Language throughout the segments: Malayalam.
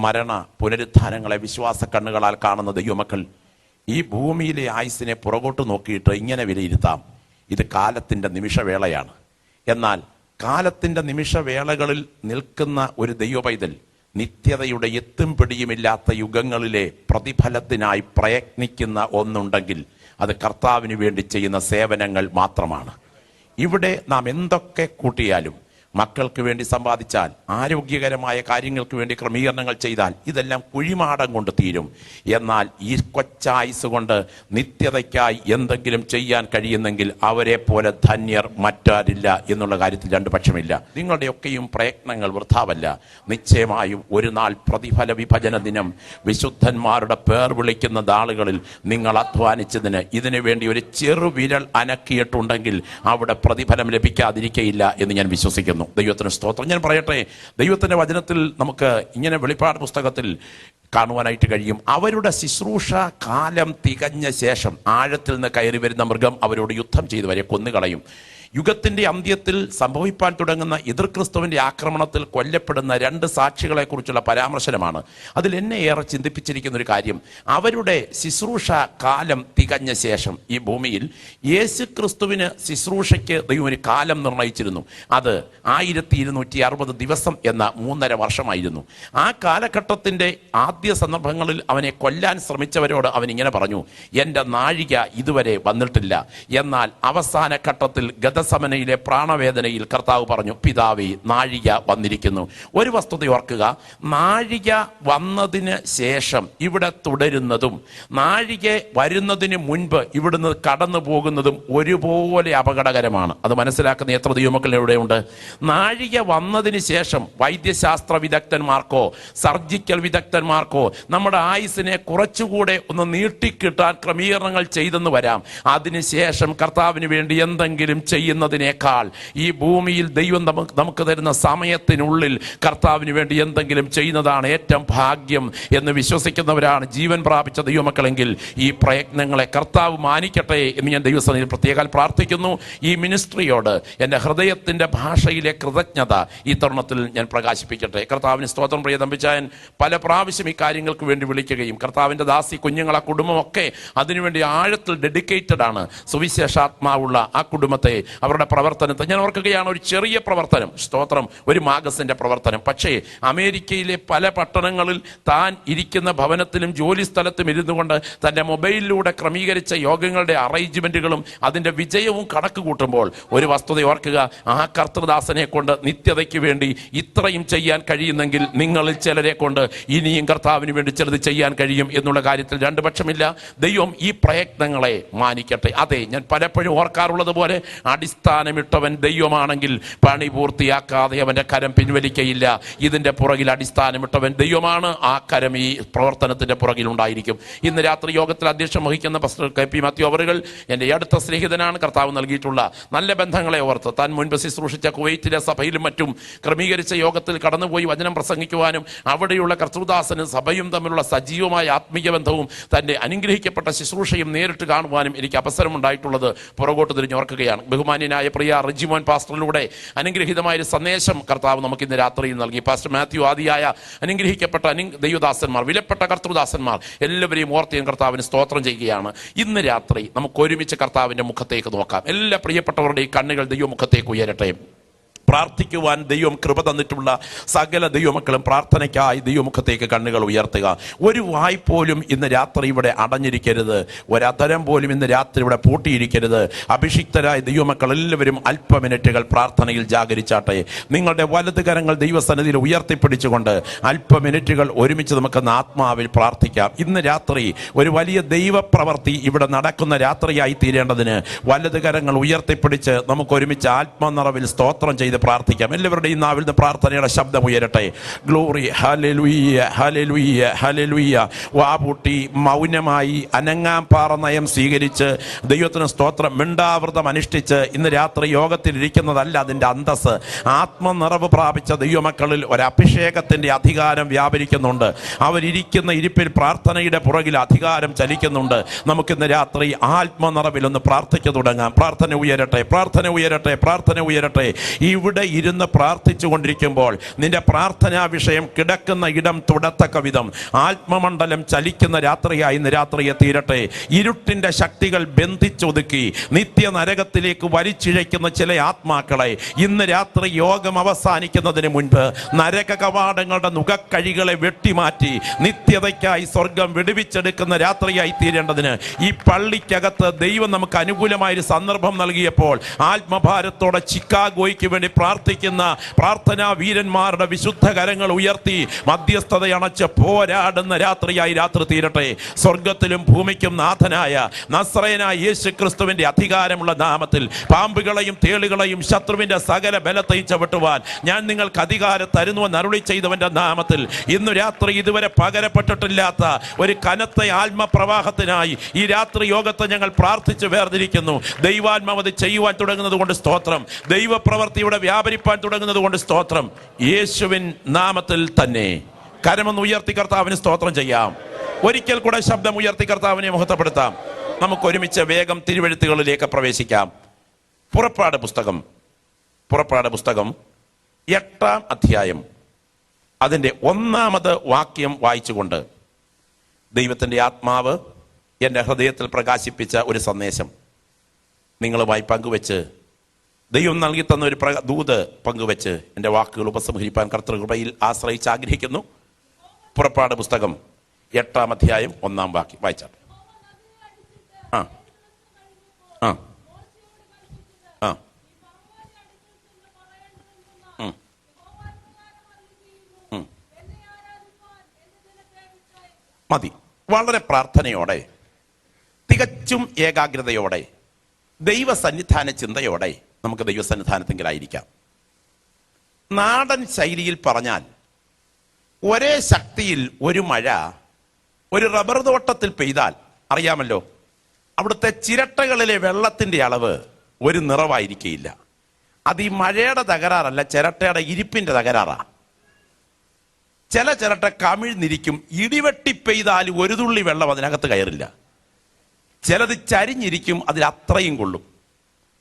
മരണ പുനരുത്ഥാനങ്ങളെ വിശ്വാസ കണ്ണുകളാൽ കാണുന്ന ദൈവമക്കൾ ഈ ഭൂമിയിലെ ആയുസ്സിനെ പുറകോട്ട് നോക്കിയിട്ട് ഇങ്ങനെ വിലയിരുത്താം: ഇത് കാലത്തിൻ്റെ നിമിഷവേളയാണ്. എന്നാൽ കാലത്തിൻ്റെ നിമിഷവേളകളിൽ നിൽക്കുന്ന ഒരു ദൈവപൈതൽ നിത്യതയുടെ എത്തും പിടിയുമില്ലാത്ത യുഗങ്ങളിലെ പ്രതിഫലത്തിനായി പ്രയത്നിക്കുന്ന ഒന്നുണ്ടെങ്കിൽ അത് കർത്താവിന് വേണ്ടി ചെയ്യുന്ന സേവനങ്ങൾ മാത്രമാണ്. ഇവിടെ നാം എന്തൊക്കെ കൂട്ടിയാലും, മക്കൾക്ക് വേണ്ടി സമ്പാദിച്ചാൽ, ആരോഗ്യകരമായ കാര്യങ്ങൾക്ക് വേണ്ടി ക്രമീകരണങ്ങൾ ചെയ്താൽ, ഇതെല്ലാം കുഴിമാടം കൊണ്ട് തീരും. എന്നാൽ ഈ കൊച്ചായുസ് കൊണ്ട് നിത്യതയ്ക്കായി എന്തെങ്കിലും ചെയ്യാൻ കഴിയുന്നെങ്കിൽ അവരെ പോലെ ധന്യർ മറ്റാരില്ല എന്നുള്ള കാര്യത്തിൽ രണ്ടു പക്ഷമില്ല. നിങ്ങളുടെയൊക്കെയും പ്രയത്നങ്ങൾ വൃഥാവല്ല. നിശ്ചയമായും ഒരു നാൾ പ്രതിഫല വിഭജന ദിനം, വിശുദ്ധന്മാരുടെ പേർ വിളിക്കുന്ന നാളുകളിൽ നിങ്ങൾ അധ്വാനിച്ചതിന് ഇതിനു വേണ്ടി ഒരു ചെറുവിരൽ അനക്കിയിട്ടുണ്ടെങ്കിൽ അവിടെ പ്രതിഫലം ലഭിക്കാതിരിക്കയില്ല എന്ന് ഞാൻ വിശ്വസിക്കുന്നു. ദൈവത്തിന് സ്തോത്രം. ഞാൻ പറയട്ടെ, ദൈവത്തിന്റെ വചനത്തിൽ നമുക്ക് ഇങ്ങനെ വെളിപ്പാട് പുസ്തകത്തിൽ കാണുവാനായിട്ട് കഴിയും. അവരുടെ ശുശ്രൂഷ കാലം തികഞ്ഞ ശേഷം ആഴത്തിൽ നിന്ന് കയറി വരുന്ന മൃഗം അവരോട് യുദ്ധം ചെയ്തവരെ കൊന്നുകളയും. യുഗത്തിന്റെ അന്ത്യത്തിൽ സംഭവിപ്പാൻ തുടങ്ങുന്ന എതിർ ക്രിസ്തുവിന്റെ ആക്രമണത്തിൽ കൊല്ലപ്പെടുന്ന രണ്ട് സാക്ഷികളെ കുറിച്ചുള്ള പരാമർശനമാണ്. അതിൽ എന്നെ ഏറെ ചിന്തിപ്പിച്ചിരിക്കുന്ന ഒരു കാര്യം, അവരുടെ ശുശ്രൂഷ കാലം തികഞ്ഞ ശേഷം ഈ ഭൂമിയിൽ യേശു ക്രിസ്തുവിന് ശുശ്രൂഷയ്ക്ക് ദൈവം ഒരു കാലം നിർണയിച്ചിരുന്നു. അത് 1260 ദിവസം എന്ന 3.5 വർഷമായിരുന്നു. ആ കാലഘട്ടത്തിന്റെ ആദ്യ സന്ദർഭങ്ങളിൽ അവനെ കൊല്ലാൻ ശ്രമിച്ചവരോട് അവൻ ഇങ്ങനെ പറഞ്ഞു: എൻ്റെ നാഴിക ഇതുവരെ വന്നിട്ടില്ല. എന്നാൽ അവസാന ഘട്ടത്തിൽ ഗതസമനയിലെ പ്രാണവേദനയിൽ കർത്താവ് പറഞ്ഞു: പിതാവേ, നാഴിക വന്നിരിക്കുന്നു. ഒരു വസ്തുത ഓർക്കുക, നാഴിക വന്നതിന് ശേഷം ഇവിടെ തുടരുന്നതും നാഴിക വരുന്നതിന് മുൻപ് ഇവിടുന്ന് കടന്നു പോകുന്നതും ഒരുപോലെ അപകടകരമാണ്. അത് മനസ്സിലാക്കുന്ന എത്ര ദൈവമക്കൾ ഇവിടെയുണ്ട്? നാഴിക വന്നതിന് ശേഷം വൈദ്യശാസ്ത്ര വിദഗ്ധന്മാർക്കോ സർജിക്കൽ വിദഗ്ധന്മാർക്കോ നമ്മുടെ ആയുസിനെ കുറച്ചുകൂടെ ഒന്ന് നീട്ടിക്കിട്ടാൻ ക്രമീകരണങ്ങൾ ചെയ്തെന്ന് വരാം. അതിനുശേഷം കർത്താവിന് വേണ്ടി എന്തെങ്കിലും ചെയ്യുന്നതിനേക്കാൾ ഈ ഭൂമിയിൽ ദൈവം നമുക്ക് തരുന്ന സമയത്തിനുള്ളിൽ കർത്താവിന് വേണ്ടി എന്തെങ്കിലും ചെയ്യുന്നതാണ് ഏറ്റവും ഭാഗ്യം എന്ന് വിശ്വസിക്കുന്നവരാണ് ജീവൻ പ്രാപിച്ച ദൈവമക്കളെങ്കിൽ ഈ പ്രയത്നങ്ങളെ കർത്താവ് മാനിക്കട്ടെ എന്ന് ഞാൻ ദൈവസന്നിധിയിൽ പ്രത്യേകം പ്രാർത്ഥിക്കുന്നു. ഈ മിനിസ്ട്രിയോട് എൻ്റെ ഹൃദയത്തിൻ്റെ ഭാഷയിലെ കൃതജ്ഞത ഈ തരുണത്തിൽ ഞാൻ പ്രകാശിപ്പിക്കട്ടെ. കർത്താവിന് സ്തോത്രം. പ്രിയ തമ്പിച്ചായൻ പല പ്രാവശ്യം ഈ കാര്യങ്ങൾക്ക് വേണ്ടി വിളിക്കുകയും കർത്താവിൻ്റെ ദാസി കുഞ്ഞുങ്ങൾ, ആ കുടുംബമൊക്കെ അതിനുവേണ്ടി ആഴത്തിൽ ഡെഡിക്കേറ്റഡ് ആണ്. സുവിശേഷാത്മാവുള്ള ആ കുടുംബത്തെ, അവരുടെ പ്രവർത്തനത്തെ ഞാൻ ഓർക്കുകയാണ്. ഒരു ചെറിയ പ്രവർത്തനം, സ്തോത്രം, ഒരു മാഗസിൻ്റെ പ്രവർത്തനം. പക്ഷേ അമേരിക്കയിലെ പല പട്ടണങ്ങളിൽ താൻ ഇരിക്കുന്ന ഭവനത്തിലും ജോലി സ്ഥലത്തും ഇരുന്നു കൊണ്ട് തൻ്റെ മൊബൈലിലൂടെ ക്രമീകരിച്ച യോഗങ്ങളുടെ അറേഞ്ച്മെൻറ്റുകളും അതിൻ്റെ വിജയവും കണക്ക് കൂട്ടുമ്പോൾ ഒരു വസ്തുത ഓർക്കുക, ആ കർത്തൃദാസനെ കൊണ്ട് നിത്യതയ്ക്ക് വേണ്ടി ഇത്രയും ചെയ്യാൻ കഴിയുന്നെങ്കിൽ നിങ്ങളിൽ ചിലരെ കൊണ്ട് ഇനിയും കർത്താവിന് വേണ്ടി ചിലത് ചെയ്യാൻ കഴിയും എന്നുള്ള കാര്യത്തിൽ രണ്ടു പക്ഷമില്ല. ദൈവം ഈ പ്രയത്നങ്ങളെ മാനിക്കട്ടെ. അതെ, ഞാൻ പലപ്പോഴും ഓർക്കാറുള്ളത് പോലെ അടിസ്ഥാനമിട്ടവൻ ദൈവമാണെങ്കിൽ പണി പൂർത്തിയാക്കാതെ അവൻ്റെ കരം പിൻവലിക്കയില്ല. ഇതിൻ്റെ പുറകിൽ അടിസ്ഥാനമിട്ടവൻ ദൈവമാണ്. ആ കരം ഈ പ്രവർത്തനത്തിൻ്റെ പുറകിൽ ഉണ്ടായിരിക്കും. ഇന്ന് രാത്രി യോഗത്തിൽ അധ്യക്ഷം വഹിക്കുന്ന പാസ്റ്റർ കെ പി മാത്യു അവറുകൾ എൻ്റെ അടുത്ത സ്നേഹിതനാണ്. കർത്താവ് നൽകിയിട്ടുള്ള നല്ല ബന്ധങ്ങളെ ഓർത്ത് താൻ മുൻപ് ശുശ്രൂഷിച്ച കുവൈറ്റിലെ സഭയിലും മറ്റും ക്രമീകരിച്ച യോഗത്തിൽ കടന്നുപോയി വചനം പ്രസംഗിക്കുവാനും അവിടെയുള്ള കർത്തൃദാസനും സഭയും തമ്മിലുള്ള സജീവമായ ആത്മീയ ബന്ധവും തൻ്റെ അനുഗ്രഹിക്കപ്പെട്ട ശുശ്രൂഷയും നേരിട്ട് കാണുവാനും എനിക്ക് അവസരമുണ്ടായിട്ടുള്ളത് പുറകോട്ട് തിരിഞ്ഞോർക്കുകയാണ്. ബഹുമാന്യനായ പ്രിയ റെജിമോൻ പാസ്റ്ററിലൂടെ അനുഗ്രഹീതമായൊരു സന്ദേശം കർത്താവ് നമുക്ക് ഇന്ന് രാത്രിയിൽ നൽകി. പാസ്റ്റർ മാത്യു ആദിയായ അനുഗ്രഹിക്കപ്പെട്ട ദൈവദാസന്മാർ, വിലപ്പെട്ട കർത്തൃദാസന്മാർ എല്ലാവരെയും ഓർത്ത് ഞാൻ കർത്താവിന് സ്തോത്രം ചെയ്യുകയാണ്. ഇന്ന് രാത്രി നമുക്ക് ഒരുമിച്ച് കർത്താവിൻ്റെ മുഖത്തേക്ക് നോക്കാം. എല്ലാ പ്രിയപ്പെട്ടവരുടെയും കണ്ണുകൾ ദൈവമുഖത്തേക്ക് ഉയരട്ടെ. പ്രാർത്ഥിക്കുവാൻ ദൈവം കൃപ തന്നിട്ടുള്ള സകല ദൈവമക്കളും പ്രാർത്ഥനയ്ക്കായി ദൈവമുഖത്തേക്ക് കണ്ണുകൾ ഉയർത്തുക. ഒരു വായ് പോലും ഇന്ന് രാത്രി ഇവിടെ അടഞ്ഞിരിക്കരുത്. ഒരധരം പോലും ഇന്ന് രാത്രി ഇവിടെ പൂട്ടിയിരിക്കരുത്. അഭിഷിക്തരായ ദൈവമക്കൾ എല്ലാവരും അല്പ മിനിറ്റുകൾ പ്രാർത്ഥനയിൽ ജാഗരിച്ചാട്ടെ. നിങ്ങളുടെ വലത് കരങ്ങൾ ദൈവസന്നിധിയിൽ ഉയർത്തിപ്പിടിച്ചുകൊണ്ട് അല്പ മിനിറ്റുകൾ ഒരുമിച്ച് നമുക്ക് ആത്മാവിൽ പ്രാർത്ഥിക്കാം. ഇന്ന് രാത്രി ഒരു വലിയ ദൈവപ്രവൃത്തി ഇവിടെ നടക്കുന്ന രാത്രിയായി തീരേണ്ടതിന് വലത് കരങ്ങൾ ഉയർത്തിപ്പിടിച്ച് നമുക്ക് ഒരുമിച്ച് ആത്മനിറവിൽ സ്തോത്രം ചെയ്ത് പ്രാർത്ഥിക്കാം. എല്ലാവരുടെയും നാവിൽ നിന്ന് പ്രാർത്ഥനയുടെ ശബ്ദം ഉയരട്ടെ. ഗ്ലോറി, ഹല്ലേലൂയ, ഹല്ലേലൂയ, ഹല്ലേലൂയ. വാപൂട്ടി മൗനമായി അനങ്ങാൻ പാറ നയം സ്വീകരിച്ച് ദൈവത്തിന് സ്തോത്രം മിണ്ടാവൃതം അനുഷ്ഠിച്ച് ഇന്ന് രാത്രി യോഗത്തിലിരിക്കുന്നതല്ല അതിൻ്റെ അന്തസ്. ആത്മനിറവ് പ്രാപിച്ച ദൈവമക്കളിൽ ഒരഭിഷേകത്തിൻ്റെ അധികാരം വ്യാപരിക്കുന്നുണ്ട്. അവരിയ്ക്കുന്ന ഇരിപ്പിൽ പ്രാർത്ഥനയുടെ പുറകിൽ അധികാരം ചലിക്കുന്നുണ്ട്. നമുക്കിന്ന് രാത്രി ആത്മനിറവിൽ ഒന്ന് പ്രാർത്ഥിച്ചു തുടങ്ങാം. പ്രാർത്ഥന ഉയരട്ടെ, പ്രാർത്ഥന ഉയരട്ടെ, പ്രാർത്ഥന ഉയരട്ടെ. ഈ ഇവിടെ ഇരുന്ന് പ്രാർത്ഥിച്ചു കൊണ്ടിരിക്കുമ്പോൾ നിന്റെ പ്രാർത്ഥനാ വിഷയം കിടക്കുന്ന ഇടം തുടത്തക്ക വിധം ആത്മമണ്ഡലം ചലിക്കുന്ന രാത്രിയായി ഇന്ന് രാത്രിയെ തീരട്ടെ. ഇരുട്ടിന്റെ ശക്തികൾ ബന്ധിച്ചൊതുക്കി നിത്യ നരകത്തിലേക്ക് വലിച്ചിഴയ്ക്കുന്ന ചില ആത്മാക്കളെ ഇന്ന് രാത്രി യോഗം അവസാനിക്കുന്നതിന് മുൻപ് നരക കവാടങ്ങളുടെ നുകക്കഴികളെ വെട്ടിമാറ്റി നിത്യതയ്ക്കായി സ്വർഗം വിടുവിച്ചെടുക്കുന്ന രാത്രിയായി തീരേണ്ടതിന് ഈ പള്ളിക്കകത്ത് ദൈവം നമുക്ക് അനുകൂലമായൊരു സന്ദർഭം നൽകിയപ്പോൾ ആത്മഭാരത്തോടെ ചിക്കാഗോയ്ക്ക് വേണ്ടി പ്രാർത്ഥിക്കുന്ന പ്രാർത്ഥനാ വീരന്മാരുടെ വിശുദ്ധ കരങ്ങൾ ഉയർത്തി മധ്യസ്ഥതയണച്ച് പോരാടുന്ന രാത്രിയായി രാത്രി തീരട്ടെ. സ്വർഗത്തിലും ഭൂമിക്കും നാഥനായ നസ്രയനായ യേശു ക്രിസ്തുവിന്റെ അധികാരമുള്ള നാമത്തിൽ പാമ്പുകളെയും തേളുകളെയും ശത്രുവിന്റെ സകല ബലത്തെയും ചവിട്ടുവാൻ ഞാൻ നിങ്ങൾക്ക് അധികാരം തരുന്നുവെന്ന് അരുളി ചെയ്തവന്റെ നാമത്തിൽ ഇന്നു രാത്രി ഇതുവരെ പകരപ്പെട്ടിട്ടില്ലാത്ത ഒരു കനത്ത ആത്മപ്രവാഹത്തിനായി ഈ രാത്രി യോഗത്തെ ഞങ്ങൾ പ്രാർത്ഥിച്ച് വേർതിരിക്കുന്നു. ദൈവാത്മാവത് ചെയ്യുവാൻ തുടങ്ങുന്നത് കൊണ്ട് സ്തോത്രം. ദൈവപ്രവർത്തിയുടെ വ്യാപരിപ്പാൻ തുടങ്ങുന്നത് കൊണ്ട് സ്തോത്രം. യേശുവിൻ നാമത്തിൽ തന്നെ കരമൊന്ന് ഉയർത്തി കർത്താവിന് സ്തോത്രം ചെയ്യാം. ഒരിക്കൽ കൂടെ ശബ്ദം ഉയർത്തി കർത്താവിനെ മഹത്വപ്പെടുത്താം. നമുക്ക് ഒരുമിച്ച് വേഗം തിരുവെഴുത്തുകളിലേക്ക് പ്രവേശിക്കാം. പുറപ്പാട് പുസ്തകം 8-ാം അധ്യായം അതിൻ്റെ 1-ാമത് വാക്യം വായിച്ചുകൊണ്ട് ദൈവത്തിൻ്റെ ആത്മാവ് എൻ്റെ ഹൃദയത്തിൽ പ്രകാശിപ്പിച്ച ഒരു സന്ദേശം നിങ്ങളുമായി പങ്കുവെച്ച് ദൈവം നൽകി തന്ന ഒരു ദൂത് പങ്കുവെച്ച് എൻ്റെ വാക്കുകൾ ഉപസംഹരിപ്പാൻ കർത്തൃകൃപയിൽ ആശ്രയിച്ച് ആഗ്രഹിക്കുന്നു. പുറപ്പാട് പുസ്തകം 8-ാം അധ്യായം 1-ാം വാക്യം വായിച്ചാട്ടെ. ആ ആ ആ മതി. വളരെ പ്രാർത്ഥനയോടെ തികച്ചും ഏകാഗ്രതയോടെ ദൈവസന്നിധാന ചിന്തയോടെ നമുക്ക് ദൈവസന്നിധാനത്തെങ്കിലായിരിക്കാം. നാടൻ ശൈലിയിൽ പറഞ്ഞാൽ ഒരേ ശക്തിയിൽ ഒരു മഴ ഒരു റബ്ബർ തോട്ടത്തിൽ പെയ്താൽ അറിയാമല്ലോ, അവിടുത്തെ ചിരട്ടകളിലെ വെള്ളത്തിന്റെ അളവ് ഒരു നിറവായിരിക്കില്ല. അത് ഈ മഴയുടെ തകരാറല്ല, ചിരട്ടയുടെ ഇരിപ്പിന്റെ തകരാറാ. ചില ചിരട്ട കമിഴ്ന്നിരിക്കും, ഇടിവെട്ടി പെയ്താൽ ഒരു തുള്ളി വെള്ളം അതിനകത്ത് കയറില്ല. ചിലത് ചരിഞ്ഞിരിക്കും, അതിൽ അത്രയും കൊള്ളും.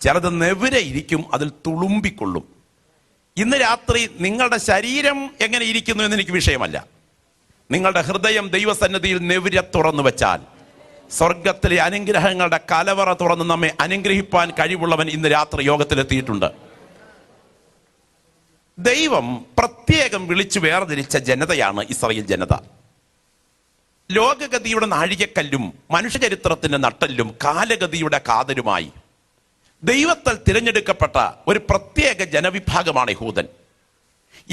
ചിലത് നെവിരെ ഇരിക്കും, അതിൽ തുളുമ്പിക്കൊള്ളും. ഇന്ന് രാത്രി നിങ്ങളുടെ ശരീരം എങ്ങനെ ഇരിക്കുന്നു എന്ന് എനിക്ക് വിഷയമല്ല. നിങ്ങളുടെ ഹൃദയം ദൈവസന്നിധിയിൽ നെവിരെ തുറന്നു വെച്ചാൽ സ്വർഗത്തിലെ അനുഗ്രഹങ്ങളുടെ കലവറ തുറന്ന് നമ്മെ അനുഗ്രഹിപ്പാൻ കഴിവുള്ളവൻ ഇന്ന് രാത്രി യോഗത്തിലെത്തിയിട്ടുണ്ട്. ദൈവം പ്രത്യേകം വിളിച്ചു വേർതിരിച്ച ജനതയാണ് ഇസ്രായേൽ ജനത. ലോകഗതിയുടെ നാഴികക്കല്ലും മനുഷ്യചരിത്രത്തിന്റെ നട്ടെല്ലും കാലഗതിയുടെ കാതലുമായി ദൈവത്താൽ തിരഞ്ഞെടുക്കപ്പെട്ട ഒരു പ്രത്യേക ജനവിഭാഗമാണ് യഹൂദൻ.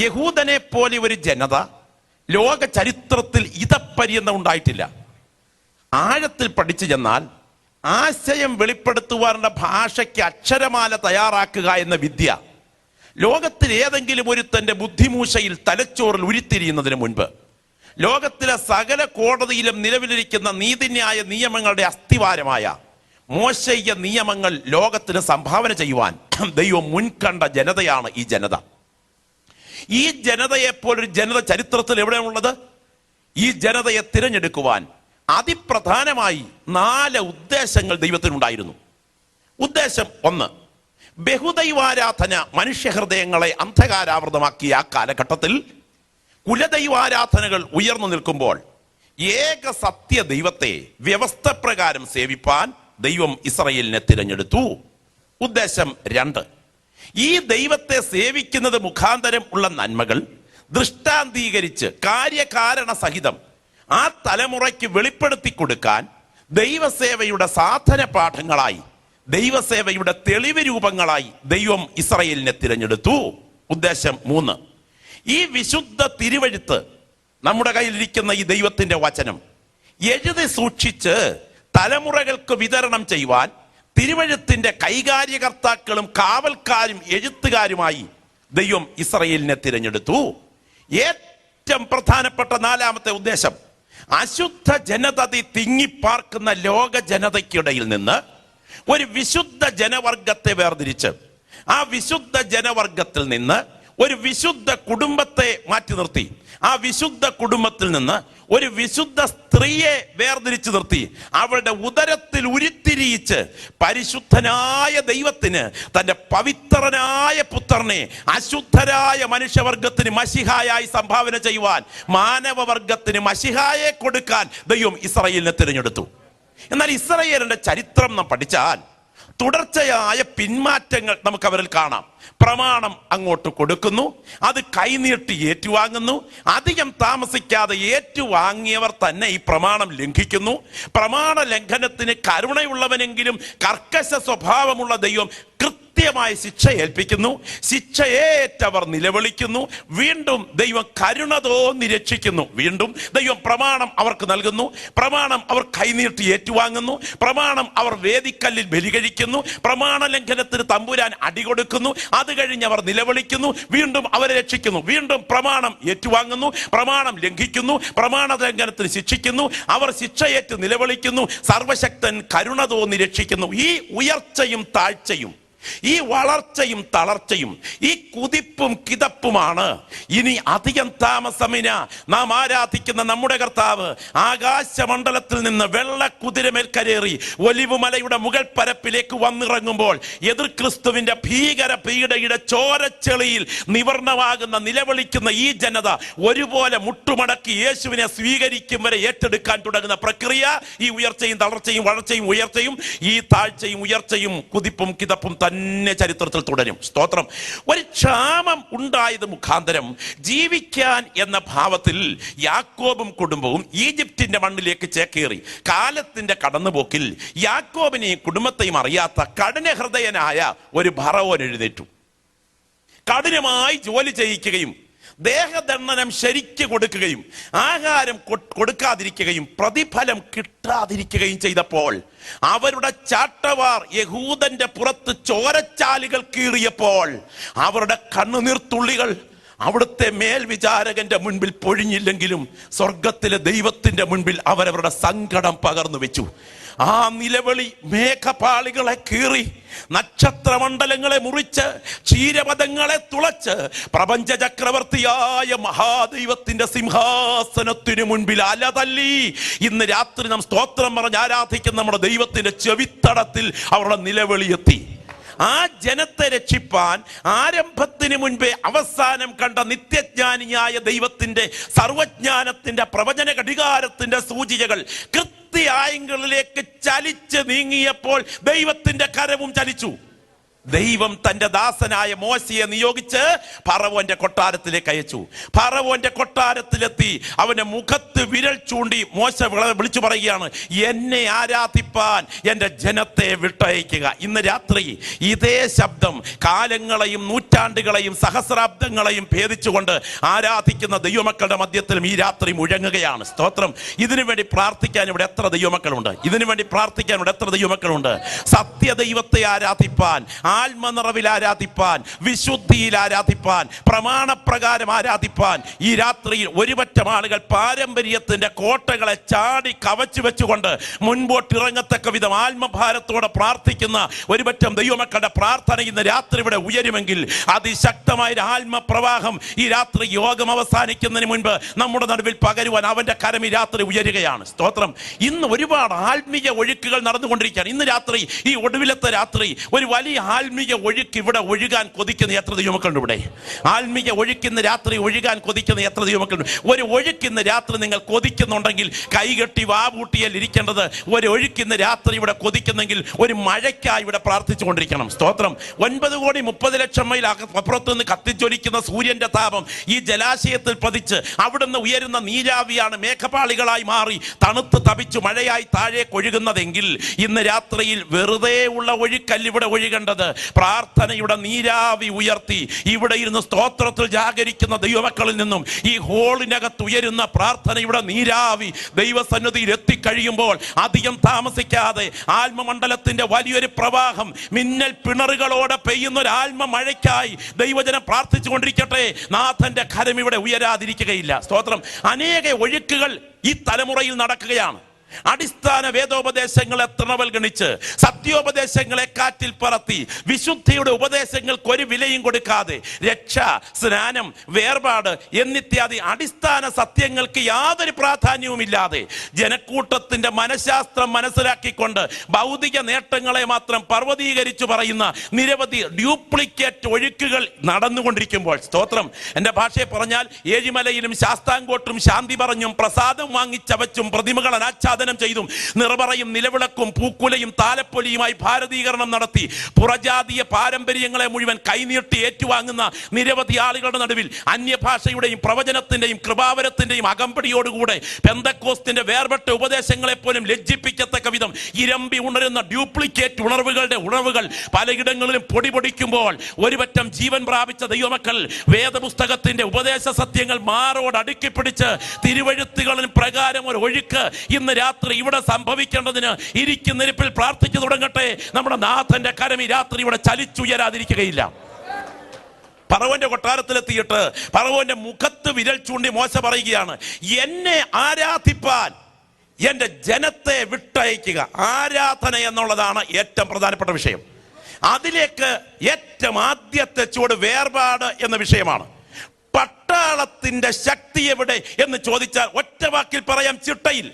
യഹൂദനെ പോലെ ഒരു ജനത ലോക ചരിത്രത്തിൽ ഇതപ്പര്യന്തം ഉണ്ടായിട്ടില്ല. ആഴത്തിൽ പഠിച്ചു ചെന്നാൽ ആശയം വെളിപ്പെടുത്തുവാനുള്ള ഭാഷയ്ക്ക് അക്ഷരമാല തയ്യാറാക്കുക എന്ന വിദ്യ ലോകത്തിൽ ഏതെങ്കിലും ഒരുത്തന്റെ ബുദ്ധിമൂശയിൽ തലച്ചോറിൽ ഉരുത്തിരിയുന്നതിന് മുൻപ് ലോകത്തിലെ സകല കോടതിയിലും നിലവിലിരിക്കുന്ന നീതിന്യായ നിയമങ്ങളുടെ അസ്ഥിവാരമായ മോശയ്യ നിയമങ്ങൾ ലോകത്തിന് സംഭാവന ചെയ്യുവാൻ ദൈവം മുൻകണ്ട ജനതയാണ് ഈ ജനത. ഈ ജനതയെപ്പോലൊരു ജനത ചരിത്രത്തിൽ എവിടെയാണുള്ളത്? ഈ ജനതയെ തിരഞ്ഞെടുക്കുവാൻ അതിപ്രധാനമായി 4 ഉദ്ദേശങ്ങൾ ദൈവത്തിനുണ്ടായിരുന്നു. ഉദ്ദേശം 1, ബഹുദൈവാരാധന മനുഷ്യഹൃദയങ്ങളെ അന്ധകാരാവൃതമാക്കിയ ആ കാലഘട്ടത്തിൽ കുലദൈവാരാധനകൾ ഉയർന്നു നിൽക്കുമ്പോൾ ഏക സത്യ ദൈവത്തെ വ്യവസ്ഥ പ്രകാരം സേവിപ്പാൻ ദൈവം ഇസ്രായേലിനെ തിരഞ്ഞെടുത്തു. ഉദ്ദേശം 2, ഈ ദൈവത്തെ സേവിക്കുന്നത് മുഖാന്തരം ഉള്ള നന്മകൾ ദൃഷ്ടാന്തീകരിച്ച് കാര്യകാരണ സഹിതം ആ തലമുറയ്ക്ക് വെളിപ്പെടുത്തി കൊടുക്കാൻ ദൈവസേവയുടെ സാധന പാഠങ്ങളായി, ദൈവസേവയുടെ തെളിവ് രൂപങ്ങളായി ദൈവം ഇസ്രായേലിനെ തിരഞ്ഞെടുത്തു. ഉദ്ദേശം 3, ഈ വിശുദ്ധ തിരുവെഴുത്ത് നമ്മുടെ കയ്യിലിരിക്കുന്ന ഈ ദൈവത്തിന്റെ വചനം എഴുതി സൂക്ഷിച്ച് തലമുറകൾക്ക് വിതരണം ചെയ്യുവാൻ തിരുവെഴുത്തിന്റെ കൈകാര്യകർത്താക്കളും കാവൽക്കാരും എഴുത്തുകാരുമായി ദൈവം ഇസ്രായേലിനെ തിരഞ്ഞെടുത്തു. ഏറ്റവും പ്രധാനപ്പെട്ട 4-ാമത്തെ ഉദ്ദേശം, അശുദ്ധ ജനത തിങ്ങിപ്പാർക്കുന്ന ലോക ജനതയ്ക്കിടയിൽ നിന്ന് ഒരു വിശുദ്ധ ജനവർഗത്തെ വേർതിരിച്ച് ആ വിശുദ്ധ ജനവർഗത്തിൽ നിന്ന് ഒരു വിശുദ്ധ കുടുംബത്തെ മാറ്റി നിർത്തി ആ വിശുദ്ധ കുടുംബത്തിൽ നിന്ന് ഒരു വിശുദ്ധ സ്ത്രീയെ വേർതിരിച്ചു നിർത്തി അവളുടെ ഉദരത്തിൽ ഉരുത്തിരിയിച്ച് പരിശുദ്ധനായ ദൈവത്തിന് തന്റെ പവിത്രനായ പുത്രനെ അശുദ്ധരായ മനുഷ്യവർഗത്തിന് മശിഹായായി സംഭാവന ചെയ്യുവാൻ, മാനവവർഗത്തിന് മശിഹായെ കൊടുക്കാൻ ദൈവം ഇസ്രായേലിനെ തിരഞ്ഞെടുത്തു. എന്നാൽ ഇസ്രായേലിന്റെ ചരിത്രം നാം പഠിച്ചാൽ തുടർച്ചയായ പിന്മാറ്റങ്ങൾ നമുക്ക് അവരിൽ കാണാം. പ്രമാണം അങ്ങോട്ട് കൊടുക്കുന്നു, അത് കൈനീട്ടി ഏറ്റുവാങ്ങുന്നു. അധികം താമസിക്കാതെ ഏറ്റുവാങ്ങിയവർ തന്നെ ഈ പ്രമാണം ലംഘിക്കുന്നു. പ്രമാണ ലംഘനത്തിന് കരുണയുള്ളവനെങ്കിലും കർക്കശ സ്വഭാവമുള്ള ദൈവം കൃത്യമായ ശിക്ഷ ഏൽപ്പിക്കുന്നു. ശിക്ഷയേറ്റവർ നിലവിളിക്കുന്നു. വീണ്ടും ദൈവം കരുണ തോന്നി രക്ഷിക്കുന്നു. വീണ്ടും ദൈവം പ്രമാണം അവർക്ക് നൽകുന്നു. പ്രമാണം അവർ കൈനീട്ടി ഏറ്റുവാങ്ങുന്നു. പ്രമാണം അവർ വേദിക്കല്ലിൽ ബലി കഴിക്കുന്നു. പ്രമാണ ലംഘനത്തിന് തമ്പുരാൻ അടികൊടുക്കുന്നു. അത് കഴിഞ്ഞ് അവർ നിലവിളിക്കുന്നു. വീണ്ടും അവരെ രക്ഷിക്കുന്നു. വീണ്ടും പ്രമാണം ഏറ്റുവാങ്ങുന്നു. പ്രമാണം ലംഘിക്കുന്നു. പ്രമാണ ലംഘനത്തിന് ശിക്ഷിക്കുന്നു. അവർ ശിക്ഷയേറ്റ് നിലവിളിക്കുന്നു. സർവശക്തൻ കരുണ തോന്നി രക്ഷിക്കുന്നു. ഈ ഉയർച്ചയും താഴ്ചയും, ഈ വളർച്ചയും തളർച്ചയും, ഈ കുതിപ്പും കിതപ്പുമാണ് ഇനി അധികം താമസമിന നാം ആരാധിക്കുന്ന നമ്മുടെ കർത്താവ് ആകാശമണ്ഡലത്തിൽ നിന്ന് വെള്ള കുതിരമേൽ കരേറി ഒലിവുമലയുടെ മുകൾ പരപ്പിലേക്ക് വന്നിറങ്ങുമ്പോൾ എതിർ ക്രിസ്തുവിന്റെ ഭീകര പീഡയുടെ ചോരച്ചെളിയിൽ നിവർണമാകുന്ന നിലവിളിക്കുന്ന ഈ ജനത ഒരുപോലെ മുട്ടുമടക്കി യേശുവിനെ സ്വീകരിക്കും വരെ ഏറ്റെടുക്കാൻ തുടങ്ങുന്ന പ്രക്രിയ, ഈ ഉയർച്ചയും തളർച്ചയും വളർച്ചയും ഉയർച്ചയും, ഈ താഴ്ചയും ഉയർച്ചയും കുതിപ്പും കിതപ്പും തന്നെ ചരിത്രത്തിൽ തുടരും. സ്തോത്രം. ഒരു ക്ഷാമം ഉണ്ടായത് മുഖാന്തരം ജീവിക്കാൻ എന്ന ഭാവത്തിൽ യാക്കോബും കുടുംബവും ഈജിപ്തിന്റെ മണ്ണിലേക്ക് ചേക്കേറി. കാലത്തിന്റെ കടന്നുപോക്കിൽ യാക്കോബിനെയും കുടുംബത്തെയും അറിയാത്ത കഠിനഹൃദയനായ ഒരു ഫറവോൻ എഴുന്നേറ്റു. കഠിനമായി ജോലി ചെയ്യിക്കുകയും ദേഹദണ്ഡനം ശരിക്ക് കൊടുക്കുകയും ആഹാരം കൊടുക്കാതിരിക്കുകയും പ്രതിഫലം കിട്ടാതിരിക്കുകയും ചെയ്തപ്പോൾ അവരുടെ ചാട്ടവാർ യഹൂദന്റെ പുറത്ത് ചോരച്ചാലുകൾ കീറിയപ്പോൾ അവരുടെ കണ്ണുനീർത്തുള്ളികൾ അവിടുത്തെ മേൽവിചാരകന്റെ മുൻപിൽ പൊഴിഞ്ഞില്ലെങ്കിലും സ്വർഗത്തിലെ ദൈവത്തിന്റെ മുൻപിൽ അവരവരുടെ സങ്കടം പകർന്നു വെച്ചു. ആ നിലവിളി മേഘപാളികളെ കീറി, നക്ഷത്രമണ്ഡലങ്ങളെ മുറിച്ച്, ക്ഷീരപഥങ്ങളെ തുളച്ച് പ്രപഞ്ച ചക്രവർത്തിയായ മഹാദൈവത്തിന്റെ സിംഹാസനത്തിനു മുൻപിൽ അലതല്ലി. ഇന്ന് രാത്രി നാം സ്തോത്രം പറഞ്ഞ് ആരാധിക്കുന്ന നമ്മുടെ ദൈവത്തിന്റെ ചെവിത്തടത്തിൽ അവരുടെ നിലവിളി എത്തി. ആ ജനത്തെ രക്ഷിപ്പാൻ ആരംഭത്തിന് മുൻപേ അവസാനം കണ്ട നിത്യജ്ഞാനിയായ ദൈവത്തിന്റെ സർവജ്ഞാനത്തിന്റെ പ്രവചന ഘടികാരത്തിന്റെ സൂചികകൾ കൃത്യായങ്ങളിലേക്ക് ചലിച്ച് നീങ്ങിയപ്പോൾ ദൈവത്തിന്റെ കരവും ചലിച്ചു. ദൈവം തന്റെ ദാസനായ മോശയെ നിയോഗിച്ച് ഫറവോന്റെ കൊട്ടാരത്തിലേക്ക് അയച്ചു. ഫറവോന്റെ കൊട്ടാരത്തിലെത്തി അവന്റെ മുഖത്ത് വിരൽ ചൂണ്ടി മോശ വിളിച്ചു പറയുകയാണ്, എന്നെ ആരാധിപ്പാൻ എന്റെ ജനത്തെ വിട്ടയക്കുക. ഇന്ന് രാത്രി ഇതേ ശബ്ദം കാലങ്ങളെയും നൂറ്റാണ്ടുകളെയും സഹസ്രാബ്ദങ്ങളെയും ഭേദിച്ചുകൊണ്ട് ആരാധിക്കുന്ന ദൈവമക്കളുടെ മധ്യത്തിലും ഈ രാത്രി മുഴങ്ങുകയാണ്. സ്തോത്രം. ഇതിനു വേണ്ടി പ്രാർത്ഥിക്കാൻ ഇവിടെ എത്ര ദൈവമക്കളുണ്ട്? ഇതിനു വേണ്ടി പ്രാർത്ഥിക്കാൻ ഇവിടെ എത്ര ദൈവമക്കളുണ്ട്? സത്യദൈവത്തെ ആരാധിപ്പാൻ, ആത്മനിറവിൽ ആരാധിപ്പാൻ, വിശുദ്ധിയിൽ ആരാധിപ്പാൻ, പ്രമാണപ്രകാരം ആരാധിപ്പാൻ ഈ രാത്രിയിൽ ഒരുപറ്റം ആളുകൾ പാരമ്പര്യത്തിന്റെ കോട്ടകളെ ചാടി കവച്ചു വെച്ചുകൊണ്ട് മുൻപോട്ട് ഇറങ്ങത്തക്ക വിധം ആത്മഭാരത്തോടെ പ്രാർത്ഥിക്കുന്ന ഒരുപറ്റം ദൈവമക്കളുടെ പ്രാർത്ഥന ഇന്ന് രാത്രി ഇവിടെ ഉയരുമെങ്കിൽ അതിശക്തമായ ആത്മപ്രവാഹം ഈ രാത്രി യോഗം അവസാനിക്കുന്നതിന് മുൻപ് നമ്മുടെ നടുവിൽ പകരുവാൻ അവന്റെ കരം ഈ രാത്രി ഉയരുകയാണ്. സ്തോത്രം. ഇന്ന് ഒരുപാട് ആത്മീയ ഒഴുക്കുകൾ നടന്നുകൊണ്ടിരിക്കുകയാണ്. ഇന്ന് രാത്രി, ഈ ഒടുവിലത്തെ രാത്രി, ഒരു വലിയ ആത്മീയ ഒഴുക്ക് ഇവിടെ ഒഴുകാൻ കൊതിക്കുന്ന എത്ര ദൈവമക്കളുണ്ട്? ഇവിടെ ആത്മീയ ഒഴുക്കുന്ന രാത്രി ഒഴുകാൻ കൊതിക്കുന്ന എത്ര ദൈവമക്കളുണ്ട്? ഒരു ഒഴുക്കുന്ന രാത്രി നിങ്ങൾ കൊതിക്കുന്നുണ്ടെങ്കിൽ കൈകെട്ടി വാവൂട്ടിയാൽ ഇരിക്കേണ്ടത് ഒരു ഒഴുക്കുന്ന രാത്രി ഇവിടെ കൊതിക്കുന്നെങ്കിൽ ഒരു മഴയ്ക്കായി ഇവിടെ പ്രാർത്ഥിച്ചു കൊണ്ടിരിക്കണം. സ്തോത്രം. 9,30,00,000 മൈൽ അപ്പുറത്ത് നിന്ന് കത്തിജ്വലിക്കുന്ന സൂര്യന്റെ താപം ഈ ജലാശയത്തിൽ പതിച്ച് അവിടുന്ന് ഉയരുന്ന നീരാവിയാണ് മേഘപാളികളായി മാറി തണുത്ത് തപിച്ചു മഴയായി താഴേക്ക് ഒഴുകുന്നതെങ്കിൽ ഇന്ന് രാത്രിയിൽ വെറുതെ ഉള്ള ഒഴുക്കല്ല ഇവിടെ ഒഴുകേണ്ടത്. പ്രാർത്ഥനയുടെ നീരാവി ഉയർത്തി ഇവിടെ ഇരുന്ന് സ്തോത്രത്തിൽ ജാഗരിക്കുന്ന ദൈവമക്കളിൽ നിന്നും ഈ ഹോളിനകത്ത് ഉയരുന്ന പ്രാർത്ഥനയുടെ നീരാവി ദൈവസന്നിധിയിൽ എത്തിക്കഴിയുമ്പോൾ അധികം താമസിക്കാതെ ആത്മമണ്ഡലത്തിന്റെ വലിയൊരു പ്രവാഹം മിന്നൽ പിണറുകളോടെ പെയ്യുന്ന ഒരു ആത്മ മഴയ്ക്കായി ദൈവജനം പ്രാർത്ഥിച്ചു കൊണ്ടിരിക്കട്ടെ. നാഥന്റെ കരം ഇവിടെ ഉയരാതിരിക്കുകയില്ല. സ്തോത്രം. അനേക ഒഴുക്കുകൾ ഈ തലമുറയിൽ നടക്കുകയാണ്. അടിസ്ഥാന വേദോപദേശങ്ങളെ തൃണവൽഗണിച്ച് സത്യോപദേശങ്ങളെ കാറ്റിൽ പറത്തി വിശുദ്ധിയുടെ ഉപദേശങ്ങൾക്ക് ഒരു വിലയും കൊടുക്കാതെ രക്ഷ, സ്നാനം, വേർപാട് എന്നിത്യാദി അടിസ്ഥാന സത്യങ്ങൾക്ക് യാതൊരു പ്രാധാന്യവുമില്ലാതെ ജനക്കൂട്ടത്തിന്റെ മനഃശാസ്ത്രം മനസ്സിലാക്കിക്കൊണ്ട് ഭൗതിക നേട്ടങ്ങളെ മാത്രം പർവ്വതീകരിച്ചു പറയുന്ന നിരവധി ഡ്യൂപ്ലിക്കേറ്റ് ഒഴുക്കുകൾ നടന്നുകൊണ്ടിരിക്കുമ്പോൾ, സ്തോത്രം, എന്റെ ഭാഷയെ പറഞ്ഞാൽ ഏഴിമലയിലും ശാസ്താംകോട്ടും ശാന്തി പറഞ്ഞും പ്രസാദം വാങ്ങിച്ചവച്ചും പ്രതിമകൾ അനാച്ഛാദനം ചെയ്തും നിറപറയും നിലവിളക്കും പൂക്കുലയും താലപ്പൊലിയുമായി ഭാരതീകരണം നടത്തി പുറജാതീയ പാരമ്പര്യങ്ങളെ മുഴുവൻ കൈനീട്ടി ഏറ്റുവാങ്ങുന്ന നിരവധി ആളുകളുടെ നടുവിൽ അന്യഭാഷയുടെയും പ്രവചനത്തിന്റെയും കൃപാവരത്തിന്റെയും അകമ്പടിയോടുകൂടെ പെന്തക്കോസ്തിന്റെ വേർപെട്ട ഉപദേശങ്ങളെ പോലും ലജ്ജിപ്പിക്കത്തക്ക വിധം ഇരമ്പി ഉണരുന്ന ഡ്യൂപ്ലിക്കേറ്റ് ഉണർവുകൾ പലയിടങ്ങളിലും പൊടിപൊടിക്കുമ്പോൾ ഒരുപറ്റം ജീവൻ പ്രാപിച്ച ദൈവമക്കൾ വേദപുസ്തകത്തിന്റെ ഉപദേശ സത്യങ്ങൾ മാറോട് അടുക്കിപ്പിടിച്ച് തിരുവഴുത്തുകളിൽ പ്രകാരം ഒരു ഒഴുക്ക് ഇന്ന് രാത്രി ഇവിടെ സംഭവിക്കേണ്ടതിന് ഇരിക്കുന്നിരിപ്പിൽ പ്രാർത്ഥിച്ചു തുടങ്ങട്ടെ. നമ്മുടെ നാഥന്റെ കരം ഈ രാത്രി ഇവിടെ ചലിച്ചുയരാതിരിക്കുകയില്ല. ഫറവോന്റെ കൊട്ടാരത്തിലെത്തിയിട്ട് ഫറവോന്റെ മുഖത്ത് വിരൽ ചൂണ്ടി മോശ പറയുകയാണ്, എന്നെ ആരാധിപ്പാൻ എന്റെ ജനത്തെ വിട്ടയക്കുക. ആരാധന എന്നുള്ളതാണ് ഏറ്റവും പ്രധാനപ്പെട്ട വിഷയം. അതിലേക്ക് ഏറ്റവും ആദ്യത്തെ ചുവട് വേർപാട് എന്ന വിഷയമാണ്. പട്ടാളത്തിന്റെ ശക്തി എവിടെ എന്ന് ചോദിച്ചാൽ ഒറ്റ വാക്കിൽ പറയാം, ചിട്ടയിൽ.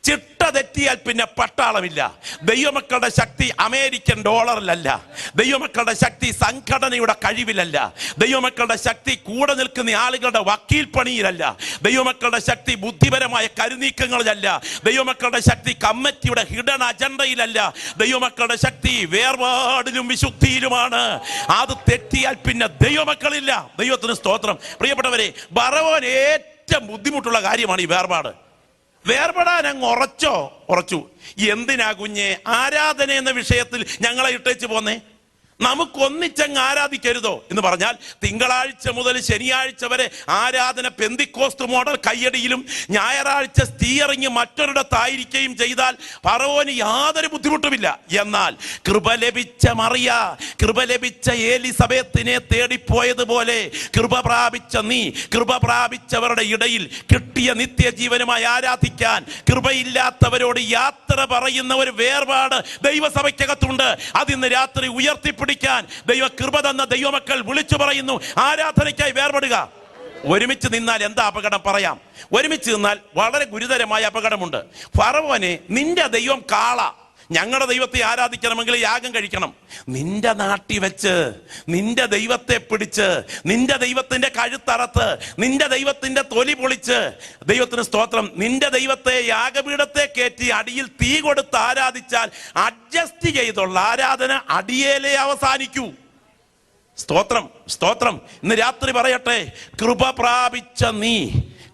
ചിട്ട തെറ്റിയാൽ പിന്നെ പട്ടാളമില്ല. ദൈവമക്കളുടെ ശക്തി അമേരിക്കൻ ഡോളറിലല്ല, ദൈവമക്കളുടെ ശക്തി സംഘടനയുടെ കഴിവിലല്ല, ദൈവമക്കളുടെ ശക്തി കൂടെ നിൽക്കുന്ന ആളുകളുടെ വക്കീൽ പണിയിലല്ല, ദൈവമക്കളുടെ ശക്തി ബുദ്ധിപരമായ കരുനീക്കങ്ങളിലല്ല, ദൈവമക്കളുടെ ശക്തി കമ്മിറ്റിയുടെ ഹിഡൻ അജണ്ടയിലല്ല, ദൈവമക്കളുടെ ശക്തി വേർപാടിലും വിശുദ്ധിയിലുമാണ്. അത് തെറ്റിയാൽ പിന്നെ ദൈവമക്കളില്ല. ദൈവത്തിന് സ്തോത്രം. പ്രിയപ്പെട്ടവരെ, ഫറവോന് ഏറ്റവും ബുദ്ധിമുട്ടുള്ള കാര്യമാണ് ഈ വേർപാട്. വേർപെടാൻ അങ്ങ് ഉറച്ചു. എന്തിനാ കുഞ്ഞെ ആരാധന എന്ന വിഷയത്തിൽ ഞങ്ങളെ ഇട്ടേച്ച് പോന്നേ? നമുക്കൊന്നിച്ചങ്ങ് ആരാധിക്കരുതോ എന്ന് പറഞ്ഞാൽ തിങ്കളാഴ്ച മുതൽ ശനിയാഴ്ച വരെ ആരാധന പെന്തിക്കോസ്ത് മോഡൽ കയ്യടിയിലും ഞായറാഴ്ച സ്റ്റിയറിംഗ് മറ്റൊരിടത്തായിരിക്കുകയും ചെയ്താൽ ഫറവോന് യാതൊരു ബുദ്ധിമുട്ടുമില്ല. എന്നാൽ കൃപ ലഭിച്ച മറിയ, കൃപ ലഭിച്ച എലിസബത്തിനെ തേടിപ്പോയതുപോലെ കൃപ പ്രാപിച്ച നീ, കൃപ പ്രാപിച്ചവരുടെ ഇടയിൽ കിട്ടിയ നിത്യജീവനുമായി ആരാധിക്കാൻ കൃപയില്ലാത്തവരോട് യാത്ര പറയുന്ന ഒരു വേർപാട് ദൈവസഭയ്ക്കകത്തുണ്ട്. അതിന്ന് രാത്രി ഉയർത്തിപ്പിടിക്കാൻ ദൈവ കൃപ തന്ന ദൈവമക്കൾ വിളിച്ചു പറയുന്നു, ആരാധനയ്ക്കായി വേർപെടുക. ഒരുമിച്ച് നിന്നാൽ എന്താ അപകടം പറയാം. ഒരുമിച്ച് നിന്നാൽ വളരെ ഗുരുതരമായ അപകടമുണ്ട്. ഫറവോനെ, നിന്റെ ദൈവം കാള, ഞങ്ങളുടെ ദൈവത്തെ ആരാധിക്കണമെങ്കിൽ യാഗം കഴിക്കണം. നിന്റെ നാട്ടി വെച്ച് നിന്റെ ദൈവത്തെ പിടിച്ച് നിന്റെ ദൈവത്തിന്റെ കഴുത്തറത്ത് നിന്റെ ദൈവത്തിന്റെ തൊലി പൊളിച്ച്, ദൈവത്തിന് സ്തോത്രം, നിന്റെ ദൈവത്തെ യാഗപീഠത്തെ കയറ്റി അടിയിൽ തീ കൊടുത്ത് ആരാധിച്ചാൽ അഡ്ജസ്റ്റ് ചെയ്തുള്ള ആരാധന അടിയേലേ അവസാനിക്കൂ. സ്തോത്രം. ഇന്ന് രാത്രി പറയട്ടെ, കൃപ പ്രാപിച്ച നീ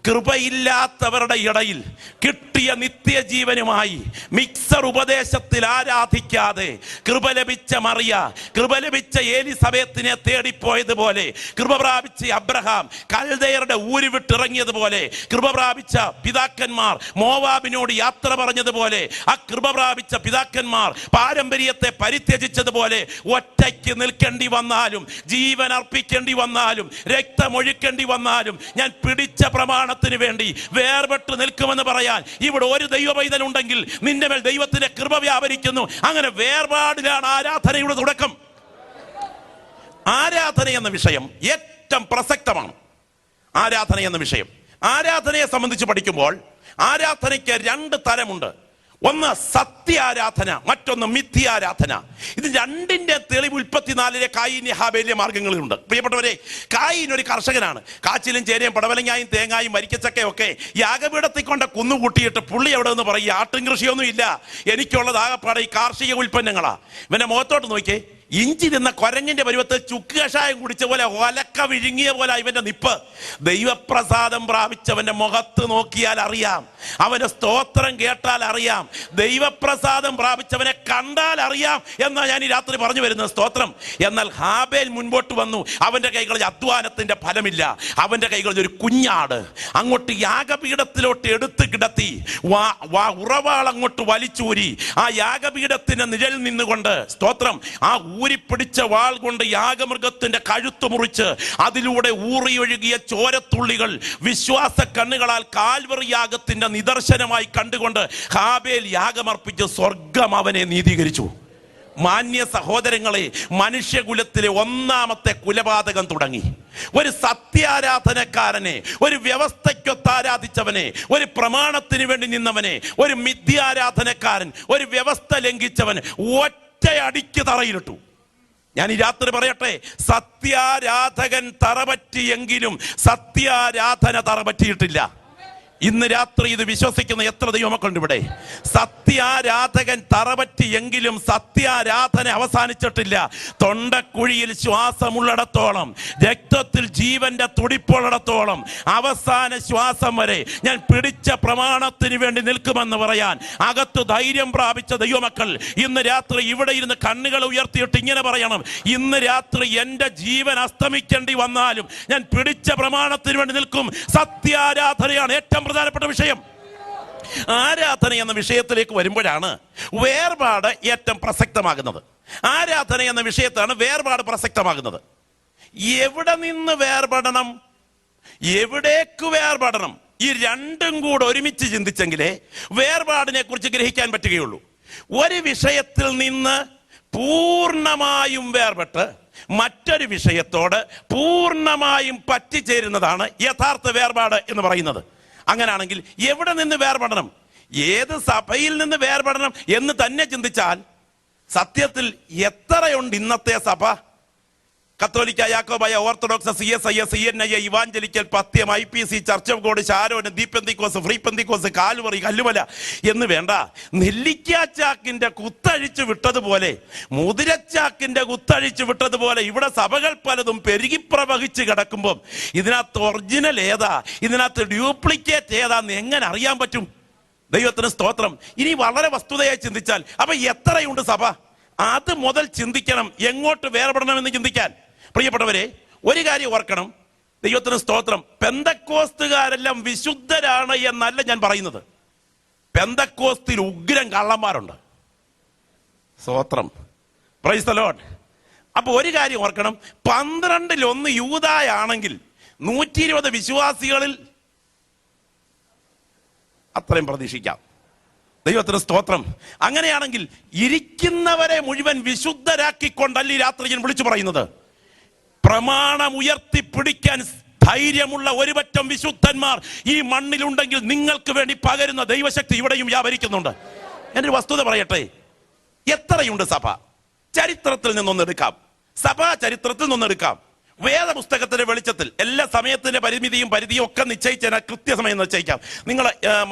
കൃപയില്ലാത്തവരുടെ ഇടയിൽ കിട്ടിയ നിത്യജീവനുമായി മിക്സർ ഉപദേശത്തിൽ ആരാധിക്കാതെ കൃപ ലഭിച്ച മറിയ, കൃപ ലഭിച്ച എലിസബത്തിനെ തേടിപ്പോയതുപോലെ, കൃപ പ്രാപിച്ച അബ്രഹാം കൽദയരുടെ ഊര് വിട്ടിറങ്ങിയതുപോലെ, കൃപ പ്രാപിച്ച പിതാക്കന്മാർ മോവാബിനോട് യാത്ര പറഞ്ഞതുപോലെ, ആ കൃപ പ്രാപിച്ച പിതാക്കന്മാർ പാരമ്പര്യത്തെ പരിത്യജിച്ചതുപോലെ ഒറ്റയ്ക്ക് നിൽക്കേണ്ടി വന്നാലും, ജീവൻ അർപ്പിക്കേണ്ടി വന്നാലും, രക്തമൊഴുക്കേണ്ടി വന്നാലും ഞാൻ പിടിച്ച പ്രമാണം വേണ്ടി വേർപെട്ട് നിൽക്കുമെന്ന് പറയാൻ ഇവിടെ ഒരു ദൈവ പൈതലുണ്ടെങ്കിൽ നിന്റെ മേൽ ദൈവത്തിന്റെ കൃപ വ്യാപരിക്കുന്നു. അങ്ങനെ വേർപാടിലാണ് ആരാധനയുടെ തുടക്കം. ആരാധന എന്ന വിഷയം ഏറ്റവും പ്രസക്തമാണ്. ആരാധന എന്ന വിഷയം, ആരാധനയെ സംബന്ധിച്ച് പഠിക്കുമ്പോൾ ആരാധനയ്ക്ക് രണ്ട് തരമുണ്ട്. ഒന്ന് സത്യാരാധന, മറ്റൊന്ന് മിഥ്യാരാധന. ഇത് രണ്ടിന്റെ തെളിവ് 34 കായീന്യ ഹാബേലിയ മാർഗങ്ങളുണ്ട്. പ്രിയപ്പെട്ടവരെ, കായീൻ ഒരു കർഷകനാണ്. കാച്ചിലും ചേനയും പടവലങ്ങായും തേങ്ങായും വരിക്കച്ചക്കയും ഒക്കെ യാഗപീഠത്തിൽ കൊണ്ട് കുന്നുകൂട്ടിയിട്ട് പുള്ളി എവിടെ നിന്ന് പറയും, ആട്ടും കൃഷിയൊന്നും ഇല്ല, എനിക്കുള്ളത് ആകപ്പാടെ ഈ കാർഷിക ഉൽപ്പന്നങ്ങളാ. ഇവന്റെ മുഖത്തോട്ട് നോക്കിയേ, ഇഞ്ചി തിന്ന കൊരങ്ങിന്റെ പരുവത്ത് ചുക്ക് കഷായം കുടിച്ച പോലെ ഒലക്ക വിഴുങ്ങിയ പോലെ ഇവന്റെ നിപ്പ്. ദൈവപ്രസാദം പ്രാപിച്ചവന്റെ മുഖത്ത് നോക്കിയാൽ അറിയാം, അവന്റെ സ്തോത്രം കേട്ടാൽ അറിയാം, ദൈവപ്രസാദം പ്രാപിച്ചവനെ കണ്ടാൽ അറിയാം എന്നാ ഞാൻ ഈ രാത്രി പറഞ്ഞു വരുന്നത്. സ്തോത്രം. എന്നാൽ ഹാബേൽ മുൻപോട്ട് വന്നു. അവന്റെ കൈകളിൽ അധ്വാനത്തിന്റെ ഫലമില്ല, അവന്റെ കൈകളിൽ ഒരു കുഞ്ഞാട് അങ്ങോട്ട് യാഗപീഠത്തിലോട്ട് എടുത്ത് കിടത്തി, ഉറവാൾ അങ്ങോട്ട് വലിച്ചൂരി ആ യാഗപീഠത്തിന്റെ നിഴലിൽ നിന്നുകൊണ്ട്, സ്തോത്രം, ആ ഊരിപ്പിടിച്ച വാൾ കൊണ്ട് യാഗമൃഗത്തിന്റെ കഴുത്ത് മുറിച്ച് അതിലൂടെ ഊറിയൊഴുകിയ ചോരത്തുള്ളികൾ വിശ്വാസ കണ്ണുകളാൽ കാൽവറി യാഗത്തിന്റെ നിദർശനമായി കണ്ടുകൊണ്ട് ഹാബേൽ യാഗമർപ്പിച്ച് സ്വർഗം അവനെ നീതീകരിച്ചു. മാന്യ സഹോദരങ്ങളെ, മനുഷ്യകുലത്തിലെ ഒന്നാമത്തെ കുലപാതകം തുടങ്ങി. ഒരു സത്യാരാധനക്കാരനെ, ഒരു വ്യവസ്ഥയ്ക്കൊത്ത് ആരാധിച്ചവനെ, ഒരു പ്രമാണത്തിന് വേണ്ടി നിന്നവനെ, ഒരു മിഥ്യാരാധനക്കാരൻ, ഒരു വ്യവസ്ഥ ലംഘിച്ചവൻ ഒറ്റയടിക്ക് തറയിലിട്ടു. ഞാൻ ഈ രാത്രി പറയട്ടെ, സത്യാരാധകൻ തറപറ്റിയെങ്കിലും സത്യാരാധന തറപറ്റിയിട്ടില്ല. ഇന്ന് രാത്രി ഇത് വിശ്വസിക്കുന്ന എത്ര ദൈവമക്കളുണ്ട് ഇവിടെ? സത്യാരാധകൻ തറപറ്റിയെങ്കിലും സത്യാരാധന അവസാനിച്ചിട്ടില്ല. തൊണ്ടക്കുഴിയിൽ ശ്വാസമുള്ളിടത്തോളം, രക്തത്തിൽ ജീവന്റെ തുടിപ്പുള്ളിടത്തോളം, അവസാന ശ്വാസം വരെ ഞാൻ പിടിച്ച പ്രമാണത്തിന് വേണ്ടി നിൽക്കുമെന്ന് പറയാൻ അകത്ത് ധൈര്യം പ്രാപിച്ച ദൈവമക്കൾ ഇന്ന് രാത്രി ഇവിടെ ഇരുന്ന് കണ്ണുകൾ ഉയർത്തിയിട്ട് ഇങ്ങനെ പറയണം: ഇന്ന് രാത്രി എന്റെ ജീവൻ അസ്തമിക്കേണ്ടി വന്നാലും ഞാൻ പിടിച്ച പ്രമാണത്തിന് വേണ്ടി നിൽക്കും. സത്യാരാധനയാണ് ഏറ്റവും പ്രധാനപ്പെട്ട വിഷയം. ആരാധന എന്ന വിഷയത്തിലേക്ക് വരുമ്പോഴാണ് വേർപാട് ഏറ്റവും പ്രസക്തമാകുന്നത്. ആരാധന എന്ന വിഷയത്താണ് വേർപാട് പ്രസക്തമാകുന്നത്. എവിടെ നിന്ന് വേർപെടണം, എവിടേക്ക് വേർപെടണം, ഈ രണ്ടും കൂടെ ഒരുമിച്ച് ചിന്തിച്ചെങ്കിലേ വേർപാടിനെ കുറിച്ച് ഗ്രഹിക്കാൻ പറ്റുകയുള്ളൂ. ഒരു വിഷയത്തിൽ നിന്ന് പൂർണ്ണമായും വേർപെട്ട് മറ്റൊരു വിഷയത്തോട് പൂർണ്ണമായും പറ്റിച്ചേരുന്നതാണ് യഥാർത്ഥ വേർപാട് എന്ന് പറയുന്നത്. അങ്ങനെയാണെങ്കിൽ എവിടെ നിന്ന് വേർപെടണം, ഏത് സഭയിൽ നിന്ന് വേർപെടണം എന്ന് തന്നെ ചിന്തിച്ചാൽ സത്യത്തിൽ എത്രയുണ്ട് ഇന്നത്തെ സഭ? കത്തോലിക്ക, യാക്കോബായ, ഓർത്തഡോക്സ്, CSI, CNI, ഇവാഞ്ചലിക്കൽ, പത്യം, IPC, ചർച്ച് ഓഫ് ഗോഡ്, ഷാരോന്, ദീപെന്തിക്കോസ്, ഫ്രീ പെന്തിക്കോസ്, കാൽവറി, കല്ലുമല എന്ന് വേണ്ട, നെല്ലിക്കാച്ചാക്കിന്റെ കുത്തഴിച്ചു വിട്ടതുപോലെ, മുതിരച്ചാക്കിന്റെ കുത്തഴിച്ചു വിട്ടതുപോലെ ഇവിടെ സഭകൾ പലതും പെരുകിപ്രവഹിച്ച് കിടക്കുമ്പോൾ ഇതിനകത്ത് ഒറിജിനൽ ഏതാ, ഇതിനകത്ത് ഡ്യൂപ്ലിക്കേറ്റ് ഏതാന്ന് എങ്ങനെ അറിയാൻ പറ്റും? ദൈവത്തിന് സ്തോത്രം. ഇനി വളരെ വസ്തുതയായി ചിന്തിച്ചാൽ അപ്പൊ എത്രയുണ്ട് സഭ? അത് മുതൽ ചിന്തിക്കണം, എങ്ങോട്ട് വേർപെടണമെന്ന് ചിന്തിക്കാൻ. പ്രിയപ്പെട്ടവരെ, ഒരു കാര്യം ഓർക്കണം, ദൈവത്തിന് സ്തോത്രം, പെന്തക്കോസ്തുകാരെല്ലാം വിശുദ്ധരാണ് എന്നല്ല ഞാൻ പറയുന്നത്. പെന്തക്കോസ്തിൽ ഉഗ്രം കള്ളന്മാരുണ്ട്. സ്തോത്രം, പ്രൈസ് ദി ലോർഡ്. അപ്പൊ ഒരു കാര്യം ഓർക്കണം, 12 യൂദായാണെങ്കിൽ 120 വിശ്വാസികളിൽ അത്രയും പ്രതീക്ഷിക്കാം. ദൈവത്തിന് സ്തോത്രം. അങ്ങനെയാണെങ്കിൽ ഇരിക്കുന്നവരെ മുഴുവൻ വിശുദ്ധരാക്കിക്കൊണ്ടല്ല ഈ രാത്രി ഞാൻ വിളിച്ചു പറയുന്നത്. പ്രമാണം ഉയർത്തിപ്പിടിക്കാൻ ധൈര്യമുള്ള ഒരുപറ്റം വിശുദ്ധന്മാർ ഈ മണ്ണിലുണ്ടെങ്കിൽ നിങ്ങൾക്ക് വേണ്ടി പകരുന്ന ദൈവശക്തി ഇവിടെയും വ്യാപരിക്കുന്നുണ്ട്. എന്നൊരു വസ്തുത പറയട്ടെ, എത്രയുണ്ട് സഭ? ചരിത്രത്തിൽ നിന്നൊന്നെടുക്കാം, സഭാ ചരിത്രത്തിൽ നിന്നൊന്നെടുക്കാം. വേദപുസ്തകത്തിന്റെ വെളിച്ചത്തിൽ എല്ലാ സമയത്തിന്റെ പരിമിതിയും പരിധിയും ഒക്കെ നിശ്ചയിച്ചാൽ കൃത്യസമയം നിശ്ചയിക്കാം. നിങ്ങൾ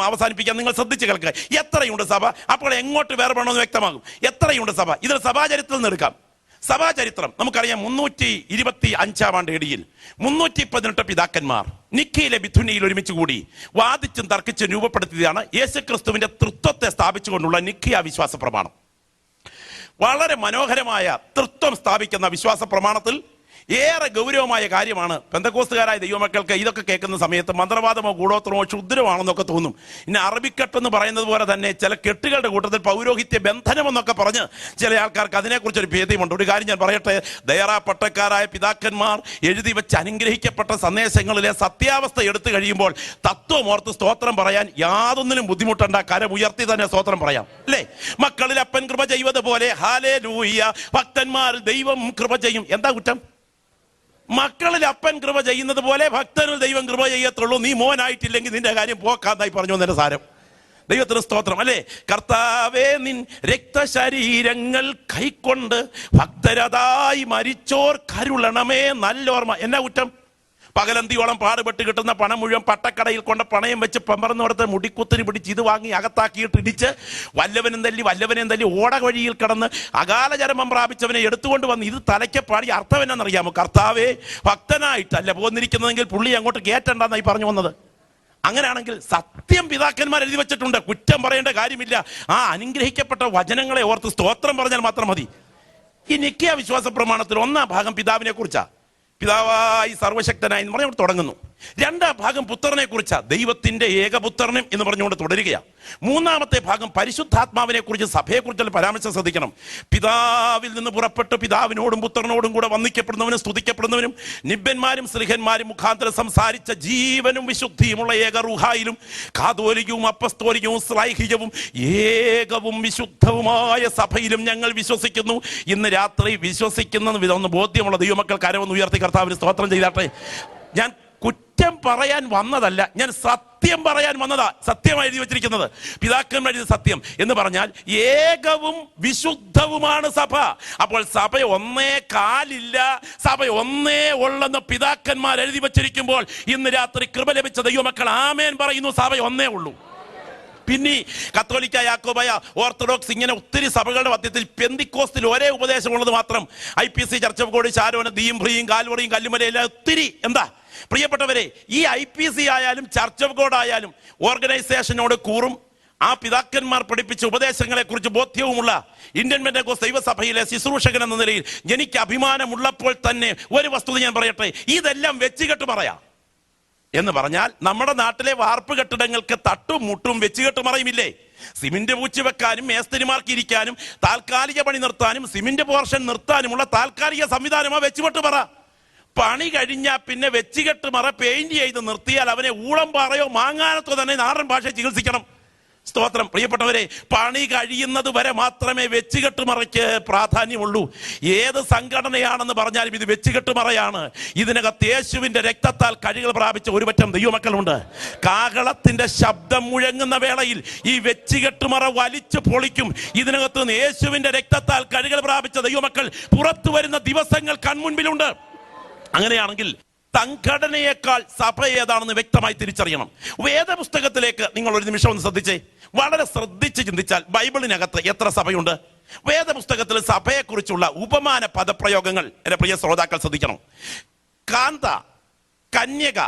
അവസാനിപ്പിക്കാൻ നിങ്ങൾ ശ്രദ്ധിച്ച് കേൾക്കുക. എത്രയുണ്ട് സഭ? അപ്പോൾ എങ്ങോട്ട് വേർപെടണമെന്ന് വ്യക്തമാകും. എത്രയുണ്ട് സഭ? ഇതിൽ സഭാചരിത്രത്തിൽ നിന്ന് എടുക്കാം. സഭാചരിത്രം നമുക്കറിയാം. 325 AD 318 പിതാക്കന്മാർ നിക്കയിലെ ബിഥുനിയിൽ ഒരുമിച്ച് കൂടി വാദിച്ചും തർക്കിച്ചും രൂപപ്പെടുത്തിയതാണ് യേശുക്രിസ്തുവിന്റെ തൃത്വത്തെ സ്ഥാപിച്ചുകൊണ്ടുള്ള നിക്കിയ വിശ്വാസ പ്രമാണം. വളരെ മനോഹരമായ തൃത്വം സ്ഥാപിക്കുന്ന വിശ്വാസ പ്രമാണത്തിൽ ഏറെ ഗൗരവമായ കാര്യമാണ്. പെന്തക്കോസ്തുകാരായ ദൈവമക്കൾക്ക് ഇതൊക്കെ കേൾക്കുന്ന സമയത്ത് മന്ത്രവാദമോ ഗൂഢോത്രമോ ക്ഷുദ്രമാണെന്നൊക്കെ തോന്നും. ഇനി അറബിക്കെട്ടെന്ന് പറയുന്നത് പോലെ തന്നെ ചില കെട്ടുകളുടെ കൂട്ടത്തിൽ പൗരോഹിത്യ ബന്ധനമെന്നൊക്കെ പറഞ്ഞ് ചില ആൾക്കാർക്ക് അതിനെക്കുറിച്ചൊരു ഭേദ്യമുണ്ട്. ഒരു കാര്യം ഞാൻ പറയട്ടെ, ദയറാപ്പട്ടക്കാരായ പിതാക്കന്മാർ എഴുതി വെച്ച് അനുഗ്രഹിക്കപ്പെട്ട സന്ദേശങ്ങളിലെ സത്യാവസ്ഥ എടുത്തു കഴിയുമ്പോൾ തത്വമോർത്ത് സ്തോത്രം പറയാൻ യാതൊന്നിനും ബുദ്ധിമുട്ടണ്ട. കരം ഉയർത്തി തന്നെ സ്തോത്രം പറയാം, അല്ലേ? മക്കളിൽ അപ്പൻ കൃപ ചെയ്വതുപോലെ ഹല്ലേലൂയ, ഭക്തന്മാരിൽ ദൈവം കൃപ ചെയ്യും. എന്താ കുറ്റം? മക്കളിൽ അപ്പൻ കൃപ ചെയ്യുന്നത് പോലെ ഭക്തനിൽ ദൈവം കൃപ ചെയ്യത്തുള്ളൂ. നീ മോനായിട്ടില്ലെങ്കിൽ നിന്റെ കാര്യം പോക്കാന്നായി പറഞ്ഞു എന്നെ സാരം. ദൈവത്തിന് സ്തോത്രം, അല്ലേ? കർത്താവേ, നിൻ രക്തശരീരങ്ങൾ കൈക്കൊണ്ട് ഭക്തരതായി മരിച്ചോർ കരുളണമേ നല്ലോർമ്മ. എന്നാ കുറ്റം? പകലന്തിയോളം പാടുപെട്ട് കിട്ടുന്ന പണം മുഴുവൻ പട്ടക്കടയിൽ കൊണ്ട് പണയം വെച്ച് പമ്പറന്നോടത്ത് മുടിക്കുത്തിന് പിടിച്ച് ഇത് വാങ്ങി അകത്താക്കിയിട്ട് ഇടിച്ച് വല്ലവനും തല്ലി ഓട വഴിയിൽ കിടന്ന് അകാല ചരമം പ്രാപിച്ചവനെ എടുത്തുകൊണ്ട് വന്ന് ഇത് തലയ്ക്ക് പാടി അർത്ഥം എന്നാണെന്നറിയാമോ? കർത്താവേ, ഭക്തനായിട്ടല്ല പോന്നിരിക്കുന്നതെങ്കിൽ പുള്ളി അങ്ങോട്ട് കയറ്റണ്ടെന്നായി പറഞ്ഞു വന്നത്. അങ്ങനെയാണെങ്കിൽ സത്യം പിതാക്കന്മാർ എഴുതി വെച്ചിട്ടുണ്ട്, കുറ്റം പറയേണ്ട കാര്യമില്ല. ആ അനുഗ്രഹിക്കപ്പെട്ട വചനങ്ങളെ ഓർത്ത് സ്തോത്രം പറഞ്ഞാൽ മാത്രം മതി. ഈ നിക്കിയ വിശ്വാസ പ്രമാണത്തിൽ 1-ാം ഭാഗം പിതാവിനെ കുറിച്ചാ. പിതാവായി സർവശക്തനായി എന്ന് പറഞ്ഞ് തുടങ്ങുന്നു. രണ്ടാം ഭാഗം പുത്രനെ കുറിച്ചാ, ദൈവത്തിന്റെ ഏകപുത്രനും എന്ന് പറഞ്ഞുകൊണ്ട് തുടരുകയാണ്. മൂന്നാമത്തെ ഭാഗം പരിശുദ്ധാത്മാവിനെ കുറിച്ച്, സഭയെ കുറിച്ചുള്ള പരാമർശം ശ്രദ്ധിക്കണം. പിതാവിൽ നിന്ന് പുറപ്പെട്ട് പിതാവിനോടും പുത്രനോടും കൂടെ വന്ദിക്കപ്പെടുന്നവനും സ്തുതിക്കപ്പെടുന്നവനും നിബ്ബന്മാരും സ്ലിഹന്മാരും മുഖാന്തരം സംസാരിച്ച ജീവനും വിശുദ്ധിയുമുള്ള ഏക റൂഹായിലും കാതോലികവും അപ്പസ്തോലികവും ശ്ലൈഹികവും ഏകവും വിശുദ്ധവുമായ സഭയിലും ഞങ്ങൾ വിശ്വസിക്കുന്നു. ഇന്ന് രാത്രി വിശ്വസിക്കുന്ന ഒന്ന് ബോധ്യമുള്ള ദൈവമക്കൾ കരവൊന്ന് ഉയർത്തി കർത്താവിന് സ്തോത്രം ചെയ്താട്ടെ. ഞാൻ കുറ്റം പറയാൻ വന്നതല്ല, ഞാൻ സത്യം പറയാൻ വന്നതാ. സത്യമായി എഴുതി വെച്ചിരിക്കുന്നത്, പിതാക്കന്മാർ എഴുതിയ സത്യം എന്ന് പറഞ്ഞാൽ ഏകവും വിശുദ്ധവുമാണ് സഭ. അപ്പോൾ സഭ ഒന്നേ കാലില്ല, സഭ ഒന്നേ ഉള്ളെന്ന് പിതാക്കന്മാർ എഴുതി വെച്ചിരിക്കുമ്പോൾ ഇന്ന് രാത്രി കൃപ ലഭിച്ച ദൈവമക്കൾ ആമേൻ പറയുന്നു, സഭ ഒന്നേ ഉള്ളൂ. പിന്നെ കത്തോലിക്ക, യാക്കോബായ, ഓർത്തഡോക്സ് ഇങ്ങനെ ഒത്തിരി സഭകളുടെ മധ്യത്തിൽ പെന്തിക്കോസ്തിൽ ഒരേ ഉപദേശമുള്ളത് മാത്രം IPC, ചർച്ച് ഓഫ് ഗോഡ്, ശാരോന്, ദീം ഭ്രീയും കാൽവറിയും കല്ലുമലയും ഒത്തിരി. എന്താ പ്രിയപ്പെട്ടവരെ, ഈ IPC ആയാലും ചർച്ച് ഓഫ് ഗോഡ് ആയാലും ഓർഗനൈസേഷനോട് കൂറും ആ പിതാക്കന്മാർ പഠിപ്പിച്ച ഉപദേശങ്ങളെ കുറിച്ച് ബോധ്യവുമുള്ള ഇന്ത്യൻ പെന്തക്കോസ്ത് ദൈവസഭയിലെ ശുശ്രൂഷകൻ എന്ന നിലയിൽ എനിക്ക് അഭിമാനമുള്ളപ്പോൾ തന്നെ ഒരു വസ്തുത ഞാൻ പറയട്ടെ, ഇതെല്ലാം വെച്ചുകെട്ട് പറയാം എന്ന് പറഞ്ഞാൽ നമ്മുടെ നാട്ടിലെ വാർപ്പ് കെട്ടിടങ്ങൾക്ക് തട്ടും മുട്ടും വെച്ചുകെട്ട് മറയുമില്ലേ? സിമന്റ് പൂച്ചു വെക്കാനും മേസ്തിരിമാർക്ക് ഇരിക്കാനും താൽക്കാലിക പണി നിർത്താനും സിമന്റ് പോർഷൻ നിർത്താനുമുള്ള താൽക്കാലിക സംവിധാനമാ വെച്ചുകെട്ട് മറ. പണി കഴിഞ്ഞാൽ പിന്നെ വെച്ചുകെട്ട് മറ പെയിന്റ് ചെയ്ത് നിർത്തിയാൽ അവനെ ഊളംപാറയോ മാങ്ങാനത്തോ തന്നെ നാടൻ ഭാഷ ചികിത്സിക്കണം. സ്തോത്രം. പ്രിയപ്പെട്ടവരെ, പണി കഴിയുന്നത് വരെ മാത്രമേ വെച്ചുകെട്ടുമറയ്ക്ക് പ്രാധാന്യമുള്ളൂ. ഏത് സംഘടനയാണെന്ന് പറഞ്ഞാലും ഇത് വെച്ചുകെട്ടുമറയാണ്. ഇതിനകത്ത് യേശുവിന്റെ രക്തത്താൽ കഴുകൽ പ്രാപിച്ച ഒരുപറ്റം ദൈവമക്കളുണ്ട്. കാഹളത്തിന്റെ ശബ്ദം മുഴങ്ങുന്ന വേളയിൽ ഈ വെച്ചുകെട്ടുമറ വലിച്ചു പൊളിക്കും. ഇതിനകത്ത് നിന്ന് യേശുവിന്റെ രക്തത്താൽ കഴുകൽ പ്രാപിച്ച ദൈവമക്കൾ പുറത്തു വരുന്ന ദിവസങ്ങൾ കൺമുൻപിലുണ്ട്. അങ്ങനെയാണെങ്കിൽ സംഘടനയേക്കാൾ സഭ ഏതാണെന്ന് വ്യക്തമായി തിരിച്ചറിയണം. വേദപുസ്തകത്തിലേക്ക് നിങ്ങൾ ഒരു നിമിഷം ഒന്ന് ശ്രദ്ധിച്ചേ. വളരെ ശ്രദ്ധിച്ച് ചിന്തിച്ചാൽ ബൈബിളിനകത്ത് എത്ര സഭയുണ്ട്? വേദപുസ്തകത്തിൽ സഭയെക്കുറിച്ചുള്ള ഉപമാന പദപ്രയോഗങ്ങൾ എന്റെ പ്രിയ ശ്രോതാക്കൾ ശ്രദ്ധിക്കണം. കാന്ത, കന്യക,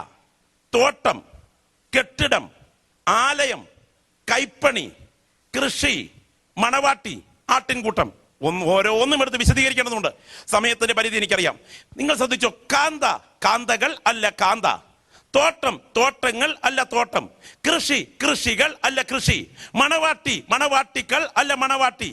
തോട്ടം, കെട്ടിടം, ആലയം, കൈപ്പണി, കൃഷി, മണവാട്ടി, ആട്ടിൻകൂട്ടം. ഓരോന്നും എടുത്ത് വിശദീകരിക്കേണ്ടതുണ്ട്, സമയത്തിന്റെ പരിധി എനിക്കറിയാം. നിങ്ങൾ ശ്രദ്ധിച്ചോ, കാന്ത, കാന്തകൾ അല്ല കാന്ത. തോട്ടം, തോട്ടങ്ങൾ അല്ല തോട്ടം. കൃഷി, കൃഷികൾ അല്ല കൃഷി. മണവാട്ടി, മണവാട്ടികൾ അല്ല മണവാട്ടി.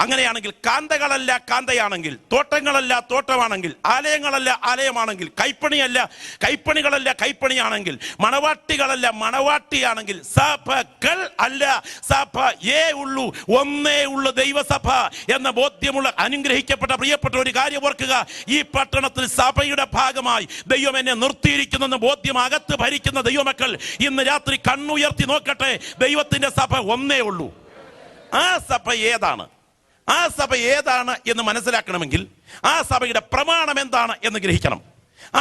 അങ്ങനെയാണെങ്കിൽ കാന്തകളല്ല കാന്തയാണെങ്കിൽ, തോട്ടങ്ങളല്ല തോട്ടമാണെങ്കിൽ, ആലയങ്ങളല്ല ആലയമാണെങ്കിൽ, കൈപ്പണിയല്ല കൈപ്പണികളല്ല കൈപ്പണിയാണെങ്കിൽ, മണവാട്ടികളല്ല മണവാട്ടിയാണെങ്കിൽ, സഭകൾ അല്ല സഭയേ ഉള്ളൂ, ഒന്നേ ഉള്ളൂ ദൈവസഭ എന്ന ബോധ്യമുള്ള അനുഗ്രഹിക്കപ്പെട്ട പ്രിയപ്പെട്ട ഒരു കാര്യം ഓർക്കുക. ഈ പട്ടണത്തിൽ സഭയുടെ ഭാഗമായി ദൈവം എന്നെ നിർത്തിയിരിക്കുന്നെന്ന് ബോധ്യം അകത്ത് ഭരിക്കുന്ന ദൈവമക്കൾ ഇന്ന് രാത്രി കണ്ണുയർത്തി നോക്കട്ടെ. ദൈവത്തിന്റെ സഭ ഒന്നേ ഉള്ളൂ. ആ സഭ ഏതാണ്? ആ സഭ ഏതാണ് എന്ന് മനസ്സിലാക്കണമെങ്കിൽ ആ സഭയുടെ പ്രമാണം എന്താണ് എന്ന് ഗ്രഹിക്കണം.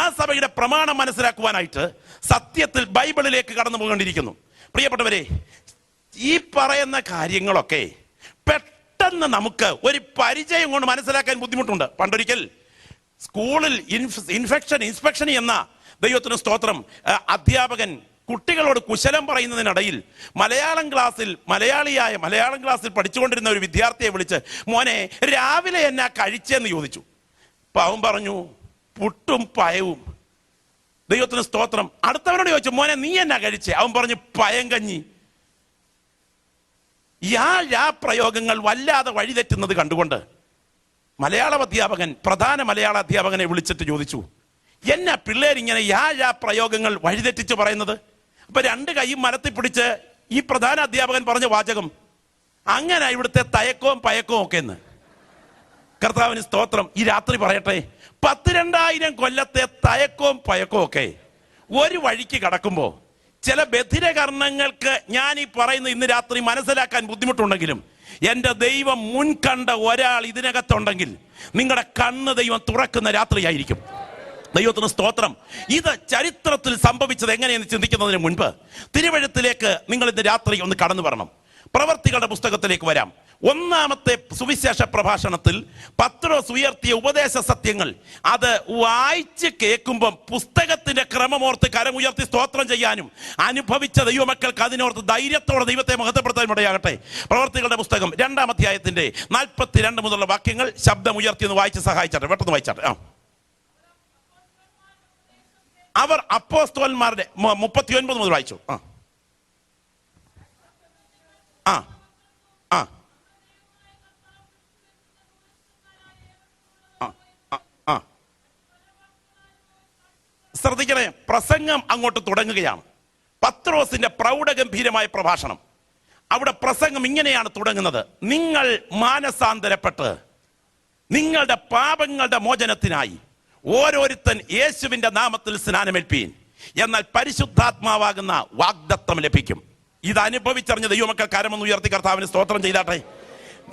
ആ സഭയുടെ പ്രമാണം മനസ്സിലാക്കുവാനായിട്ട് സത്യത്തിൽ ബൈബിളിലേക്ക് കടന്നു പോകേണ്ടിയിരിക്കുന്നു. പ്രിയപ്പെട്ടവരെ, ഈ പറയുന്ന കാര്യങ്ങളൊക്കെ പെട്ടെന്ന് നമുക്ക് ഒരു പരിചയം കൊണ്ട് മനസ്സിലാക്കാൻ ബുദ്ധിമുട്ടുണ്ട്. പണ്ടൊരിക്കൽ സ്കൂളിൽ ഇൻസ്പെക്ഷൻ എന്ന ദൈവത്തിന് സ്തോത്രം അധ്യാപകൻ കുട്ടികളോട് കുശലം പറയുന്നതിനിടയിൽ മലയാളം ക്ലാസ്സിൽ പഠിച്ചുകൊണ്ടിരുന്ന ഒരു വിദ്യാർത്ഥിയെ വിളിച്ച്, മോനെ രാവിലെ എന്നാ കഴിച്ചെന്ന് ചോദിച്ചു. അപ്പൊ അവൻ പറഞ്ഞു, പുട്ടും പയവും. ദൈവത്തിന് സ്തോത്രം. അടുത്തവനോട് ചോദിച്ചു, മോനെ നീ എന്നാ കഴിച്ചേ? അവൻ പറഞ്ഞു, പയം കഞ്ഞി. യാ പ്രയോഗങ്ങൾ വല്ലാതെ വഴിതെറ്റുന്നത് കണ്ടുകൊണ്ട് പ്രധാന മലയാള അധ്യാപകനെ വിളിച്ചിട്ട് ചോദിച്ചു, എന്നാ പിള്ളേരിങ്ങനെ യാ പ്രയോഗങ്ങൾ വഴിതെറ്റിച്ച് പറയുന്നത്? അപ്പൊ രണ്ട് കൈയും മരത്തിൽ പിടിച്ച് ഈ പ്രധാന അധ്യാപകൻ പറഞ്ഞ വാചകം, അങ്ങനെ ഇവിടുത്തെ തയക്കവും പയക്കവും ഒക്കെ എന്ന്. കർത്താവിന് സ്തോത്രം. ഈ രാത്രി പറയട്ടെ, 10,000 കൊല്ലത്തെ തയക്കവും പയക്കവും ഒക്കെ ഒരു വഴിക്ക് കടക്കുമ്പോ ചില ബധിരകർണങ്ങൾക്ക് ഞാൻ ഈ പറയുന്ന ഇന്ന് രാത്രി മനസ്സിലാക്കാൻ ബുദ്ധിമുട്ടുണ്ടെങ്കിലും എന്റെ ദൈവം മുൻകണ്ട ഒരാൾ ഇതിനകത്തുണ്ടെങ്കിൽ നിങ്ങളുടെ കണ്ണ് ദൈവം തുറക്കുന്ന രാത്രിയായിരിക്കും. ദൈവത്തിന് സ്തോത്രം. ഇത് ചരിത്രത്തിൽ സംഭവിച്ചത് എങ്ങനെയെന്ന് ചിന്തിക്കുന്നതിന് മുൻപ് തിരുവെഴുത്തിലേക്ക് നിങ്ങൾ ഇന്ന് രാത്രി ഒന്ന് കടന്നു വരണം. പ്രവർത്തികളുടെ പുസ്തകത്തിലേക്ക് വരാം. 1-ാമത്തെ സുവിശേഷ പ്രഭാഷണത്തിൽ പത്രോസ് ഉയർത്തിയ ഉപദേശ സത്യങ്ങൾ അത് വായിച്ച് കേൾക്കുമ്പം പുസ്തകത്തിന്റെ ക്രമമോർത്ത് കരമുയർത്തി സ്തോത്രം ചെയ്യാനും അനുഭവിച്ച ദൈവമക്കൾക്ക് അതിനോർത്ത് ധൈര്യത്തോടെ ദൈവത്തെ മഹത്വപ്പെടുത്താനും ഇടയാകട്ടെ. പ്രവർത്തികളുടെ പുസ്തകം 2-ാം അധ്യായത്തിന്റെ 42 മുതലുള്ള വാക്യങ്ങൾ ശബ്ദം ഉയർത്തി ഒന്ന് വായിച്ച് സഹായിച്ചാട്ടെ, പെട്ടെന്ന് വായിച്ചാട്ടെ. അവർ അപ്പോസ്തലന്മാരുടെ 39 മുതൽ വായിച്ചു. ശ്രദ്ധിക്കണേ, പ്രസംഗം അങ്ങോട്ട് തുടങ്ങുകയാണ്. പത്രോസിന്റെ പ്രൗഢഗംഭീരമായ പ്രഭാഷണം. അവിടെ പ്രസംഗം ഇങ്ങനെയാണ് തുടങ്ങുന്നത്: നിങ്ങൾ മാനസാന്തരപ്പെട്ട് നിങ്ങളുടെ പാപങ്ങളുടെ മോചനത്തിനായി ഓരോരുത്തൻ യേശുവിന്റെ നാമത്തിൽ സ്നാനമേൽപ്പീൻ, എന്നാൽ പരിശുദ്ധാത്മാവാകുന്ന വാഗ്ദത്തം ലഭിക്കും. ഇത് അനുഭവിച്ചറിഞ്ഞ ദൈവമക്കൾ കരമൊന്ന് ഉയർത്തി കർത്താവിന് സ്തോത്രം ചെയ്താട്ടെ.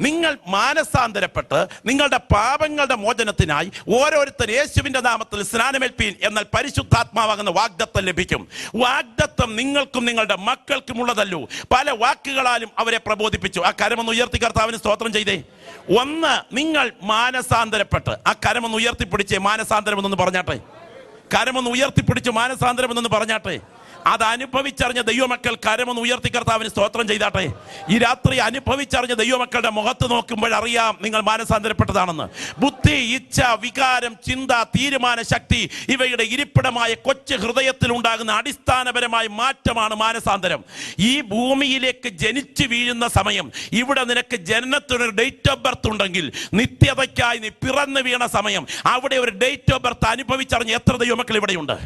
നിങ്ങൾ മാനസാന്തരപ്പെട്ട് നിങ്ങളുടെ പാപങ്ങളുടെ മോചനത്തിനായി ഓരോരുത്തർ യേശുവിന്റെ നാമത്തിൽ സ്നാനമേൽപ്പീൻ, എന്നാൽ പരിശുദ്ധാത്മാവാകുന്ന വാഗ്ദത്തം ലഭിക്കും. വാഗ്ദത്തം നിങ്ങൾക്കും നിങ്ങളുടെ മക്കൾക്കും ഉള്ളതല്ലോ. പല വാക്കുകളാലും അവരെ പ്രബോധിപ്പിച്ചു. ആ കരമൊന്ന് ഉയർത്തി കർത്താവിന് സ്തോത്രം ചെയ്തേ. ഒന്ന്, നിങ്ങൾ മാനസാന്തരപ്പെട്ട്. ആ കരമൊന്ന് ഉയർത്തിപ്പിടിച്ചേ, മാനസാന്തരം എന്നൊന്ന് പറഞ്ഞാട്ടെ. കരമൊന്ന് ഉയർത്തിപ്പിടിച്ച് മാനസാന്തരം എന്നൊന്ന് പറഞ്ഞാട്ടെ. അത് അനുഭവിച്ചറിഞ്ഞ ദൈവമക്കൾ കരമൊന്ന് ഉയർത്തി കർത്താവിന് സ്തോത്രം ചെയ്താട്ടെ. ഈ രാത്രി അനുഭവിച്ചറിഞ്ഞ ദൈവമക്കളുടെ മുഖത്ത് നോക്കുമ്പോൾ അറിയാം നിങ്ങൾ മാനസാന്തരപ്പെട്ടതാണെന്ന്. ബുദ്ധി, ഇച്ഛ, വികാരം, ചിന്ത, തീരുമാന ശക്തി ഇവയുടെ ഇരിപ്പിടമായ കൊച്ചു ഹൃദയത്തിൽ ഉണ്ടാകുന്ന അടിസ്ഥാനപരമായ മാറ്റമാണ് മാനസാന്തരം. ഈ ഭൂമിയിലേക്ക് ജനിച്ചു വീഴുന്ന സമയം, ഇവിടെ നിനക്ക് ജനനത്തിനൊരു ഡേറ്റ് ഓഫ് ബർത്ത് ഉണ്ടെങ്കിൽ നിത്യതയ്ക്കായി നീ പിറന്നു വീണ സമയം, അവിടെ ഒരു ഡേറ്റ് ഓഫ് ബർത്ത് അനുഭവിച്ചറിഞ്ഞ എത്ര ദൈവമക്കൾ ഇവിടെയുണ്ട്?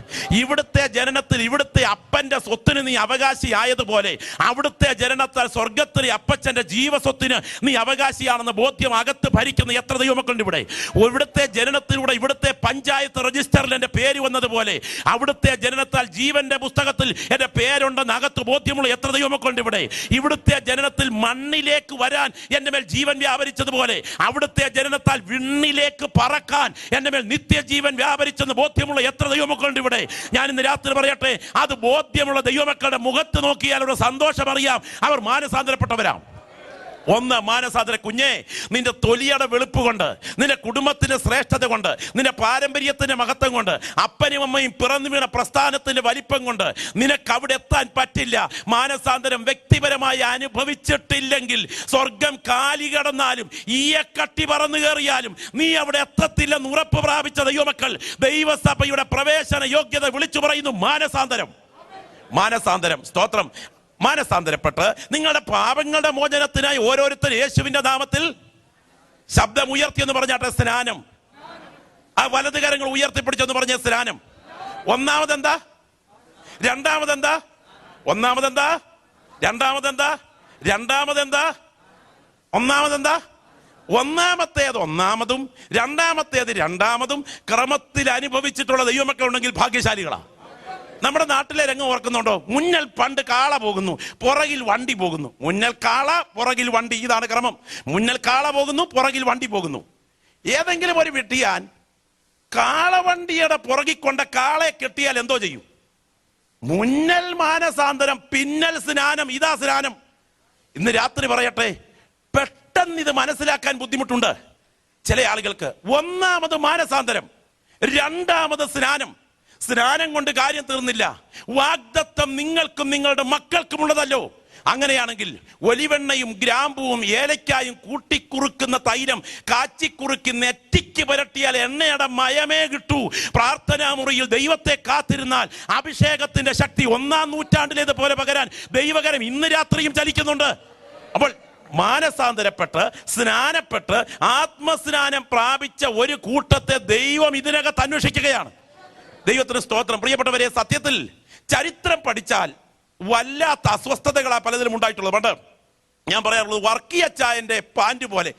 ഇവിടുത്തെ ജനനത്തിൽ ഇവിടുത്തെ അപ്പന്റെ സ്വത്തിന് നീ അവകാശിയായതുപോലെ അവിടുത്തെ ജനനത്താൽ സ്വർഗത്തിലെ അപ്പച്ചന്റെ ജീവസ്വത്തിന് നീ അവകാശിയാണെന്ന് ബോധ്യം അകത്ത് ഭരിക്കുന്ന എത്ര ദൈവമക്കളുണ്ട് ഇവിടെ? ഇവിടുത്തെ ജനനത്തിലൂടെ ഇവിടുത്തെ പഞ്ചായത്ത് രജിസ്റ്ററിൽ എന്റെ പേര് വന്നതുപോലെ അവിടുത്തെ ജനനത്താൽ ജീവന്റെ പുസ്തകത്തിൽ എന്റെ പേരുണ്ടെന്ന് അകത്ത് ബോധ്യമുള്ള എത്ര ദൈവമക്കളുണ്ട് ഇവിടെ? ഇവിടുത്തെ ജനനത്തിൽ മണ്ണിലേക്ക് വരാൻ എന്റെ മേൽ ജീവൻ വ്യാപരിച്ചതുപോലെ അവിടുത്തെ ജനനത്താൽ വിണ്ണിലേക്ക് പറക്കാൻ എന്റെ മേൽ നിത്യജീവൻ വ്യാപരിച്ചെന്ന് ബോധ്യമുള്ള എത്ര ദൈവമക്കളുണ്ട് ഇവിടെ? ഞാൻ ഇന്ന് രാത്രി പറയട്ടെ, അത് ബോധ്യമുള്ള ദൈവമക്കളുടെ മുഖത്ത് നോക്കിയാൽ അവരുടെ സന്തോഷം അറിയാം, അവർ മാനസാന്തരപ്പെട്ടവരാണ്. ഒന്ന്, മാനസാന്തര. കുഞ്ഞേ, നിന്റെ തൊലിയുടെ വെളുപ്പ് കൊണ്ട്, നിന്റെ കുടുംബത്തിന്റെ ശ്രേഷ്ഠത കൊണ്ട്, നിന്റെ പാരമ്പര്യത്തിന്റെ മഹത്വം കൊണ്ട്, അപ്പനും അമ്മയും പിറന്നു വീണ പ്രസ്ഥാനത്തിന്റെ വലിപ്പം കൊണ്ട് നിനക്ക് അവിടെ എത്താൻ പറ്റില്ല. മാനസാന്തരം വ്യക്തിപരമായി അനുഭവിച്ചിട്ടില്ലെങ്കിൽ സ്വർഗം കാലി കടന്നാലും ഈയക്കട്ടി പറന്നു കയറിയാലും നീ അവിടെ എത്തത്തില്ലെന്ന് ഉറപ്പ് പ്രാപിച്ച ദൈവമക്കൾ ദൈവസഭയുടെ പ്രവേശന യോഗ്യത വിളിച്ചു പറയുന്നു മാനസാന്തരം. മാനസാന്തരം. സ്തോത്രം. മാനസാന്തരപ്പെട്ട് നിങ്ങളുടെ പാപങ്ങളുടെ മോചനത്തിനായി ഓരോരുത്തർ യേശുവിന്റെ നാമത്തിൽ ശബ്ദം ഉയർത്തിയെന്ന് പറഞ്ഞാട്ടെ സ്നാനം. ആ വലത് കരങ്ങൾ ഉയർത്തിപ്പിടിച്ചെന്ന് പറഞ്ഞ സ്നാനം. ഒന്നാമതെന്താ? രണ്ടാമതെന്താ? ഒന്നാമതെന്താ? രണ്ടാമതെന്താ? രണ്ടാമതെന്താ? ഒന്നാമതെന്താ? ഒന്നാമത്തേത് ഒന്നാമതും രണ്ടാമത്തേത് രണ്ടാമതും ക്രമത്തിൽ അനുഭവിച്ചിട്ടുള്ള ദൈവമക്കൾ ഉണ്ടെങ്കിൽ ഭാഗ്യശാലികളാണ്. നമ്മുടെ നാട്ടിലെ രംഗം ഓർക്കുന്നുണ്ടോ? മുന്നൽ പണ്ട് കാള പോകുന്നു, പുറകിൽ വണ്ടി പോകുന്നു. മുന്നൽ കാള, പുറകിൽ വണ്ടി, ഇതാണ് ക്രമം. മുന്നൽ കാള പോകുന്നു, പുറകിൽ വണ്ടി പോകുന്നു. ഏതെങ്കിലും ഒരു വെട്ടിയാൻ കാളവണ്ടിയുടെ പുറകിൽ കൊണ്ട കാളയെ കെട്ടിയാൽ എന്തോ ചെയ്യും? മുന്നൽ മാനസാന്തരം, പിന്നൽ സ്നാനം, ഇതാ സ്നാനം. ഇന്ന് രാത്രി പറയട്ടെ, പെട്ടെന്ന് ഇത് മനസ്സിലാക്കാൻ ബുദ്ധിമുട്ടുണ്ട് ചില ആളുകൾക്ക്. ഒന്നാമത് മാനസാന്തരം, രണ്ടാമത് സ്നാനം. സ്നാനം കൊണ്ട് കാര്യം തീർന്നില്ല. വാഗ്ദത്തം നിങ്ങൾക്കും നിങ്ങളുടെ മക്കൾക്കും ഉള്ളതല്ലോ. അങ്ങനെയാണെങ്കിൽ ഒലിവെണ്ണയും ഗ്രാമ്പുവും ഏലക്കായും കൂട്ടിക്കുറുക്കുന്ന തൈലം കാച്ചിക്കുറുക്കി നെറ്റിക്ക് പുരട്ടിയാൽ എണ്ണയുടെ മയമേ കിട്ടൂ. പ്രാർത്ഥനാ മുറിയിൽ ദൈവത്തെ കാത്തിരുന്നാൽ അഭിഷേകത്തിന്റെ ശക്തി 1-ാം നൂറ്റാണ്ടിലേതുപോലെ പകരാൻ ദൈവകരം ഇന്ന് രാത്രിയും ചലിക്കുന്നുണ്ട്. അപ്പോൾ മാനസാന്തരപ്പെട്ട് സ്നാനപ്പെട്ട് ആത്മസ്നാനം പ്രാപിച്ച ഒരു കൂട്ടത്തെ ദൈവം ഇതിനകത്ത് അന്വേഷിക്കുകയാണ്. ദൈവത്തിന് സ്തോത്രം. പ്രിയപ്പെട്ടവരെ, സത്യത്തിൽ ചരിത്രം പഠിച്ചാൽ വല്ലാത്ത അസ്വസ്ഥതകളാ പലതിലും ഉണ്ടായിട്ടുള്ളത്. പണ്ട് ഞാൻ പറയാറുള്ളത് വർക്കിയച്ചായന്റെ പാൻറ് പോലെ.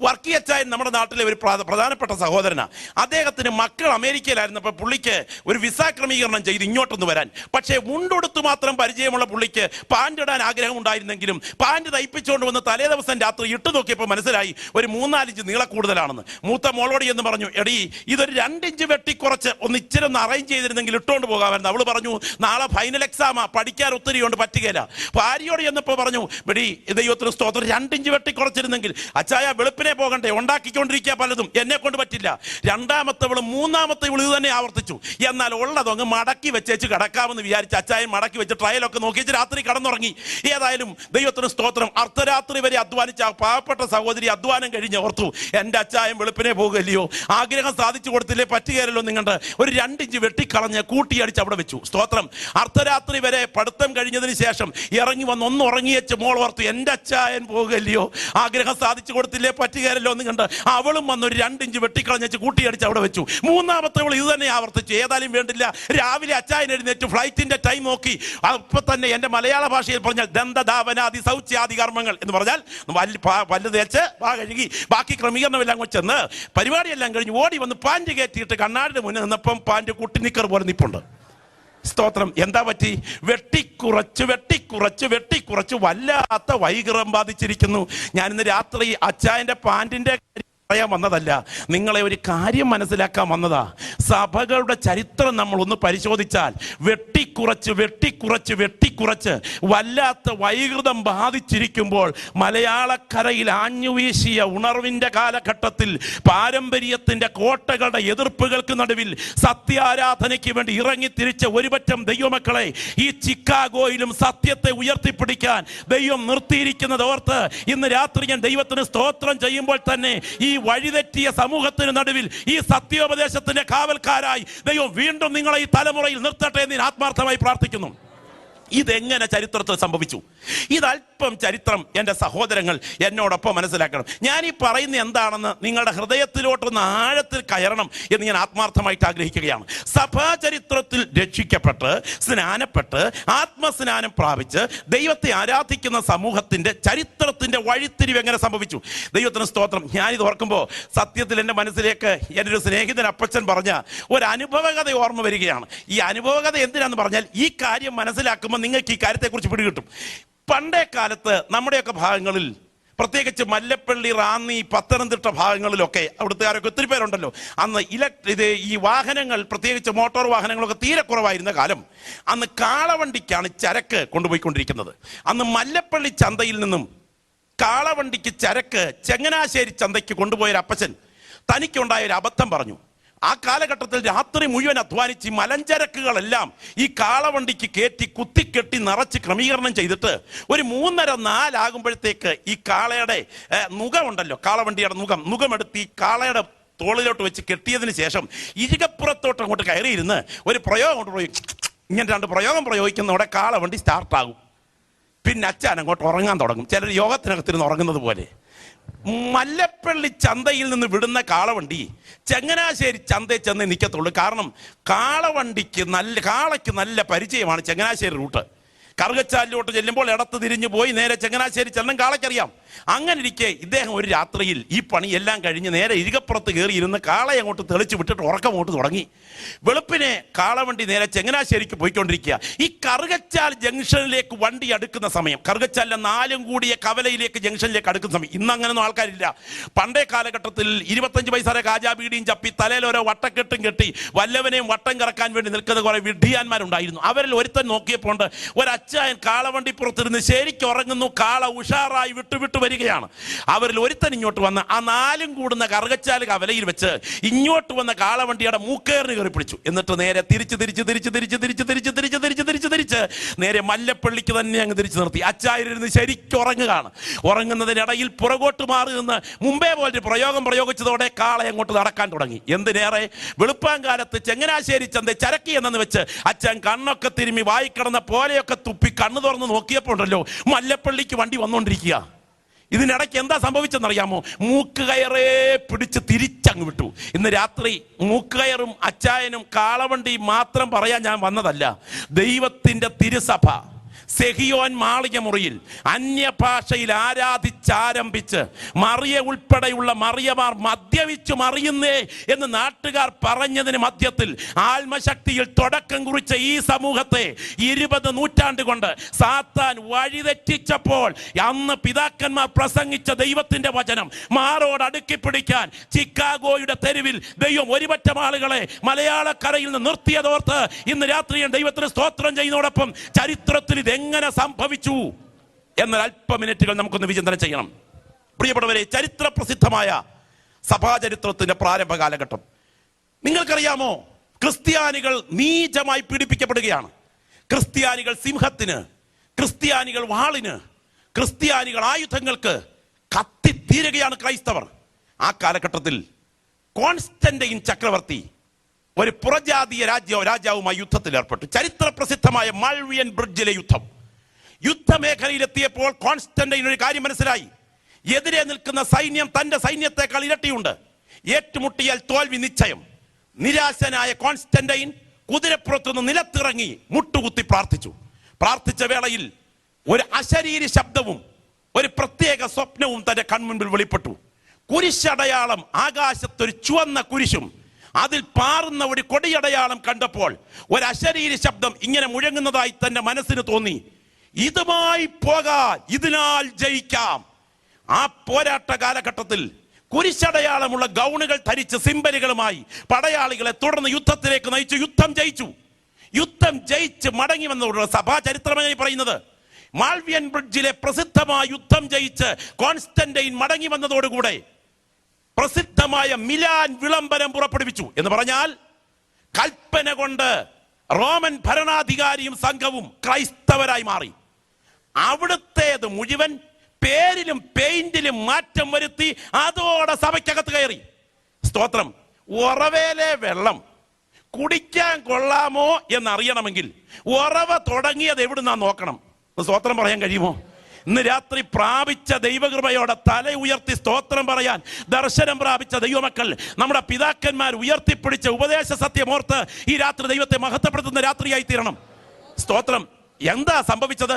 വർക്കിയച്ചായൻ നമ്മുടെ നാട്ടിലെ ഒരു പ്രധാനപ്പെട്ട സഹോദരനാണ്. അദ്ദേഹത്തിന് മക്കൾ അമേരിക്കയിലായിരുന്നപ്പോൾ പുള്ളിക്ക് ഒരു വിസ ക്രമീകരണം ചെയ്ത് ഇങ്ങോട്ടൊന്ന് വരാൻ. പക്ഷേ മുണ്ടൊടുത്ത് മാത്രം പരിചയമുള്ള പുള്ളിക്ക് പാൻറ് ഇടാൻ ആഗ്രഹം ഉണ്ടായിരുന്നെങ്കിലും പാൻറ് തയ്പ്പിച്ചുകൊണ്ട് വന്ന് തലേ ദിവസം രാത്രി ഇട്ട് നോക്കിയപ്പോൾ മനസ്സിലായി ഒരു 3-4 ഇഞ്ച് നീള കൂടുതലാണെന്ന്. മൂത്ത മോളോട് എന്ന് പറഞ്ഞു, എടീ ഇതൊരു 2 ഇഞ്ച് വെട്ടിക്കുറച്ച് ഒന്ന് ഇച്ചിരി ഒന്ന് അറേഞ്ച് ചെയ്തിരുന്നെങ്കിൽ ഇട്ടുകൊണ്ട് പോകാമായിരുന്നു. അവള് പറഞ്ഞു, നാളെ ഫൈനൽ എക്സാമാ, പഠിക്കാൻ ഒത്തിരി കൊണ്ട് പറ്റുകയില്ല. ഭാര്യയോട് ചെന്നപ്പോൾ പറഞ്ഞു, എടീ ദൈവത്തിന് സ്തോത്രം 2 ഇഞ്ച് വെട്ടിക്കുറച്ചിരുന്നെങ്കിൽ അച്ചായ വെളുപ്പിനെ പോകണ്ടേ, ഉണ്ടാക്കിക്കൊണ്ടിരിക്കുക പലതും, എന്നെ കൊണ്ട് പറ്റില്ല. രണ്ടാമത്തെ ഇവള് മൂന്നാമത്തെ ഇവള് ഇത് തന്നെ ആവർത്തിച്ചു. എന്നാൽ ഉള്ളതൊങ്ങ് മടക്കി വെച്ചേച്ച് കിടക്കാമെന്ന് വിചാരിച്ച് അച്ചായൻ മടക്കി വെച്ച് ട്രയലൊക്കെ നോക്കിച്ച് രാത്രി കടന്നുറങ്ങി. ഏതായാലും ദൈവത്തിന് സ്തോത്രം, അർദ്ധരാത്രി വരെ അധ്വാനിച്ച ആ പാവപ്പെട്ട സഹോദരി അധ്വാനം കഴിഞ്ഞ് ഓർത്തു, എൻ്റെ അച്ചായൻ വെളുപ്പിനെ പോകുകയല്ലയോ, ആഗ്രഹം സാധിച്ചു കൊടുത്തില്ലേ, പറ്റുകയല്ലോ. നിങ്ങളുടെ ഒരു 2 ഇഞ്ച് വെട്ടിക്കളഞ്ഞ് കൂട്ടിയടിച്ച് അവിടെ വെച്ചു. സ്തോത്രം. അർദ്ധരാത്രി വരെ പഠിത്തം കഴിഞ്ഞതിന് ശേഷം ഇറങ്ങി വന്ന് ഒന്ന് ഉറങ്ങിയച്ച് മോൾ ഓർത്തു, എൻ്റെ അച്ചായൻ പോകുകയല്ലയോ, ആഗ്രഹം സാധിച്ചു കൊടുത്തില്ലേ, പറ്റുകയല്ലോ എന്ന് കണ്ട് അവളും വന്ന് ഒരു 2 ഇഞ്ച് വെട്ടിക്കളഞ്ഞ് കൂട്ടിയടിച്ച് അവിടെ വെച്ചു. മൂന്നാമത്തെ അവൾ ഇത് തന്നെ ആവർത്തിച്ചു. ഏതായാലും വേണ്ടില്ല, രാവിലെ അച്ചായൻ എഴുന്നേറ്റ് ഫ്ലൈറ്റിന്റെ ടൈം നോക്കി. അപ്പൊ തന്നെ എൻ്റെ മലയാള ഭാഷയിൽ പറഞ്ഞാൽ ദന്തധാവനാദി സൗച്യാദി കർമ്മങ്ങൾ എന്ന് പറഞ്ഞാൽ പല്ല് തേച്ച് കഴുകി ബാക്കി ക്രമീകരണമെല്ലാം അങ്ങ് ചെന്ന് പരിപാടിയെല്ലാം കഴിഞ്ഞ് ഓടി വന്ന് പാൻറ് കയറ്റിയിട്ട് കണ്ണാടിന്റെ മുന്നിൽ നിന്നപ്പം പാൻറ് കുട്ടിനിക്കർ പോലെ നിപ്പുണ്ട്. സ്തോത്രം. എന്താ പറ്റി? വെട്ടിക്കുറച്ച് വല്ലാത്ത വൈകൃതം ബാധിച്ചിരിക്കുന്നു. ഞാനിന്ന് രാത്രി അച്ചായന്റെ പാൻറിന്റെ പറയാൻ വന്നതല്ല, നിങ്ങളെ ഒരു കാര്യം മനസ്സിലാക്കാൻ വന്നതാ. സഭകളുടെ ചരിത്രം നമ്മൾ ഒന്ന് പരിശോധിച്ചാൽ വെട്ടിക്കുറച്ച് വല്ലാത്ത വൈകൃതം ബാധിച്ചിരിക്കുമ്പോൾ മലയാളക്കരയിൽ ആഞ്ഞുവീശിയ ഉണർവിന്റെ കാലഘട്ടത്തിൽ പാരമ്പര്യത്തിന്റെ കോട്ടകളുടെ എതിർപ്പുകൾക്ക് നടുവിൽ സത്യാരാധനയ്ക്ക് വേണ്ടി ഇറങ്ങിത്തിരിച്ച ഒരുപറ്റം ദൈവമക്കളെ ഈ ചിക്കാഗോയിലും സത്യത്തെ ഉയർത്തിപ്പിടിക്കാൻ ദൈവം നിർത്തിയിരിക്കുന്നത് ഓർത്ത് ഇന്ന് രാത്രി ഞാൻ ദൈവത്തിന് സ്തോത്രം ചെയ്യുമ്പോൾ തന്നെ ഈ വഴിതെറ്റിയ സമൂഹത്തിന് നടുവിൽ ഈ സത്യോപദേശത്തിന്റെ കാവൽക്കാരായി ദൈവം വീണ്ടും നിങ്ങളെ ഈ തലമുറയിൽ നിർത്തട്ടെ എന്ന് ആത്മാർത്ഥമായി പ്രാർത്ഥിക്കുന്നു. ഇതെങ്ങനെ ചരിത്രത്തിൽ സംഭവിച്ചു? ഇതല്പം ചരിത്രം എൻ്റെ സഹോദരങ്ങൾ എന്നോടൊപ്പം മനസ്സിലാക്കണം. ഞാൻ ഈ പറയുന്ന എന്താണെന്ന് നിങ്ങളുടെ ഹൃദയത്തിലോട്ടൊന്ന് ആഴത്തിൽ കയറണം എന്ന് ഞാൻ ആത്മാർത്ഥമായിട്ട് ആഗ്രഹിക്കുകയാണ്. സഭാചരിത്രത്തിൽ രക്ഷിക്കപ്പെട്ട് സ്നാനപ്പെട്ട് ആത്മസ്നാനം പ്രാപിച്ച് ദൈവത്തെ ആരാധിക്കുന്ന സമൂഹത്തിന്റെ ചരിത്രത്തിന്റെ വഴിത്തിരിവ് എങ്ങനെ സംഭവിച്ചു? ദൈവത്തിന് സ്തോത്രം. ഞാനിത് ഓർക്കുമ്പോൾ സത്യത്തിൽ എൻ്റെ മനസ്സിലേക്ക് എൻ്റെ ഒരു സ്നേഹിതൻ അപ്പച്ചൻ പറഞ്ഞ ഒരു അനുഭവകഥ ഓർമ്മ വരികയാണ്. ഈ അനുഭവകഥ എന്തിനാന്ന് പറഞ്ഞാൽ ഈ കാര്യം മനസ്സിലാക്കുമ്പോൾ നിങ്ങൾക്ക് ഈ കാര്യത്തെക്കുറിച്ച് പിടികിട്ടും. പണ്ടേ കാലത്ത് നമ്മുടെയൊക്കെ ഭാഗങ്ങളിൽ, പ്രത്യേകിച്ച് മല്ലപ്പള്ളി, റാന്നി, പത്തനംതിട്ട ഭാഗങ്ങളിലൊക്കെ അവിടുത്തുകാരൊക്കെ ഒത്തിരി പേരുണ്ടല്ലോ. അന്ന് ഈ വാഹനങ്ങൾ, പ്രത്യേകിച്ച് മോട്ടോർ വാഹനങ്ങളൊക്കെ തീരെ കുറവായിരുന്ന കാലം, അന്ന് കാളവണ്ടിക്കാണ് ചരക്ക് കൊണ്ടുപോയിക്കൊണ്ടിരിക്കുന്നത്. അന്ന് മല്ലപ്പള്ളി ചന്തയിൽ നിന്നും കാളവണ്ടിക്ക് ചരക്ക് ചങ്ങനാശ്ശേരി ചന്തയ്ക്ക് കൊണ്ടുപോയൊരു അപ്പച്ചൻ തനിക്കുണ്ടായ ഒരു അബദ്ധം പറഞ്ഞു. ആ കാലഘട്ടത്തിൽ രാത്രി മുഴുവൻ അധ്വാനിച്ച് മലഞ്ചരക്കുകളെല്ലാം ഈ കാളവണ്ടിക്ക് കയറ്റി കുത്തിക്കെട്ടി നിറച്ച് ക്രമീകരണം ചെയ്തിട്ട് ഒരു 3:30-4 ആകുമ്പോഴത്തേക്ക് ഈ കാളയുടെ നുകമുണ്ടല്ലോ, കാളവണ്ടിയുടെ നുകമെടുത്ത് ഈ കാളയുടെ തോളിലോട്ട് വെച്ച് കെട്ടിയതിന് ശേഷം ഇരികപ്പുറത്തോട്ട് അങ്ങോട്ട് കയറിയിരുന്ന് ഒരു പ്രയോഗം കൊണ്ട് ഇങ്ങനെ 2 പ്രയോഗം പ്രയോഗിക്കുന്നതോടെ കാളവണ്ടി സ്റ്റാർട്ടാകും. പിന്നെ അച്ഛൻ അങ്ങോട്ട് ഉറങ്ങാൻ തുടങ്ങും. ചിലർ യോഗത്തിനകത്തിരുന്ന് ഉറങ്ങുന്നത് പോലെ. മല്ലപ്പള്ളി ചന്തയിൽ നിന്ന് വിടുന്ന കാളവണ്ടി ചങ്ങനാശ്ശേരി ചന്തയിൽ ചെന്ന് നിൽക്കത്തുള്ളൂ. കാരണം കാളയ്ക്ക് നല്ല പരിചയമാണ് ചങ്ങനാശ്ശേരി റൂട്ട്. കറുകച്ചാലിലോട്ട് ചെല്ലുമ്പോൾ ഇടത്ത് തിരിഞ്ഞു പോയി നേരെ ചങ്ങനാശ്ശേരി ചെല്ലണം കാളയ്ക്കറിയാം. അങ്ങനെ ഇരിക്കെ ഇദ്ദേഹം ഒരു രാത്രിയിൽ ഈ പണിയെല്ലാം കഴിഞ്ഞ് നേരെ ഇരികപ്പുറത്ത് കയറി ഇരുന്ന് കാളയെ അങ്ങോട്ട് തെളിച്ച് വിട്ടിട്ട് ഉറക്കം അങ്ങോട്ട് തുടങ്ങി. വെളുപ്പിനെ കാളവണ്ടി നേരെ ചങ്ങനാശ്ശേരിക്ക് പോയിക്കൊണ്ടിരിക്കുക. ഈ കറുകച്ചാൽ ജംഗ്ഷനിലേക്ക് വണ്ടി അടുക്കുന്ന സമയം, കറുകച്ചാലിലെ 4 കൂടിയ കവലയിലേക്ക് ജംഗ്ഷനിലേക്ക് അടുക്കുന്ന സമയം, ഇന്ന് അങ്ങനെയൊന്നും ആൾക്കാരില്ല. പണ്ടേ കാലഘട്ടത്തിൽ 25 പൈസയുടെ കാജാബീഡിയും ചപ്പി തലയിലോരോ വട്ടക്കെട്ടും കെട്ടി വല്ലവനെയും വട്ടം കറക്കാൻ വേണ്ടി നിൽക്കുന്ന കുറെ വിഡ്ഢിയാന്മാരുണ്ടായിരുന്നു. അവരിൽ ഒരുത്തൻ നോക്കിയപ്പോൾ ഒരച്ചായൻ കാളവണ്ടി പുറത്തിരുന്ന് ശരിക്കും ഉറങ്ങുന്നു. കാള ഉഷാറായി വിട്ടുവിട്ടു വരികയാണ്. അവരിൽ ഒരുത്തൻ ഇങ്ങോട്ട് വന്ന് ആ 4 കൂടുന്ന കറുകച്ചാൽ കവലയിൽ വെച്ച് ഇങ്ങോട്ട് വന്ന കാളവണ്ടിയുടെ മൂക്കേറിന് കയറി പിടിച്ചു. എന്നിട്ട് നേരെ തിരിച്ച് നേരെ മല്ലപ്പള്ളിക്ക് തന്നെ അങ്ങ് തിരിച്ചു നിർത്തി. അച്ചായനിരുന്ന് ശരിക്കും ഉറങ്ങുകയാണ്. ഉറങ്ങുന്നതിനിടയിൽ പുറകോട്ട് മാറി നിന്ന് മുമ്പേ പോലൊരു പ്രയോഗം പ്രയോഗിച്ചതോടെ കാള അങ്ങോട്ട് നടക്കാൻ തുടങ്ങി. എന്തിനേറെ വെളുപ്പാങ്കാലത്ത് ചങ്ങനാശ്ശേരി ചന്ത ചരക്കി എന്നു വെച്ച് അച്ഛൻ കണ്ണൊക്കെ തിരുമ്മി വായിക്കിടന്ന പോലെയൊക്കെ തുപ്പി കണ്ണു തുറന്ന് നോക്കിയപ്പോൾ ഉണ്ടല്ലോ മല്ലപ്പള്ളിക്ക് വണ്ടി വന്നുകൊണ്ടിരിക്കുക. ഇതിനിടയ്ക്ക് എന്താ സംഭവിച്ചെന്നറിയാമോ? മൂക്കുകയറേ പിടിച്ച് തിരിച്ചങ്ങ് വിട്ടു. ഇന്ന് രാത്രി മൂക്കുകയറും അച്ചായനും കാളവണ്ടിയും മാത്രം പറയാൻ ഞാൻ വന്നതല്ല. ദൈവത്തിന്റെ തിരുസഭ സെഹിയോൻ മാളിക മുറിയിൽ അന്യഭാഷയിൽ ആരാധിച്ചാരംഭിച്ച് മറിയ ഉൾപ്പെടെയുള്ള മറിയമാർ മദ്യപിച്ചു മറിയുന്നേ എന്ന് നാട്ടുകാർ പറഞ്ഞതിന് മധ്യത്തിൽ ആത്മശക്തിയിൽ തുടക്കം കുറിച്ച ഈ സമൂഹത്തെ 20 നൂറ്റാണ്ട് കൊണ്ട് സാത്താൻ വഴിതെറ്റിച്ചപ്പോൾ അന്ന് പിതാക്കന്മാർ പ്രസംഗിച്ച ദൈവത്തിന്റെ വചനം മാറോട് അടുക്കി പിടിക്കാൻ ചിക്കാഗോയുടെ തെരുവിൽ ദൈവം ഒരുപറ്റം ആളുകളെ മലയാളക്കരയിൽ നിന്ന് നിർത്തിയതോർത്ത് ഇന്ന് രാത്രി ദൈവത്തിന് സ്തോത്രം ചെയ്യുന്നതോടൊപ്പം ചരിത്രത്തിൽ എങ്ങനെ സംഭവിച്ചു എന്നാൽ അല്പ മിനിറ്റുകൾ നമുക്കൊന്ന് വിചിന്തനം ചെയ്യണം. പ്രിയപ്പെട്ടവരെ, ചരിത്ര പ്രസിദ്ധമായ സഭാചരിത്രത്തിന്റെ പ്രാരംഭ കാലഘട്ടം നിങ്ങൾക്കറിയാമോ? ക്രിസ്ത്യാനികൾ നീചമായി പീഡിപ്പിക്കപ്പെടുകയാണ്. ക്രിസ്ത്യാനികൾ സിംഹത്തിന്, ക്രിസ്ത്യാനികൾ വാളിന്, ക്രിസ്ത്യാനികൾ ആയുധങ്ങൾക്ക് കത്തിത്തീരുകയാണ് ക്രൈസ്തവർ. ആ കാലഘട്ടത്തിൽ കോൺസ്റ്റന്റൈൻ ചക്രവർത്തി ഒരു പുറജാതീയ രാജാവുമായി യുദ്ധത്തിൽ ഏർപ്പെട്ടു. ചരിത്ര പ്രസിദ്ധമായ മൾവിയൻ ബ്രിഡ്ജിലെ യുദ്ധം. യുദ്ധമേഖലയിലെത്തിയപ്പോൾ കോൺസ്റ്റന്റൈൻ ഒരു കാര്യം മനസ്സിലായി. എതിരെ നിൽക്കുന്ന സൈന്യം തന്റെ സൈന്യത്തെക്കാൾ ഇരട്ടിയുണ്ട്. ഏറ്റുമുട്ടിയാൽ തോൽവി നിശ്ചയം. നിരാശനായ കോൺസ്റ്റന്റൈൻ കുതിരപ്പുറത്തുനിന്ന് നിലത്തിറങ്ങി മുട്ടുകുത്തി പ്രാർത്ഥിച്ച വേളയിൽ ഒരു അശരീരി ശബ്ദവും ഒരു പ്രത്യേക സ്വപ്നവും തന്റെ കൺമുൻപിൽ വെളിപ്പെട്ടു. കുരിശടയാളം, ആകാശത്തൊരു ചുവന്ന കുരിശും അതിൽ പാറുന്ന ഒരു കൊടിയടയാളം കണ്ടപ്പോൾ ഒരു അശരീരി ശബ്ദം ഇങ്ങനെ മുഴങ്ങുന്നതായി തന്റെ മനസ്സിന് തോന്നി. ഇതുമായി പോകാം, ഇതിനാൽ ജയിക്കാം. ആ പോരാട്ട കാലഘട്ടത്തിൽ കുരിശടയാളമുള്ള ഗൗണുകൾ ധരിച്ച് സിംബലുകളുമായി പടയാളികളെ തുടർന്ന് യുദ്ധത്തിലേക്ക് നയിച്ചു. യുദ്ധം ജയിച്ച് മടങ്ങി വന്ന സഭാ ചരിത്രമെന്ന് പറയുന്നത്, മാൾവിയൻ ബ്രിഡ്ജിലെ പ്രസിദ്ധമായ യുദ്ധം ജയിച്ച് കോൺസ്റ്റന്റൈൻ മടങ്ങി വന്നതോടുകൂടെ പ്രസിദ്ധമായ മിലാൻ വിളംബരം പുറപ്പെടുവിച്ചു. എന്ന് പറഞ്ഞാൽ കൽപ്പന കൊണ്ട് റോമൻ ഭരണാധികാരിയും സംഘവും ക്രൈസ്തവരായി മാറി. അവിടുത്തേത് മുഴുവൻ പേരിലും പെയിന്റിലും മാറ്റം വരുത്തി അതോടെ സഭയ്ക്കകത്ത് കയറി. സ്തോത്രം. ഉറവേലെ വെള്ളം കുടിക്കാൻ കൊള്ളാമോ എന്നറിയണമെങ്കിൽ ഉറവ തുടങ്ങിയത് എവിടുന്നാ നോക്കണം. സ്തോത്രം പറയാൻ കഴിയുമോ? ഇന്ന് രാത്രി പ്രാപിച്ച ദൈവകൃപയോടെ തല ഉയർത്തി സ്തോത്രം പറയാൻ ദർശനം പ്രാപിച്ച ദൈവമക്കൾ, നമ്മുടെ പിതാക്കന്മാർ ഉയർത്തിപ്പിടിച്ച ഉപദേശ സത്യമോർത്ത് ഈ രാത്രി ദൈവത്തെ മഹത്വപ്പെടുത്തുന്ന രാത്രിയായി തീരണം. സ്തോത്രം. എന്താ സംഭവിച്ചത്?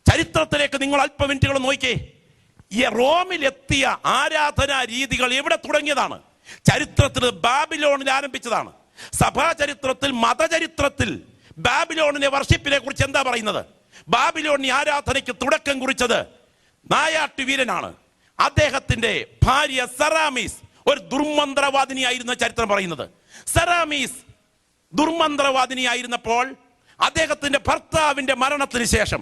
ചരിത്രത്തിലേക്ക് നിങ്ങൾ അല്പ മിനിറ്റുകൾ നോക്കിക്കേ. ഈ റോമിൽ എത്തിയ ആരാധനാ രീതികൾ എവിടെ തുടങ്ങിയതാണ്? ചരിത്രത്തിൽ ബാബിലോണിൽ ആരംഭിച്ചതാണ്. സഭാ ചരിത്രത്തിൽ, മതചരിത്രത്തിൽ ബാബിലോണിനെ വർഷിപ്പിനെ കുറിച്ച് എന്താ പറയുന്നത്? ബാബിലോണി ആരാധനയ്ക്ക് തുടക്കം കുറിച്ചത് നായാട്ടു വീരനാണ്. അദ്ദേഹത്തിന്റെ ഭാര്യ സെറാമീസ് ഒരു ദുർമന്ത്രവാദിനിയായിരുന്ന ചരിത്രം പറയുന്നത്. സെറാമീസ് ദുർമന്ത്രവാദിനിയായിരുന്നപ്പോൾ അദ്ദേഹത്തിന്റെ ഭർത്താവിന്റെ മരണത്തിന് ശേഷം,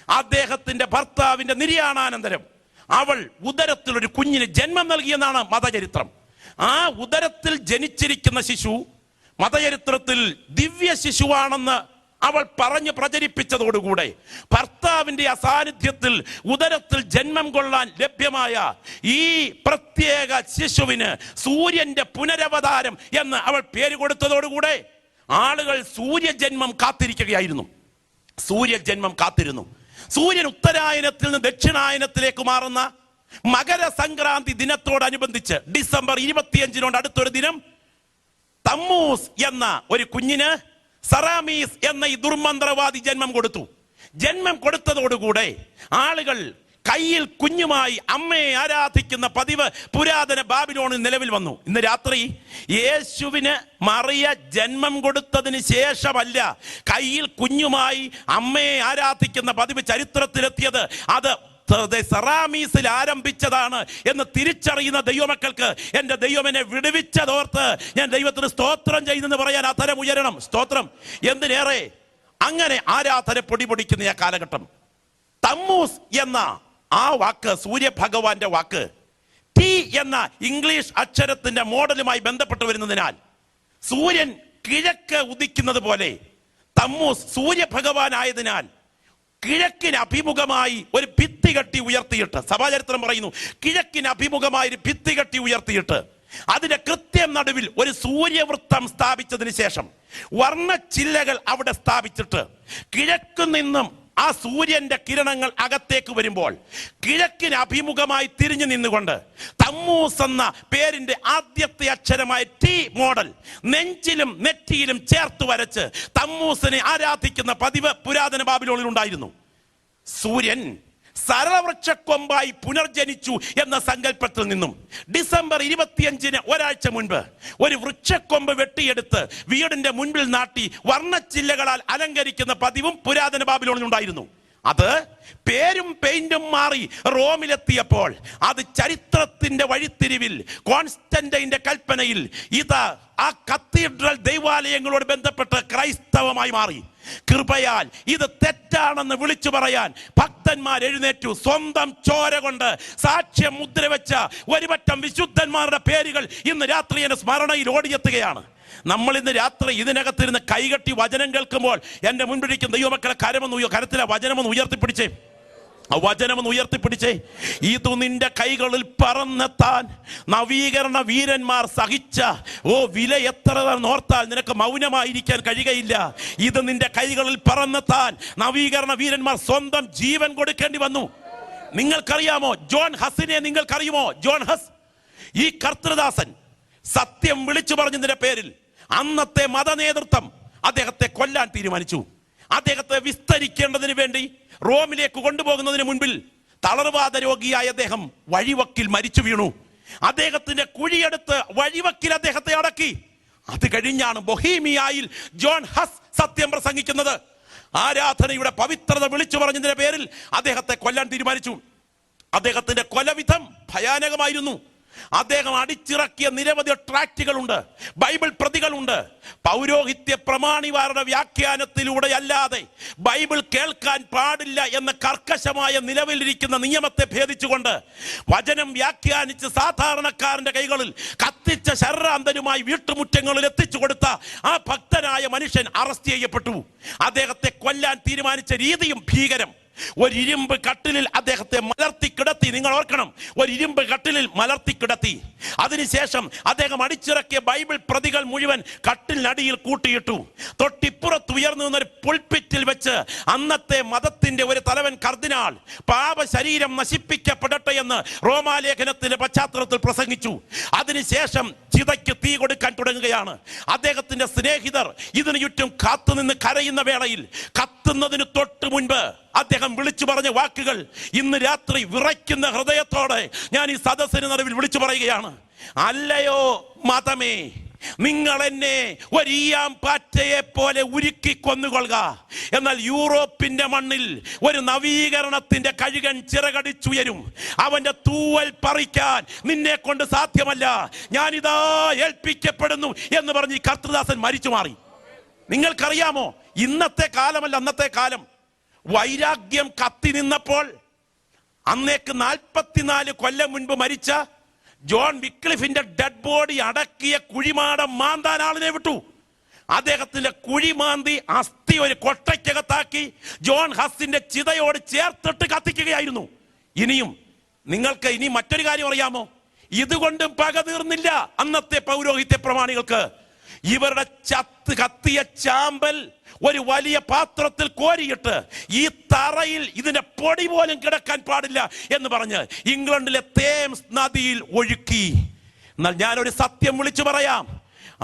അദ്ദേഹത്തിന്റെ ഭർത്താവിന്റെ നിര്യാണാനന്തരം അവൾ ഉദരത്തിൽ ഒരു കുഞ്ഞിന് ജന്മം നൽകിയെന്നാണ് മതചരിത്രം. ആ ഉദരത്തിൽ ജനിച്ചിരിക്കുന്ന ശിശു മതചരിത്രത്തിൽ ദിവ്യ ശിശുവാണെന്ന് അവൾ പറഞ്ഞ് പ്രചരിപ്പിച്ചതോടുകൂടെ ഭർത്താവിന്റെ അസാന്നിധ്യത്തിൽ ഉദരത്തിൽ ജന്മം കൊള്ളാൻ ലഭ്യമായ ഈ പ്രത്യേക ശിശുവിന് സൂര്യന്റെ പുനരവതാരം എന്ന് അവൾ പേര് കൊടുത്തതോടുകൂടെ ആളുകൾ സൂര്യജന്മം കാത്തിരിക്കുകയായിരുന്നു. സൂര്യജന്മം കാത്തിരുന്നു. സൂര്യൻ ഉത്തരായനത്തിൽ നിന്ന് ദക്ഷിണായനത്തിലേക്ക് മാറുന്ന മകരസംക്രാന്തി ദിനത്തോടനുബന്ധിച്ച് ഡിസംബർ 25 അടുത്തൊരു ദിനം തമ്മൂസ് എന്ന ഒരു കുഞ്ഞിന് സെറാമീസ് എന്ന ഈ ദുർമന്ത്രവാദി ജന്മം കൊടുത്തു. ജന്മം കൊടുത്തതോടുകൂടെ ആളുകൾ കയ്യിൽ കുഞ്ഞുമായി അമ്മയെ ആരാധിക്കുന്ന പതിവ് പുരാതന ബാബിലോണിൽ നിലവിൽ വന്നു. ഇന്ന് രാത്രി യേശുവിന് മറിയ ജന്മം കൊടുത്തതിന് ശേഷമല്ല കയ്യിൽ കുഞ്ഞുമായി അമ്മയെ ആരാധിക്കുന്ന പതിവ് ചരിത്രത്തിലെത്തിയത്. അത് സെറാമീസിൽ ആരംഭിച്ചതാണ് എന്ന് തിരിച്ചറിയുന്ന ദൈവമക്കൾക്ക് എന്റെ ദൈവമെന്നെ വിടുവിച്ചതോർത്ത് ഞാൻ ദൈവത്തിന് സ്തോത്രം ചെയ്തെന്ന് പറയാൻ അധരം ഉയരണം. സ്തോത്രം. എന്തിനേറെ അങ്ങനെ ആരാധന പൊടിപൊടിക്കുന്ന ആ കാലഘട്ടം. തമ്മൂസ് എന്ന ആ വാക്ക്, സൂര്യഭഗവാന്റെ വാക്ക്, ടി എന്ന ഇംഗ്ലീഷ് അക്ഷരത്തിന്റെ മോഡലുമായി ബന്ധപ്പെട്ട് വരുന്നതിനാൽ സൂര്യൻ കിഴക്ക് ഉദിക്കുന്നത് പോലെ തമ്മൂസ് സൂര്യഭഗവാൻ ആയതിനാൽ കിഴക്കിന് അഭിമുഖമായി ഒരു ഭിത്തി കെട്ടി ഉയർത്തിയിട്ട്, സഭാചരിത്രം പറയുന്നു, കിഴക്കിന് അഭിമുഖമായി ഒരു ഭിത്തി കെട്ടി ഉയർത്തിയിട്ട് അതിന്റെ കൃത്യം നടുവിൽ ഒരു സൂര്യവൃത്തം സ്ഥാപിച്ചതിന് ശേഷം വർണ്ണച്ചില്ലകൾ അവിടെ സ്ഥാപിച്ചിട്ട് കിഴക്ക് നിന്നും ആ സൂര്യന്റെ കിരണങ്ങൾ അകത്തേക്ക് വരുമ്പോൾ കിഴക്കിന് അഭിമുഖമായി തിരിഞ്ഞു നിന്നുകൊണ്ട് തമ്മൂസ് എന്ന പേരിന്റെ ആദ്യത്തെ അക്ഷരമായ ടി മോഡൽ നെഞ്ചിലും നെറ്റിയിലും ചേർത്ത് വരച്ച് തമ്മൂസിനെ ആരാധിക്കുന്ന പതിവ് പുരാതന ബാബിലോണിൽ ഉണ്ടായിരുന്നു. സൂര്യൻ സരവൃക്ഷക്കൊമ്പായി പുനർജനിച്ചു എന്ന സങ്കല്പത്തിൽ നിന്നും ഡിസംബർ 25 ഒരാഴ്ച മുൻപ് ഒരു വൃക്ഷക്കൊമ്പ് വെട്ടിയെടുത്ത് വീടിന്റെ മുൻപിൽ നാട്ടി വർണ്ണച്ചില്ലകളാൽ അലങ്കരിക്കുന്ന പതിവും പുരാതന ബാബിലോണിൽ ഉണ്ടായിരുന്നു. അത് പേരും പെയിന്റും മാറി റോമിലെത്തിയപ്പോൾ അത് ചരിത്രത്തിന്റെ വഴിത്തിരിവിൽ കോൺസ്റ്റന്റൈന്റെ കൽപ്പനയിൽ ഇത് ആ കത്തീഡ്രൽ ദൈവാലയങ്ങളോട് ബന്ധപ്പെട്ട് ക്രൈസ്തവമായി മാറി. കൃപയാൽ ഇത് തെറ്റാണെന്ന് വിളിച്ചു പറയാൻ ഭക്തന്മാർ എഴുന്നേറ്റു. സ്വന്തം ചോര കൊണ്ട് സാക്ഷ്യം മുദ്രവെച്ച ഒരുപറ്റം വിശുദ്ധന്മാരുടെ പേരുകൾ ഇന്ന് രാത്രി എന്റെ സ്മരണയിൽ ഓടിയെത്തുകയാണ്. നമ്മൾ ഇന്ന് രാത്രി ഇതിനകത്തിരുന്ന് കൈകെട്ടി വചനം കേൾക്കുമ്പോൾ എൻ്റെ മുൻപിരിക്കുന്ന ദൈവമക്കളെ കരത്തിലെ വചനമൊന്ന് ഉയർത്തിപ്പിടിച്ചേ, വചനമൊന്ന് ഉയർത്തിപ്പിടിച്ചേ. ഇത് നിന്റെ കൈകളിൽ പറന്നെത്താൻ നവീകരണ വീരന്മാർ സഹിച്ച വില എത്ര ഓർത്താൽ നിനക്ക് മൗനമായിരിക്കാൻ കഴിയുകയില്ല. ഇത് നിന്റെ കൈകളിൽ പറന്നെത്താൻ നവീകരണ വീരന്മാർ സ്വന്തം ജീവൻ കൊടുക്കേണ്ടി വന്നു. നിങ്ങൾക്കറിയാമോ ജോൺ ഹസിനെ? നിങ്ങൾക്കറിയുമോ ജോൺ ഹസ്? ഈ കർത്തൃദാസൻ സത്യം വിളിച്ചു പറഞ്ഞതിന്റെ പേരിൽ അന്നത്തെ മതനേതൃത്വം അദ്ദേഹത്തെ കൊല്ലാൻ തീരുമാനിച്ചു. അദ്ദേഹത്തെ വിസ്തരിക്കേണ്ടതിന് വേണ്ടി റോമിലേക്ക് കൊണ്ടുപോകുന്നതിന് മുൻപിൽ തളർവാദ രോഗിയായ അദ്ദേഹം വഴിവക്കിൽ മരിച്ചു വീണു. അദ്ദേഹത്തിന്റെ കുഴിയെടുത്ത് വഴിവക്കിൽ അദ്ദേഹത്തെ അടക്കി. അത് കഴിഞ്ഞാണ് ബൊഹീമിയായിൽ ജോൺ ഹസ് സത്യം പ്രസംഗിക്കുന്നത്. ആരാധനയുടെ പവിത്രത വിളിച്ചു പറഞ്ഞതിന്റെ പേരിൽ അദ്ദേഹത്തെ കൊല്ലാൻ തീരുമാനിച്ചു. അദ്ദേഹത്തിന്റെ കൊലവിധം ഭയാനകമായിരുന്നു. അദ്ദേഹം അടിച്ചിറക്കിയ നിരവധി ട്രാക്റ്റുകളുണ്ട്, ബൈബിൾ പ്രതികളുണ്ട്. പൗരോഹിത്യ പ്രമാണിമാരുടെ വ്യാഖ്യാനത്തിലൂടെ അല്ലാതെ ബൈബിൾ കേൾക്കാൻ പാടില്ല എന്ന കർക്കശമായ നിലവിലിരിക്കുന്ന നിയമത്തെ ഭേദിച്ചുകൊണ്ട് വചനം വ്യാഖ്യാനിച്ച് സാധാരണക്കാരന്റെ കൈകളിൽ കത്തിച്ച ശരീരാന്തരുമായി വീട്ടുമുറ്റങ്ങളിൽ എത്തിച്ചു കൊടുത്ത ആ ഭക്തനായ മനുഷ്യൻ അറസ്റ്റ് ചെയ്യപ്പെട്ടു. അദ്ദേഹത്തെ കൊല്ലാൻ തീരുമാനിച്ച രീതിയും ഭീകരം. ഒരു ഇരുമ്പ് കട്ടിലിൽ അദ്ദേഹത്തെ മലർത്തി കിടത്തി. നിങ്ങൾ ഓർക്കണം, ഒരു ഇരുമ്പ് കട്ടിലിൽ മലർത്തി കിടത്തി. അതിനുശേഷം അദ്ദേഹം അടിച്ചിറക്കിയ ബൈബിൾ പ്രതികൾ മുഴുവൻ കട്ടിലിനടിയിൽ കൂട്ടിയിട്ടു. തൊട്ടിപ്പുറത്ത് ഉയർന്നു നിന്നൊരു പുൾപിറ്റിൽ വെച്ച് അന്നത്തെ മതത്തിന്റെ ഒരു തലവൻ കർദിനാൾ പാപ ശരീരം നശിപ്പിക്കപ്പെടട്ടെ എന്ന് റോമാലേഖനത്തിന്റെ പശ്ചാത്തലത്തിൽ പ്രസംഗിച്ചു. അതിനുശേഷം ചിതയ്ക്ക് തീ കൊടുക്കാൻ തുടങ്ങുകയാണ്. അദ്ദേഹത്തിന്റെ സ്നേഹിതർ ഇതിനു ചുറ്റും കാത്തുനിന്ന് കരയുന്ന വേളയിൽ കത്തുന്നതിന് തൊട്ട് മുൻപ് അദ്ദേഹം വിളിച്ചു പറഞ്ഞ വാക്കുകൾ ഇന്ന് രാത്രി വിറയ്ക്കുന്ന ഹൃദയത്തോടെ ഞാൻ ഈ സദസ്സിന് നടുവിൽ വിളിച്ചു പറയുകയാണ്. അല്ലയോ മതമേ, നിങ്ങൾ എന്നെ ഒരു ഈയാം പാറ്റയെ പോലെ ഉരുക്കി കൊന്നുകൊള്ളുക. എന്നാൽ യൂറോപ്പിന്റെ മണ്ണിൽ ഒരു നവീകരണത്തിന്റെ കഴുകൻ ചിറകടിച്ചുയരും. അവന്റെ തൂവൽ പറിക്കാൻ നിന്നെ കൊണ്ട് സാധ്യമല്ല. ഞാനിതാ ഏൽപ്പിക്കപ്പെടുന്നു എന്ന് പറഞ്ഞ് ഈ കർത്തൃദാസൻ മരിച്ചു മാറി. നിങ്ങൾക്കറിയാമോ, ഇന്നത്തെ കാലമല്ല അന്നത്തെ കാലം. വൈരാഗ്യം കത്തി നിന്നപ്പോൾ അന്നേക്ക് 44 കൊല്ലം മുൻപ് മരിച്ച ജോൺ വിക്ലിഫിന്റെ ഡെഡ് ബോഡി അടക്കിയ കുഴിമാടം മാന്താൻ ആളിനെ വിട്ടു. അദ്ദേഹത്തിന്റെ കുഴിമാന്തി അസ്ഥി ഒരു കൊട്ടയ്ക്കകത്താക്കി ജോൺ ഹസിന്റെ ചിതയോട് ചേർത്തിട്ട് കത്തിക്കുകയായിരുന്നു. നിങ്ങൾക്ക് ഇനി മറ്റൊരു കാര്യം അറിയാമോ? ഇതുകൊണ്ടും പക തീർന്നില്ല അന്നത്തെ പൗരോഹിത്യ പ്രമാണികൾക്ക്. ഇവരുടെ കത്തിയ ചാമ്പൽ ഒരു വലിയ പാത്രത്തിൽ കോരിയിട്ട് ഈ തറയിൽ ഇതിന്റെ പൊടി പോലും കിടക്കാൻ പാടില്ല എന്ന് പറഞ്ഞ് ഇംഗ്ലണ്ടിലെ തേംസ് നദിയിൽ ഒഴുക്കി. എന്നാൽ ഞാനൊരു സത്യം വിളിച്ചു പറയാം.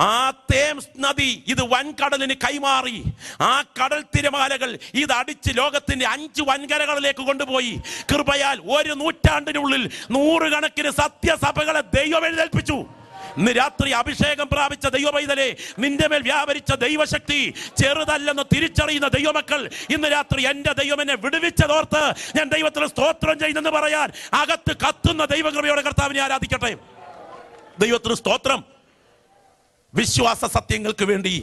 ആ തേംസ് നദി ഇത് വൻകടലിന് കൈമാറി. ആ കടൽ തിരമാലകൾ ഇത് അടിച്ച് ലോകത്തിന്റെ 5 വൻകരകളിലേക്ക് കൊണ്ടുപോയി. കൃപയാൽ ഒരു നൂറ്റാണ്ടിനുള്ളിൽ 100 കണക്കിന് സത്യസഭകളെ ദൈവം എഴുന്നേൽപ്പിച്ചു. ഇന്ന് രാത്രി അഭിഷേകം പ്രാപിച്ച ദൈവപൈതലേ, നിന്റെ മേൽ വ്യാപരിച്ച ദൈവശക്തി ചെറുതല്ലെന്ന് തിരിച്ചറിയുന്ന ദൈവമക്കൾ, ഇന്ന് രാത്രി എന്റെ ദൈവം എന്നെ വിടുവിച്ചതോർത്ത് ഞാൻ ദൈവത്തിന് സ്തോത്രം ചെയ്യുന്നെന്ന് പറയാൻ അകത്ത് കത്തുന്ന ദൈവകൃപയോടെ കർത്താവിനെ ആരാധിക്കട്ടെ. ദൈവത്തിന് സ്തോത്രം. വിശ്വാസ സത്യങ്ങൾക്ക് വേണ്ടി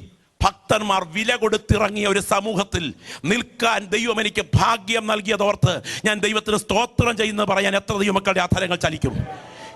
ഭക്തന്മാർ വില കൊടുത്തിറങ്ങിയ ഒരു സമൂഹത്തിൽ നിൽക്കാൻ ദൈവം എനിക്ക് ഭാഗ്യം നൽകിയതോർത്ത് ഞാൻ ദൈവത്തിന് സ്തോത്രം ചെയ്യുന്നത് പറയാൻ എത്ര ദൈവമക്കളുടെ അധരങ്ങൾ ചലിക്കും.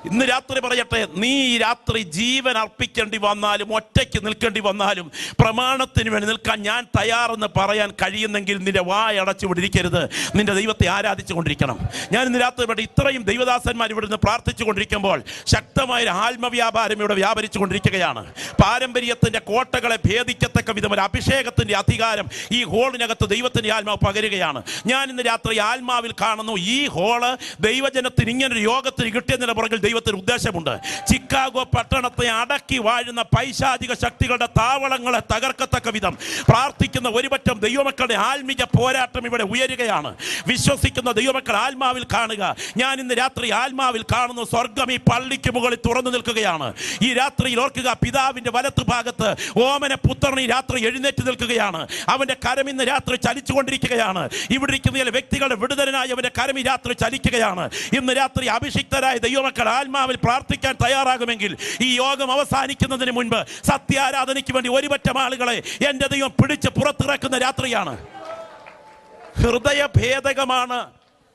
ഇന്ന് രാത്രി പറയട്ടെ, നീ രാത്രി ജീവൻ അർപ്പിക്കേണ്ടി വന്നാലും ഒറ്റയ്ക്ക് നിൽക്കേണ്ടി വന്നാലും പ്രമാണത്തിന് വേണ്ടി നിൽക്കാൻ ഞാൻ തയ്യാറെന്ന് പറയാൻ കഴിയുന്നെങ്കിൽ നിന്റെ വായടച്ചു വിടിരിക്കരുത്. നിന്റെ ദൈവത്തെ ആരാധിച്ചു കൊണ്ടിരിക്കണം. ഞാൻ ഇന്ന് രാത്രി ഇവിടെ ഇത്രയും ദൈവദാസന്മാർ ഇവിടെ നിന്ന് പ്രാർത്ഥിച്ചു കൊണ്ടിരിക്കുമ്പോൾ ശക്തമായ ആത്മവ്യാപാരം ഇവിടെ വ്യാപരിച്ചു കൊണ്ടിരിക്കുകയാണ്. പാരമ്പര്യത്തിന്റെ കോട്ടകളെ ഭേദിക്കത്തക്ക വിധം ഒരു അഭിഷേകത്തിന്റെ അധികാരം ഈ ഹോളിനകത്ത് ദൈവത്തിന്റെ ആത്മാവ് പകരുകയാണ്. ഞാൻ ഇന്ന് രാത്രി ആത്മാവിൽ കാണുന്നു, ഈ ഹോള് ദൈവജനത്തിന് ഇങ്ങനൊരു യോഗത്തിന് കിട്ടിയതിന്റെ പുറകിൽ ദൈവത്തിന് ഉദ്ദേശമുണ്ട്. ചിക്കാഗോ പട്ടണത്തെ അടക്കി വാഴുന്ന പൈശാചിക ശക്തികളുടെ താവളങ്ങളെ തകർക്കത്തക്ക വിധം പ്രാർത്ഥിക്കുന്ന ഒരുപറ്റം ദൈവമക്കളുടെ ആത്മീയ പോരാട്ടം ഇവിടെ ഉയരുകയാണ്. വിശ്വസിക്കുന്ന ദൈവമക്കൾ ആത്മാവിൽ കാണുക. ഞാൻ ഇന്ന് രാത്രി ആത്മാവിൽ കാണുന്നു, സ്വർഗം ഈ പള്ളിക്ക് മുകളിൽ തുറന്നു നിൽക്കുകയാണ്. ഈ രാത്രിയിൽ ഓർക്കുക, പിതാവിന്റെ വലത്തു ഭാഗത്ത് ഓമന പുത്രൻ ഈ രാത്രി എഴുന്നേറ്റ് നിൽക്കുകയാണ്. അവന്റെ കരം ഇന്ന് രാത്രി ചലിച്ചുകൊണ്ടിരിക്കുകയാണ്. ഇവിടെ ഇരിക്കുന്ന വ്യക്തികളുടെ വിടുതലിനായി അവന്റെ കരം ഈ രാത്രി ചലിക്കുകയാണ്. ഇന്ന് രാത്രി അഭിഷിക്തരായ ദൈവമക്കൾ ആത്മാവിൽ പ്രാർത്ഥിക്കാൻ തയ്യാറാകുമെങ്കിൽ ഈ യോഗം അവസാനിക്കുന്നതിന് മുൻപ് സത്യാരാധനയ്ക്ക് വേണ്ടി ഒരുപറ്റം ആളുകളെ എൻ്റെ ദൈവം പിടിച്ച് പുറത്തിറക്കുന്ന രാത്രിയാണ്. ഹൃദയഭേദകമാണ്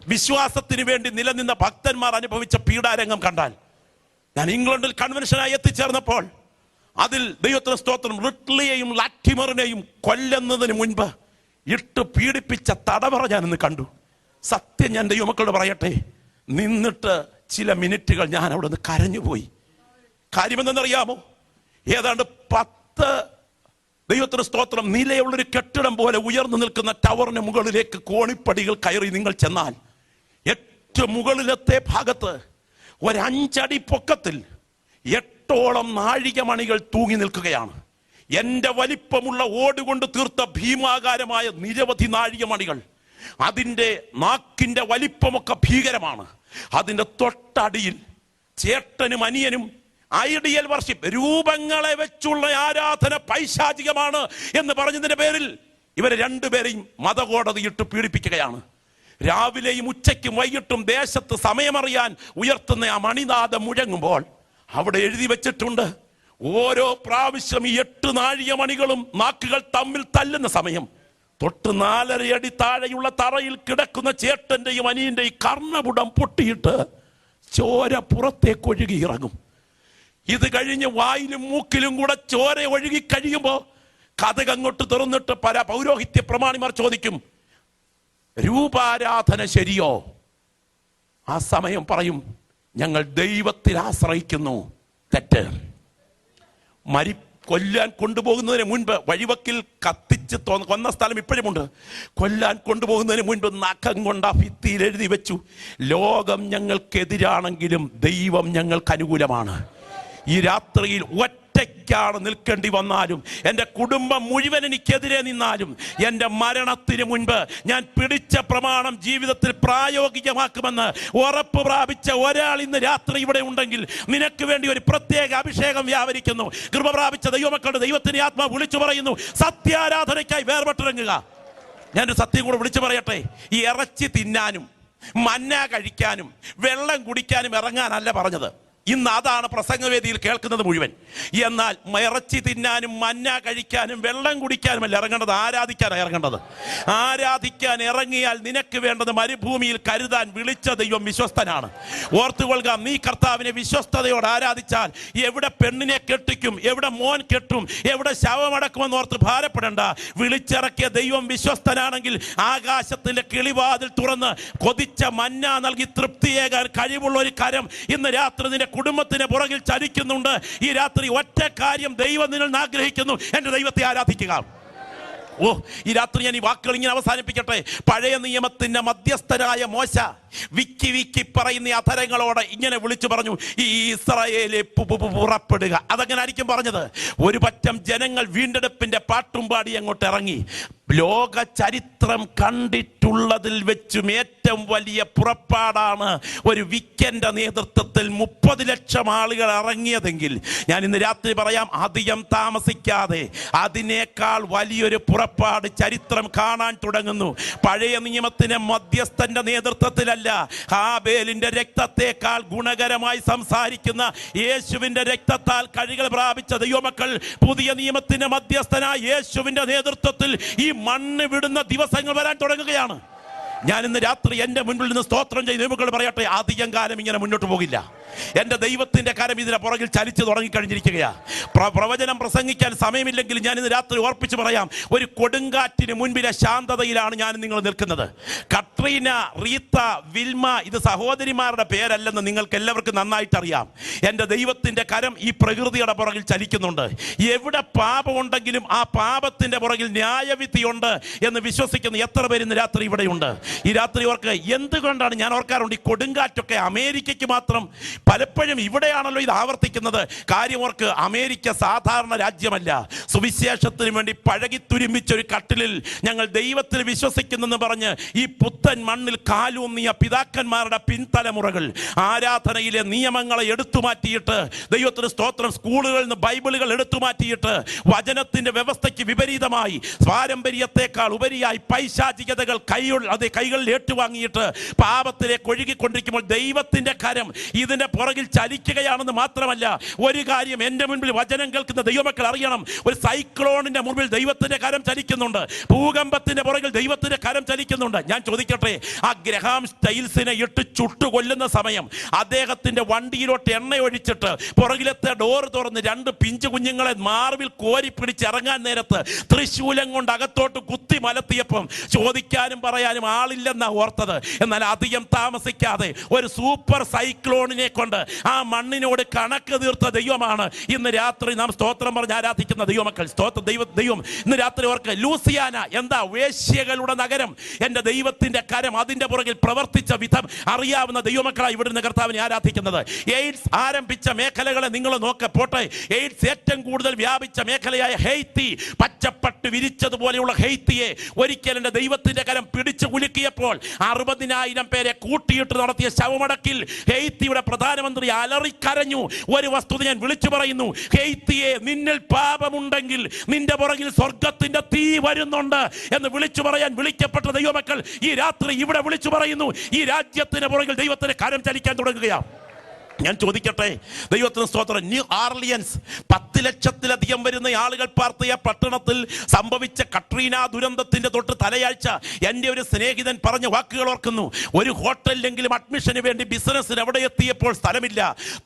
വിശ്വാസത്തിന് വേണ്ടി നിലനിന്ന ഭക്തന്മാർ അനുഭവിച്ച പീഡാരംഗം കണ്ടാൽ. ഞാൻ ഇംഗ്ലണ്ടിൽ കൺവെൻഷനായി എത്തിച്ചേർന്നപ്പോൾ അതിൽ ദൈവത്തിന് സ്തോത്രം, റിട്ലിയെയും ലാറ്റിമറിനെയും കൊല്ലുന്നതിന് മുൻപ് ഇട്ട് പീഡിപ്പിച്ച തടവറ ഞാനിന്ന് കണ്ടു. സത്യം ഞാൻ ദൈവമക്കളോട് പറയട്ടെ, നിന്നിട്ട് ചില മിനിറ്റുകൾ ഞാൻ അവിടെ നിന്ന് കരഞ്ഞുപോയി. കാര്യമെന്തെന്നറിയാമോ? ഏതാണ്ട് 10 ദൈവത്തിന് സ്തോത്രം നിലയുള്ളൊരു കെട്ടിടം പോലെ ഉയർന്നു നിൽക്കുന്ന ടവറിന് മുകളിലേക്ക് കോണിപ്പടികൾ കയറി നിങ്ങൾ ചെന്നാൽ ഏറ്റവും മുകളിലത്തെ ഭാഗത്ത് 5 അടി പൊക്കത്തിൽ 8ഓളം നാഴികമണികൾ തൂങ്ങി നിൽക്കുകയാണ്. എൻ്റെ വലിപ്പമുള്ള ഓടുകൊണ്ട് തീർത്ത ഭീമാകാരമായ നിരവധി നാഴികമണികൾ. അതിൻ്റെ നാക്കിൻ്റെ വലിപ്പമൊക്കെ ഭീകരമാണ്. അതിൻ്റെ തൊട്ടടിയിൽ ചേട്ടനും അനിയനും ഐഡിയൽ വർഷിപ്പ്, രൂപങ്ങളെ വെച്ചുള്ള ആരാധന പൈശാചികമാണ് എന്ന് പറഞ്ഞതിന്റെ പേരിൽ ഇവരെ രണ്ടുപേരെയും മതകോടതിയിട്ട് പീഡിപ്പിക്കുകയാണ്. രാവിലെയും ഉച്ചയ്ക്കും വൈകിട്ടും ദേശത്ത് സമയമറിയാൻ ഉയർത്തുന്ന ആ മണിനാദം മുഴങ്ങുമ്പോൾ അവിടെ എഴുതി വെച്ചിട്ടുണ്ട്, ഓരോ പ്രാവശ്യം ഈ 8 നാഴികമണികളും നാക്കുകൾ തമ്മിൽ തല്ലുന്ന സമയം തൊട്ട് 4.5 അടി താഴെയുള്ള തറയിൽ കിടക്കുന്ന ചേട്ടന്റെയും അനിയന്റെയും കർണപുടം പൊട്ടിയിട്ട് ചോര പുറത്തേക്ക് ഒഴുകി ഇറങ്ങും. ഇത് കഴിഞ്ഞ് വായിലും മൂക്കിലും കൂടെ ചോര ഒഴുകി കഴിയുമ്പോ കഥക് അങ്ങോട്ട് തുറന്നിട്ട് പല പൗരോഹിത്യ പ്രമാണിമാർ ചോദിക്കും, രൂപാരാധന ശരിയോ? ആ സമയം പറയും, ഞങ്ങൾ ദൈവത്തിൽ ആശ്രയിക്കുന്നു. തെറ്റ്. കൊല്ലാൻ കൊണ്ടുപോകുന്നതിന് മുൻപ് വഴിവക്കിൽ കത്തിച്ച് കൊന്ന സ്ഥലം ഇപ്പോഴുമുണ്ട്. കൊല്ലാൻ കൊണ്ടുപോകുന്നതിന് മുൻപ് നഖം കൊണ്ട് ആ ഭിത്തിയിൽ എഴുതി വെച്ചു, ലോകം ഞങ്ങൾക്കെതിരാണെങ്കിലും ദൈവം ഞങ്ങൾക്ക് അനുകൂലമാണ്. ഈ രാത്രിയിൽ ഒറ്റയ്ക്കാണ് നിൽക്കേണ്ടി വന്നാലും, എൻ്റെ കുടുംബം മുഴുവൻ എനിക്കെതിരെ നിന്നാലും, എൻ്റെ മരണത്തിന് മുൻപ് ഞാൻ പിടിച്ച പ്രമാണം ജീവിതത്തിൽ പ്രായോഗികമാക്കുമെന്ന് ഉറപ്പ് പ്രാപിച്ച ഒരാൾ ഇന്ന് രാത്രി ഇവിടെ ഉണ്ടെങ്കിൽ നിനക്ക് വേണ്ടി ഒരു പ്രത്യേക അഭിഷേകം വ്യാപരിക്കുന്നു. കൃപ പ്രാപിച്ച ദൈവമക്കളുടെ ദൈവത്തിന് ആത്മാവ് വിളിച്ചു പറയുന്നു, സത്യാരാധനയ്ക്കായി വേർപെട്ടിറങ്ങുക. ഞാനൊരു സത്യം കൂടെ വിളിച്ചു പറയട്ടെ, ഈ ഇറച്ചി തിന്നാനും മന്ന കഴിക്കാനും വെള്ളം കുടിക്കാനും ഇറങ്ങാനല്ല പറഞ്ഞത്. ഇന്ന് അതാണ് പ്രസംഗവേദിയിൽ കേൾക്കുന്നത് മുഴുവൻ. എന്നാൽ ഇറച്ചി തിന്നാനും മന്ന കഴിക്കാനും വെള്ളം കുടിക്കാനുമല്ല ഇറങ്ങേണ്ടത്, ആരാധിക്കാനാണ് ഇറങ്ങേണ്ടത്. ആരാധിക്കാൻ ഇറങ്ങിയാൽ നിനക്ക് വേണ്ടത് മരുഭൂമിയിൽ കരുതാൻ വിളിച്ച ദൈവം വിശ്വസ്തനാണ്. ഓർത്തുകൊള്ളുക, നീ കർത്താവിനെ വിശ്വസ്തയോടെ ആരാധിച്ചാൽ എവിടെ പെണ്ണിനെ കെട്ടിക്കും, എവിടെ മോൻ കെട്ടും, എവിടെ ശവമടക്കുമെന്ന് ഓർത്ത് ഭാരപ്പെടേണ്ട. വിളിച്ചിറക്കിയ ദൈവം വിശ്വസ്തനാണെങ്കിൽ ആകാശത്തിന്റെ കിളിവാതിൽ തുറന്ന് കൊതിച്ച മന്ന നൽകി തൃപ്തിയേകാൻ കഴിവുള്ള ഒരു കരം ഇന്ന് രാത്രി നിന്റെ കുടുംബത്തിന് പുറകിൽ ചലിക്കുന്നുണ്ട്. ഈ രാത്രി ഒറ്റ കാര്യം ദൈവം നിന്നിൽ ആഗ്രഹിക്കുന്നു, എൻ്റെ ദൈവത്തെ ആരാധിക്കുക. ഈ രാത്രി ഞാൻ ഈ വാക്കുകൾ ഇങ്ങനെ അവസാനിപ്പിക്കട്ടെ. പഴയ നിയമത്തിന്റെ മധ്യസ്ഥനായ മോശ വിക്കി വിക്കി പറയുന്ന അധരങ്ങളോടെ ഇങ്ങനെ വിളിച്ചു പറഞ്ഞു, ഈ ഇസ്രായേലെ പുറപ്പെടുക. അതങ്ങനെ ആയിരിക്കും പറഞ്ഞത്. ഒരു പറ്റം ജനങ്ങൾ വീണ്ടെടുപ്പിന്റെ പാട്ടും പാടി അങ്ങോട്ട് ഇറങ്ങി. ലോക ചരിത്രം കണ്ടിട്ടുള്ളതിൽ വെച്ചും ഏറ്റവും വലിയ പുറപ്പാടാണ് ഒരു വിക്കന്റെ നേതൃത്വത്തിൽ 30 ലക്ഷം ആളുകൾ ഇറങ്ങിയതെങ്കിൽ ഞാൻ ഇന്ന് രാത്രി പറയാം, അധികം താമസിക്കാതെ അതിനേക്കാൾ വലിയൊരു പുറപ്പാട് ചരിത്രം കാണാൻ തുടങ്ങുന്നു. പഴയ നിയമത്തിന് മധ്യസ്ഥന്റെ നേതൃത്വത്തിലല്ല, ഹാബേലിന്റെ രക്തത്തെക്കാൾ ഗുണകരമായി സംസാരിക്കുന്ന യേശുവിന്റെ രക്തത്താൽ കഴുകൽ പ്രാപിച്ച ദൈവമക്കൾ പുതിയ നിയമത്തിന്റെ മധ്യസ്ഥനായ യേശുവിന്റെ നേതൃത്വത്തിൽ ഈ മണ്ണ് വിടുന്ന ദിവസങ്ങൾ വരാൻ തുടങ്ങുകയാണ്. ഞാൻ ഇന്ന് രാത്രി എൻ്റെ മുൻപിൽ നിന്ന് സ്തോത്രം ചെയ്ത് ദൈവമക്കൾ പറയട്ടെ, അധികം കാലം ഇങ്ങനെ മുന്നോട്ട് പോകില്ല. എൻ്റെ ദൈവത്തിന്റെ കരം ഇതിനെ പുറകിൽ ചലിച്ചു തുടങ്ങിക്കഴിഞ്ഞിരിക്കുകയാണ്. പ്രവചനം പ്രസംഗിക്കാൻ സമയമില്ലെങ്കിൽ ഞാൻ ഇന്ന് രാത്രി ഓർപ്പിച്ച് പറയാം, ഒരു കൊടുങ്കാറ്റിന് മുൻപിലെ ശാന്തതയിലാണ് ഞാൻ നിങ്ങൾ നിൽക്കുന്നത്. കട്രീന, റീത്ത, വിൽമ, ഇത് സഹോദരിമാരുടെ പേരല്ലെന്ന് നിങ്ങൾക്ക് എല്ലാവർക്കും നന്നായിട്ട് അറിയാം. എൻ്റെ ദൈവത്തിന്റെ കരം ഈ പ്രകൃതിയുടെ പുറകിൽ ചലിക്കുന്നുണ്ട്. എവിടെ പാപമുണ്ടെങ്കിലും ആ പാപത്തിന്റെ പുറകിൽ ന്യായവിധിയുണ്ട് എന്ന് വിശ്വസിക്കുന്ന എത്ര പേര് ഇന്ന് രാത്രി ഇവിടെയുണ്ട്? ഈ രാത്രി ഓർക്ക്, എന്തുകൊണ്ടാണ് ഞാൻ ഓർക്കാറുണ്ട് ഈ കൊടുങ്കാറ്റൊക്കെ അമേരിക്കയ്ക്ക് മാത്രം, പലപ്പോഴും ഇവിടെയാണല്ലോ ഇത് ആവർത്തിക്കുന്നത്. കാര്യം ഓർക്ക്, അമേരിക്ക സാധാരണ രാജ്യമല്ല. സുവിശേഷത്തിന് വേണ്ടി പഴകി തുരുമ്പിച്ചൊരു കട്ടിലിൽ ഞങ്ങൾ ദൈവത്തിൽ വിശ്വസിക്കുന്നെന്ന് പറഞ്ഞ് ഈ പുത്തൻ മണ്ണിൽ കാലൂന്നിയ പിതാക്കന്മാരുടെ പിൻതലമുറകൾ ആരാധനയിലെ നിയമങ്ങളെ എടുത്തുമാറ്റിയിട്ട്, ദൈവത്തിന് സ്തോത്രം, സ്കൂളുകളിൽ നിന്ന് ബൈബിളുകൾ എടുത്തുമാറ്റിയിട്ട് വചനത്തിന്റെ വ്യവസ്ഥയ്ക്ക് വിപരീതമായി പാരമ്പര്യത്തെക്കാൾ ഉപരിയായി പൈശാചികതകൾ കൈകളിൽ ഏറ്റുവാങ്ങിയിട്ട് പാപത്തിലേക്ക് ഒഴുകിക്കൊണ്ടിരിക്കുമ്പോൾ ദൈവത്തിന്റെ കരം ഇതിന്റെ പുറകിൽ ചലിക്കുകയാണെന്ന് മാത്രമല്ല, ഒരു കാര്യം എന്റെ മുൻപിൽ വചനം കേൾക്കുന്ന ദൈവമക്കൾ അറിയണം. ഒരു സൈക്ലോണിന്റെ മുൻപിൽ ദൈവത്തിന്റെ കരം ചലിക്കുന്നുണ്ട്. ഭൂകമ്പത്തിന്റെ പുറകിൽ ദൈവത്തിന്റെ കരം ചലിക്കുന്നുണ്ട്. ഞാൻ ചോദിക്കട്ടെ, ആ ഗ്രഹാം സ്റ്റൈൽസിനെ ഇട്ട് ചുട്ടുകൊല്ലുന്ന സമയം അദ്ദേഹത്തിന്റെ വണ്ടിയിലോട്ട് എണ്ണ ഒഴിച്ചിട്ട് പുറകിലത്തെ ഡോർ തുറന്ന് 2 പിഞ്ചു കുഞ്ഞുങ്ങളെ മാർവിൽ കോരി പിടിച്ച് ഇറങ്ങാൻ നേരത്ത് തൃശൂലം കൊണ്ട് അകത്തോട്ട് കുത്തി മലത്തിയപ്പം ചോദിക്കാനും പറയാനും ആളില്ലെന്നാ ഓർത്തത്. എന്നാൽ അധികം താമസിക്കാതെ ഒരു സൂപ്പർ സൈക്ലോണിനെ കൊണ്ട് ആ മണ്ണിനോട് കണക്ക് തീർത്ത ദൈവമാണ് ഇന്ന് രാത്രി നാം സ്തോത്രം പറഞ്ഞ് ആരാധിക്കുന്ന ദൈവമക്കൾ. ദൈവം ഇന്ന് രാത്രി ഓർക്ക്. ലൂസിയാന എന്താ? വേശ്യകളുടെ നഗരം. എന്റെ ദൈവത്തിന്റെ കരം അതിന്റെ പുറകിൽ പ്രവർത്തിച്ച വിധം അറിയാവുന്ന ദൈവമക്കളായി ഇവിടുന്ന് കർത്താവിനെ ആരാധിക്കുന്നത്. എയ്ഡ്സ് ആരംഭിച്ച മേഖലകളെ നിങ്ങൾ പോട്ടെ. എയ്ഡ്സ് ഏറ്റവും കൂടുതൽ വ്യാപിച്ച മേഖലയായ ഹെയ്ത്തി, പച്ചപ്പട്ട് വിരിച്ചതുപോലെയുള്ള ഹെയ്ത്തിയെ ഒരിക്കൽ എന്റെ ദൈവത്തിന്റെ കരം പിടിച്ചു കുലുക്കിയപ്പോൾ 60,000 പേരെ കൂട്ടിയിട്ട് നടത്തിയ ശവമടക്കിൽ ഹെയ്ത്തിയുടെ പ്രധാനമന്ത്രി അലറിക്കരഞ്ഞു. ഒരു വസ്തുത ഞാൻ വിളിച്ചു പറയുന്നു, ഹെയ്ത്തിയെ, നിന്നിൽ പാപമുണ്ടെങ്കിൽ നിന്റെ പുറകിൽ സ്വർഗത്തിന്റെ തീ വരുന്നുണ്ട് എന്ന് വിളിച്ചു പറയാൻ വിളിക്കപ്പെട്ട ദൈവമക്കൾ ഈ രാത്രി ഇവിടെ വിളിച്ചു പറയുന്നു. ഈ രാജ്യത്തിന് പുറകിൽ ദൈവത്തിന് കരം ചലിക്കാൻ തുടങ്ങുകയാണ്. ഞാൻ ചോദിക്കട്ടെ, ദൈവത്തിന് സ്തോത്രം. ന്യൂ ഓർലിയൻസ് 10 ലക്ഷത്തിലധികം വരുന്ന ആളുകൾ പാർത്തിയ പട്ടണത്തിൽ സംഭവിച്ച കട്രീന ദുരന്തത്തിന്റെ തൊട്ട് തലയാഴ്ച എൻ്റെ ഒരു സ്നേഹിതൻ പറഞ്ഞ വാക്കുകൾ ഓർക്കുന്നു. ഒരു ഹോട്ടലിലെങ്കിലും അഡ്മിഷന് വേണ്ടി ബിസിനസ്സിന് എവിടെ എത്തിയപ്പോൾ സ്ഥലമില്ല.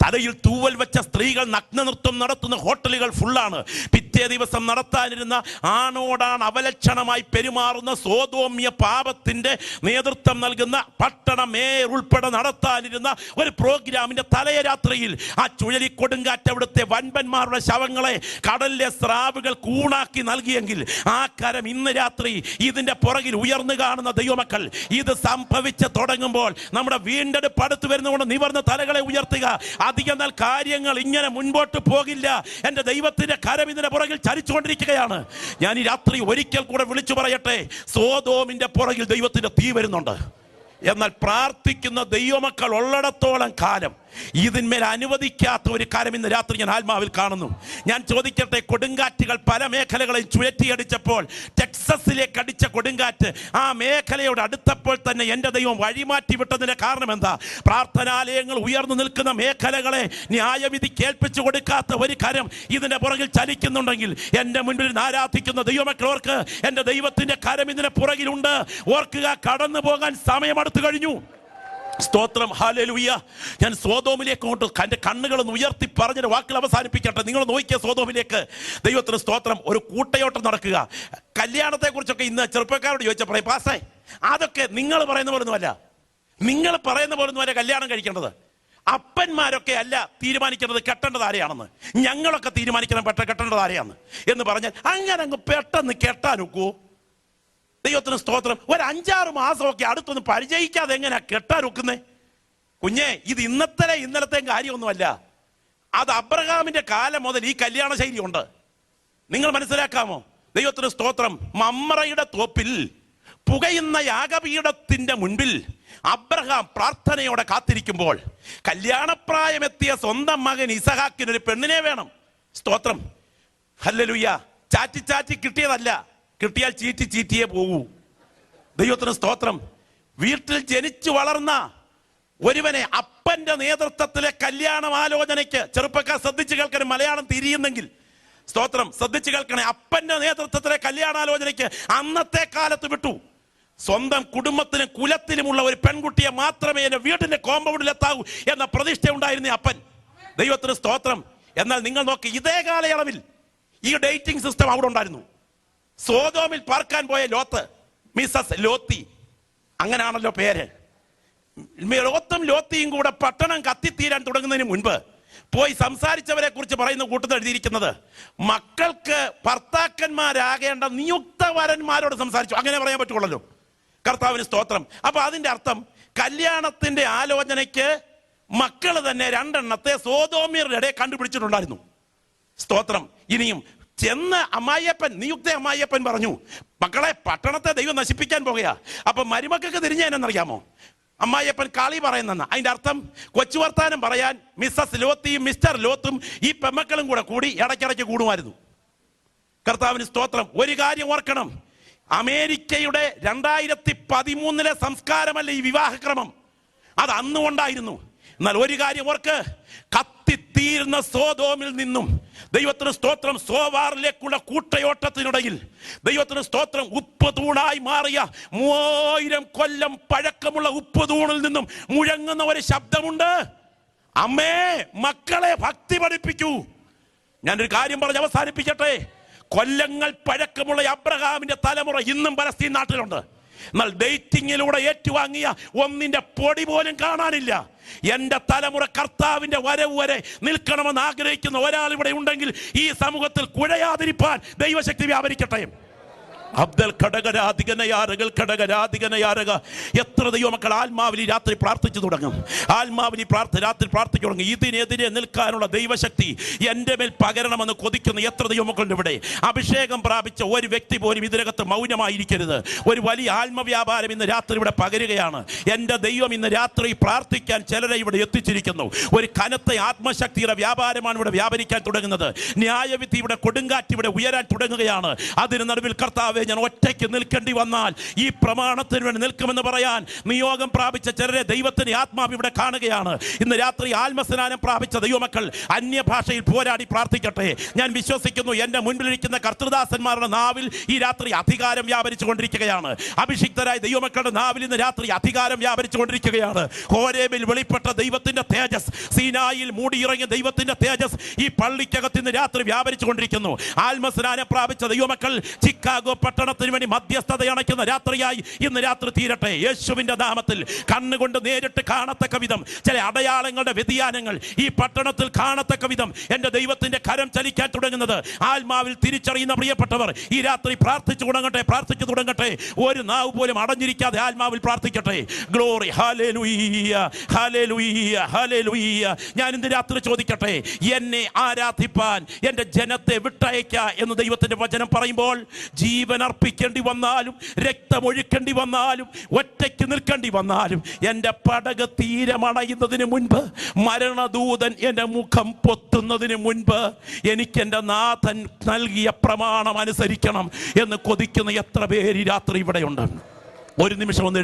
തലയിൽ തൂവൽ വെച്ച സ്ത്രീകൾ നഗ്നനൃത്തം നടത്തുന്ന ഹോട്ടലുകൾ ഫുള്ളാണ്. പിറ്റേ ദിവസം നടത്താനിരുന്ന ആണോടാണ് അവലക്ഷണമായി പെരുമാറുന്ന സോതോമ്യ പാപത്തിന്റെ നേതൃത്വം നൽകുന്ന പട്ടണ മേയർ ഉൾപ്പെടെ നടത്താനിരുന്ന ഒരു പ്രോഗ്രാമിന്റെ തലയ രാത്രിയിൽ ആ ചുഴലിക്കൊടുങ്കാറ്റ് അവിടുത്തെ വൻപന്മാരുടെ ശവങ്ങളെ കടലിലെ സ്രാവുകൾ കൂണാക്കി നൽകിയെങ്കിൽ ആ കരം ഇന്ന് രാത്രി ഇതിന്റെ പുറകിൽ ഉയർന്നു കാണുന്ന ദൈവമക്കൾ, ഇത് സംഭവിച്ച് തുടങ്ങുമ്പോൾ നമ്മുടെ വീണ്ടെടുപ്പ് അടുത്ത് വരുന്നതുകൊണ്ട് നിവർന്ന തലകളെ ഉയർത്തുക. അധികം നാൾ കാര്യങ്ങൾ ഇങ്ങനെ മുൻപോട്ട് പോകില്ല. എന്റെ ദൈവത്തിന്റെ കരം ഇതിന്റെ പുറകിൽ ചലിച്ചുകൊണ്ടിരിക്കുകയാണ്. ഞാൻ ഈ രാത്രി ഒരിക്കൽ കൂടെ വിളിച്ചു പറയട്ടെ, സോദോമിന്റെ പുറകിൽ ദൈവത്തിന്റെ തീ വരുന്നുണ്ട്. എന്നാൽ പ്രാർത്ഥിക്കുന്ന ദൈവമക്കൾ ഉള്ളിടത്തോളം കാലം ഇതിന്മേൽ അനുവദിക്കാത്ത ഒരു കാര്യം ഇന്ന് രാത്രി ഞാൻ ആത്മാവിൽ കാണുന്നു. ഞാൻ ചോദിക്കട്ടെ, കൊടുങ്കാറ്റുകൾ പല മേഖലകളെയും ചുഴറ്റിയടിച്ചപ്പോൾ, ടെക്സസിലേക്ക് അടിച്ച കൊടുങ്കാറ്റ് ആ മേഖലയോട് അടുത്തപ്പോൾ തന്നെ എൻ്റെ ദൈവം വഴിമാറ്റി വിട്ടതിന്റെ കാരണം എന്താ? പ്രാർത്ഥനാലയങ്ങൾ ഉയർന്നു നിൽക്കുന്ന മേഖലകളെ ന്യായവിധി കേൾപ്പിച്ചു കൊടുക്കാത്ത ഒരു കരം ഇതിന്റെ പുറകിൽ ചലിക്കുന്നുണ്ടെങ്കിൽ എൻ്റെ മുൻപിൽ ആരാധിക്കുന്ന ദൈവമക്കളോർക്ക് എൻ്റെ ദൈവത്തിന്റെ കരം ഇതിന്റെ പുറകിലുണ്ട്. ഓർക്കുക, കടന്നു പോകാൻ സമയമെടുത്തു കഴിഞ്ഞു. സ്തോത്രം, ഹല്ലേലൂയ. ഞാൻ സോദോമിലേക്ക് കൊണ്ട് എൻ്റെ കണ്ണുകളൊന്ന് ഉയർത്തി പറഞ്ഞ വാക്കുകൾ അവസാനിപ്പിക്കട്ടെ. നിങ്ങൾ നോക്കിയ സോദോമിലേക്ക്. ദൈവത്തിന് സ്തോത്രം. ഒരു കൂട്ടയോട്ടം നടക്കുക. കല്യാണത്തെ കുറിച്ചൊക്കെ ഇന്ന് ചെറുപ്പക്കാരോട് ചോദിച്ച പറയും, പാസ്സേ അതൊക്കെ നിങ്ങൾ പറയുന്ന പോലൊന്നുമല്ല. നിങ്ങൾ പറയുന്ന പോലൊന്നുമല്ല കല്യാണം കഴിക്കേണ്ടത്. അപ്പന്മാരൊക്കെ അല്ല തീരുമാനിക്കേണ്ടത് കെട്ടേണ്ടത് ആരെയാണെന്ന്, ഞങ്ങളൊക്കെ തീരുമാനിക്കണം കെട്ടേണ്ടത് ആരെയാണെന്ന് എന്ന് പറഞ്ഞാൽ അങ്ങനെ അങ്ങ് പെട്ടെന്ന് കെട്ടാനൊക്കൂ? ദൈവത്തിന് സ്തോത്രം. ഒരു 5-6 മാസമൊക്കെ അടുത്തൊന്ന് പരിചയിക്കാതെ എങ്ങനെയാ കെട്ടാൻ ഒക്കുന്നേ? കുഞ്ഞെ, ഇത് ഇന്നലത്തെയും കാര്യമൊന്നുമല്ല. അത് അബ്രഹാമിന്റെ കാലം മുതൽ ഈ കല്യാണ ശൈലി ഉണ്ട്. നിങ്ങൾ മനസ്സിലാക്കാമോ? ദൈവത്തിന് സ്തോത്രം. മമ്രയുടെ തോപ്പിൽ പുകയുന്ന യാഗപീഠത്തിന്റെ മുൻപിൽ അബ്രഹാം പ്രാർത്ഥനയോടെ കാത്തിരിക്കുമ്പോൾ കല്യാണപ്രായമെത്തിയ സ്വന്തം മകൻ ഇസഹാക്കിന് ഒരു പെണ്ണിനെ വേണം. സ്തോത്രം, ഹല്ലേലൂയ. ചാറ്റി കിട്ടിയതല്ല, കിട്ടിയാൽ ചീറ്റിയേ പോകൂ. ദൈവത്തിന് സ്തോത്രം. വീട്ടിൽ ജനിച്ചു വളർന്ന ഒരുവനെ അപ്പന്റെ നേതൃത്വത്തിലെ കല്യാണമാലോചനയ്ക്ക്, ചെറുപ്പക്കാർ ശ്രദ്ധിച്ചു കേൾക്കണം, മലയാളം തിരിയുന്നെങ്കിൽ സ്തോത്രം ശ്രദ്ധിച്ചു കേൾക്കണേ. അപ്പന്റെ നേതൃത്വത്തിലെ കല്യാണാലോചനയ്ക്ക് അന്നത്തെ കാലത്ത് വിട്ടു. സ്വന്തം കുടുംബത്തിനും കുലത്തിലുമുള്ള ഒരു പെൺകുട്ടിയെ മാത്രമേ എന്റെ വീട്ടിന്റെ കോമ്പൗണ്ടിലെത്താവൂ എന്ന പ്രതിഷ്ഠ ഉണ്ടായിരുന്ന അപ്പൻ. ദൈവത്തിന് സ്തോത്രം. എന്നാൽ നിങ്ങൾ നോക്കി, ഇതേ കാലയളവിൽ ഈ ഡേറ്റിംഗ് സിസ്റ്റം അവിടെ ഉണ്ടായിരുന്നു. സോദോമിൽ പാർക്കാൻ പോയ ലോത്ത്, മിസസ് ലോത്തി, അങ്ങനെയാണല്ലോ പേര്. ലോത്തും ലോത്തിയും കൂടെ പട്ടണം കത്തിത്തീരാൻ തുടങ്ങുന്നതിന് മുൻപ് പോയി സംസാരിച്ചവരെ കുറിച്ച് പറയുന്ന കൂട്ടത്തിൽ എഴുതിയിരിക്കുന്നത്, മക്കൾക്ക് ഭർത്താക്കന്മാരാകേണ്ട നിയുക്ത വരന്മാരോട് സംസാരിച്ചു. അങ്ങനെ പറയാൻ പറ്റുള്ളല്ലോ. കർത്താവിന് സ്തോത്രം. അപ്പൊ അതിന്റെ അർത്ഥം കല്യാണത്തിന്റെ ആലോചനയ്ക്ക് മക്കൾ തന്നെ 2 എണ്ണത്തെ സോദോമ്യരുടെ ഇടയിൽ കണ്ടുപിടിച്ചിട്ടുണ്ടായിരുന്നു. സ്തോത്രം. ഇനിയും ചെന്ന് അമ്മായിയപ്പൻ, നിയുക്ത അമ്മായിയപ്പൻ പറഞ്ഞു, മക്കളെ, പട്ടണത്തെ ദൈവം നശിപ്പിക്കാൻ പോകുകയാ. അപ്പൊ മരുമക്കൾക്ക് തിരിഞ്ഞെന്നറിയാമോ? അമ്മായിയപ്പൻ കാളി പറയുന്ന അതിന്റെ അർത്ഥം, കൊച്ചു വർത്താനം പറയാൻ മിസ്സസ് ലോത്തിയും മിസ്റ്റർ ലോത്തും ഈ പെമ്മക്കളും കൂടി ഇടയ്ക്കിടയ്ക്ക് കൂടുമായിരുന്നു. കർത്താവിന് സ്തോത്രം. ഒരു കാര്യം ഓർക്കണം, അമേരിക്കയുടെ 2013 സംസ്കാരമല്ല ഈ വിവാഹക്രമം. അത് അന്നുകൊണ്ടായിരുന്നു. എന്നാൽ ഒരു കാര്യം ഓർക്ക്, കത്തിത്തീർന്ന സോദോമിൽ നിന്നും ദൈവത്തിന് സ്തോത്രം സോവാറിലേക്കുള്ള കൂട്ടയോട്ടത്തിനിടയിൽ ദൈവത്തിന് സ്തോത്രം ഉപ്പ് തൂണായി മാറിയ 3000 കൊല്ലം പഴക്കമുള്ള ഉപ്പ് തൂണിൽ നിന്നും മുഴങ്ങുന്ന ഒരു ശബ്ദമുണ്ട്. അമ്മേ, മക്കളെ ഭക്തി പഠിപ്പിക്കൂ. ഞാനൊരു കാര്യം പറഞ്ഞ് അവസാനിപ്പിക്കട്ടെ. കൊല്ലങ്ങൾ പഴക്കമുള്ള അബ്രഹാമിന്റെ തലമുറ ഇന്നും പലസ്തീൻ നാട്ടിലുണ്ട്. എന്നാൽ ഡേറ്റിങ്ങിലൂടെ ഏറ്റുവാങ്ങിയ ഒന്നിന്റെ പൊടി പോലും കാണാനില്ല. എന്റെ തലമുറ കർത്താവിന്റെ വരവ് വരെ നിൽക്കണമെന്ന് ആഗ്രഹിക്കുന്ന ഒരാൾ ഇവിടെ ഉണ്ടെങ്കിൽ ഈ സമൂഹത്തിൽ കുഴയാതിരിപ്പാൻ ദൈവശക്തി വ്യാപരിക്കട്ടെ. അബ്ദൽ ഘടകരാധികനയാരകൾ ഘടകരാധികനയാരക. എത്ര ദൈവമക്കൾ ആത്മാവിൽ രാത്രി പ്രാർത്ഥിച്ചു തുടങ്ങും, ആത്മാവിൽ രാത്രി പ്രാർത്ഥിച്ചു തുടങ്ങും. ഇതിനെതിരെ നിൽക്കാനുള്ള ദൈവശക്തി എൻ്റെ മേൽ പകരണമെന്ന് കൊതിക്കുന്ന എത്ര ദൈവമക്കളുണ്ട് ഇവിടെ. അഭിഷേകം പ്രാപിച്ച ഒരു വ്യക്തി പോലും ഇതിനകത്ത് മൗനമായിരിക്കരുത്. ഒരു വലിയ ആത്മവ്യാപാരം ഇന്ന് രാത്രി ഇവിടെ പകരുകയാണ്. എൻ്റെ ദൈവം ഇന്ന് രാത്രി പ്രാർത്ഥിക്കാൻ ചിലരെ ഇവിടെ എത്തിച്ചിരിക്കുന്നു. ഒരു കനത്ത ആത്മശക്തിയുടെ വ്യാപാരമാണ് ഇവിടെ വ്യാപരിക്കാൻ തുടങ്ങുന്നത്. ന്യായവിധിയുടെ കൊടുങ്കാറ്റ് ഇവിടെ ഉയരാൻ തുടങ്ങുകയാണ്. അതിന് നടുവിൽ കർത്താവെ, ഞാൻ ഒറ്റയ്ക്ക് നിൽക്കേണ്ടി വന്നാൽ ഈ പ്രമാണത്തിന് വേണ്ടി നിൽക്കുമെന്ന് പറയാൻ നിയോഗം പ്രാപിച്ച ചിലരെ ദൈവത്തിന്റെ ആത്മാവ് ഇവിടെ കാണുകയാണ്. ഇന്ന് രാത്രി ആത്മസ്നാനം പ്രാപിച്ച ദൈവമക്കൾ അന്യഭാഷയിൽ പോരാടി പ്രാർത്ഥിക്കട്ടെ. ഞാൻ വിശ്വസിക്കുന്നു എൻ്റെ മുൻപിലിരിക്കുന്ന കർത്തൃദാസന്മാരുടെ നാവിൽ ഈ രാത്രി അധികാരം വ്യാപരിച്ചു കൊണ്ടിരിക്കുകയാണ്. അഭിഷിക്തരായ ദൈവമക്കളുടെ നാവിൽ ഇന്ന് രാത്രി അധികാരം വ്യാപരിച്ചു കൊണ്ടിരിക്കുകയാണ്. ഹോരേബിൽ വെളിപ്പെട്ട ദൈവത്തിന്റെ തേജസ്, സീനായിൽ മൂടിയിറങ്ങിയ ദൈവത്തിന്റെ തേജസ് ഈ പള്ളിക്കകത്ത് ഇന്ന് രാത്രി വ്യാപരിച്ചു കൊണ്ടിരിക്കുന്നു. ആത്മസ്നാനം പ്രാപിച്ച ദൈവമക്കൾ ചിക്കാഗോ പട്ടണത്തിന് വേണ്ടി മധ്യസ്ഥത അണയ്ക്കുന്ന രാത്രിയായി ഇന്ന് രാത്രി തീരട്ടെ. യേശുവിന്റെ നാമത്തിൽ കണ്ണുകൊണ്ട് നേരിട്ട് കാണത്തക്ക വിധം ചില അടയാളങ്ങളുടെ വ്യതിയാനങ്ങൾ ഈ പട്ടണത്തിൽ കാണത്തക്ക വിധം എൻ്റെ ദൈവത്തിന്റെ കരം ചലിക്കാൻ തുടങ്ങുന്നത് ആത്മാവിൽ തിരിച്ചറിയുന്ന പ്രിയപ്പെട്ടവർ ഈ രാത്രി പ്രാർത്ഥിച്ചു തുടങ്ങട്ടെ. ഒരു നാവ് പോലും അടഞ്ഞിരിക്കാതെ ആത്മാവിൽ പ്രാർത്ഥിക്കട്ടെ. ഗ്ലോറി, ഹല്ലേലൂയ, ഹല്ലേലൂയ, ഹല്ലേലൂയ. ഞാൻ ഇന്ന് രാത്രി ചോദിക്കട്ടെ, എന്നെ ആരാധിപ്പാൻ എൻ്റെ ജനത്തെ വിട്ടയക്ക എന്ന് ദൈവത്തിന്റെ വചനം പറയുമ്പോൾ ജീവൻ അർപ്പിക്കേണ്ടി വന്നാലും, രക്തമൊഴുക്കേണ്ടി വന്നാലും, ഒറ്റയ്ക്ക് നിൽക്കേണ്ടി വന്നാലും, എൻ്റെ പടക് തീരമണയുന്നതിന് മുൻപ്, മരണദൂതൻ എൻ്റെ മുഖം പൊത്തുന്നതിന് മുൻപ് എനിക്ക് എൻ്റെ നാഥൻ നൽകിയ പ്രമാണം അനുസരിക്കണം എന്ന് കൊതിക്കുന്ന എത്ര പേര് രാത്രി ഇവിടെയുണ്ട്? ഒരു നിമിഷം ഒന്ന്